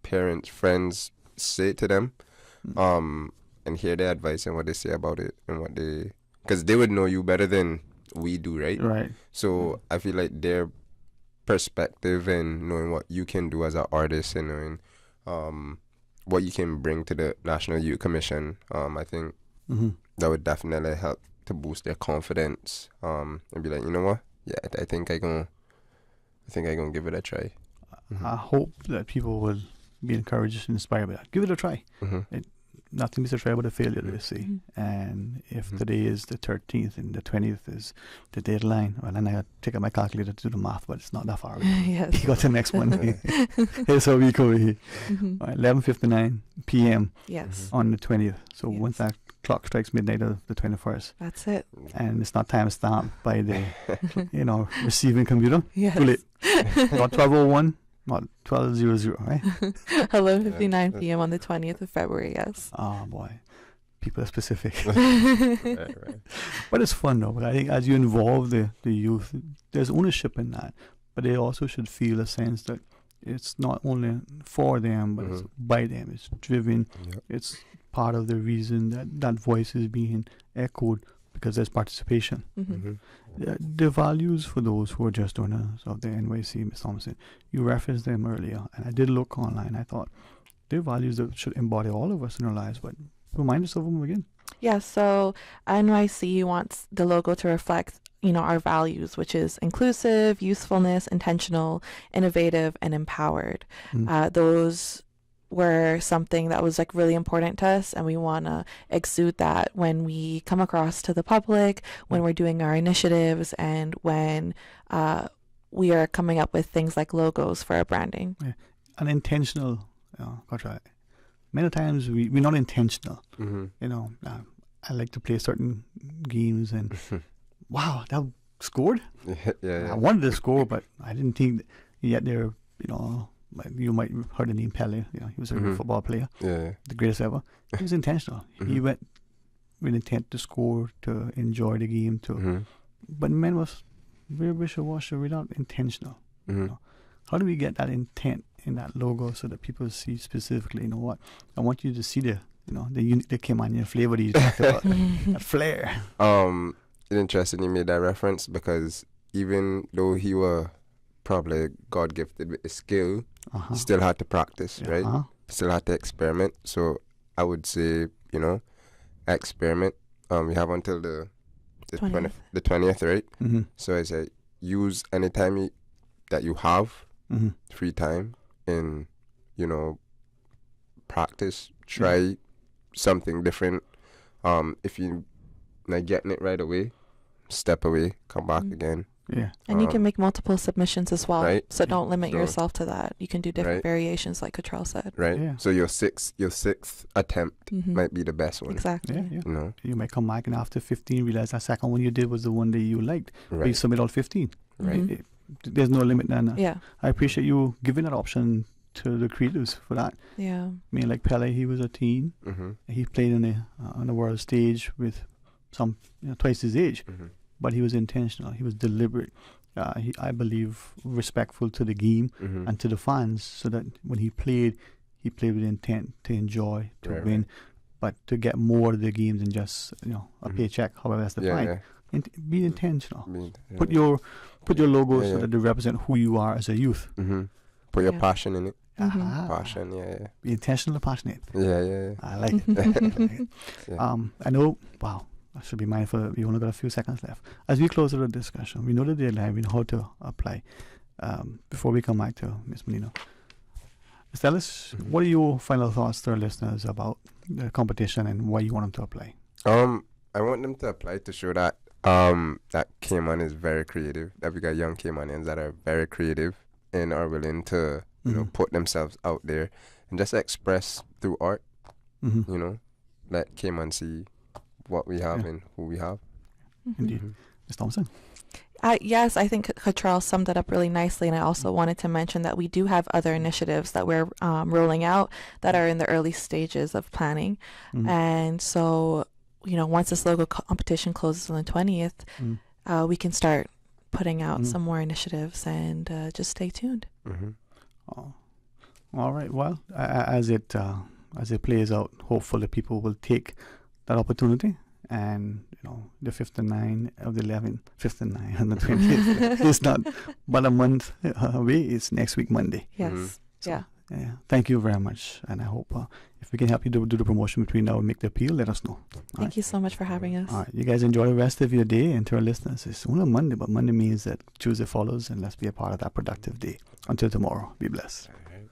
parents, friends, say it to them, and hear their advice and what they say about it and because they would know you better than we do, right? Right. So I feel like their perspective and knowing what you can do as an artist and knowing what you can bring to the National Youth Commission, I think that would definitely help to boost their confidence, and be like, you know what? Yeah, I think I gonna give it a try. I hope that people will be encouraged and inspired by that. Give it a try. Nothing is a try but a failure, they say. And if today is the 13th and the 20th is the deadline, well, then I got to take out my calculator to do the math, but it's not that far away. Yes. You got the next one. Here's a week over here. 11:59 p.m. Yes. on the 20th. So once that clock strikes midnight of the 21st. That's it. And it's not time stamped by the, receiving computer. Yes. Too late. Not 12:01. Not 12:00, right? 11:59 p.m. on the 20th of February, yes. Oh, boy. People are specific. Right. But it's fun, though. But I think as you involve the youth, there's ownership in that. But they also should feel a sense that it's not only for them, but it's by them. It's driven. Yep. It's part of the reason that voice is being echoed, because there's participation. The values for those who are just owners of the NYC, Ms. Thompson, you referenced them earlier, and I did look online. I thought they're values that should embody all of us in our lives, but remind us of them again. Yeah, so NYC wants the logo to reflect, our values, which is inclusive, usefulness, intentional, innovative, and empowered. Those were something that was really important to us, and we want to exude that when we come across to the public, when we're doing our initiatives, and when we are coming up with things like logos for our branding. Yeah. And intentional, many times we're not intentional. I like to play certain games and wow, that scored. Yeah. I wanted to score, but I didn't think that yet there. You might have heard the name Pele. He was a great football player, the greatest ever. He was intentional. He went with intent to score, to enjoy the game, but men was very wishy-washy without intentional. How do we get that intent in that logo so that people see specifically? You know what? I want you to see the Caymanian flavor that you talked about, that flair. It's interesting you made that reference, because even though he were probably God gifted with a skill, he still had to practice, right? Still had to experiment. So I would say, experiment. We have until the 20th, right? So I say use any time that you have free time in, practice. Try something different. If you're not getting it right away, step away, come back again. Yeah. And you can make multiple submissions as well. Right. So don't limit yourself to that. You can do different variations, like Cottrell said. Right. Yeah. So your sixth attempt might be the best one. Exactly. Yeah. You might come back and after 15 realize that second one you did was the one that you liked. But you submit all 15. Right. There's no limit then. Yeah. I appreciate you giving that option to the creatives for that. Yeah. I mean, like Pele, he was a teen. He played on the world stage with some twice his age. But he was intentional. He was deliberate. I believe respectful to the game and to the fans, so that when he played with intent to enjoy, to win, but to get more of the games than just a paycheck, however that's defined. Be intentional. Put your logo so that they represent who you are as a youth. Put your passion in it. Passion, yeah. Be intentional and passionate. Yeah. I like it. I know. Wow. I should be mindful that we only got a few seconds left. As we close out the discussion, we know the deadline, we know how to apply. Before we come back to Ms. Menino, Ms. Ellis, what are your final thoughts to our listeners about the competition and why you want them to apply? I want them to apply to show that that Cayman is very creative, that we got young Caymanians that are very creative and are willing to put themselves out there and just express through art. Let Cayman see what we have and who we have. Indeed. Ms. Thompson? Yes, I think Cottrell summed it up really nicely, and I also wanted to mention that we do have other initiatives that we're rolling out that are in the early stages of planning. And so, once this logo competition closes on the 20th, we can start putting out some more initiatives, and just stay tuned. All right. Well, as it plays out, hopefully people will take that opportunity, and the 5th and 9th of the 11th, 5th and 9th and the 20th. It's not but a month away. It's next week Monday. Yes. So Yeah, thank you very much, and I hope if we can help you do the promotion between now and make the appeal, let us know. Thank you so much for having us. All right, you guys enjoy the rest of your day, and to our listeners, it's only Monday, but Monday means that Tuesday follows, and let's be a part of that productive day. Until tomorrow, be blessed.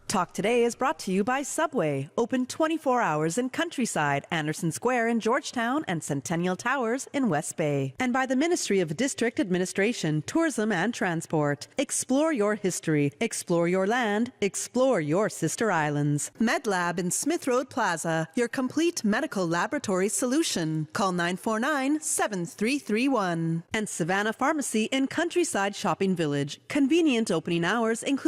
Talk Today is brought to you by Subway, open 24 hours in Countryside, Anderson Square in Georgetown, and Centennial Towers in West Bay. And by the Ministry of District Administration, Tourism and Transport. Explore your history, explore your land, explore your sister islands. MedLab in Smith Road Plaza, your complete medical laboratory solution. Call 949-7331. And Savannah Pharmacy in Countryside Shopping Village, convenient opening hours including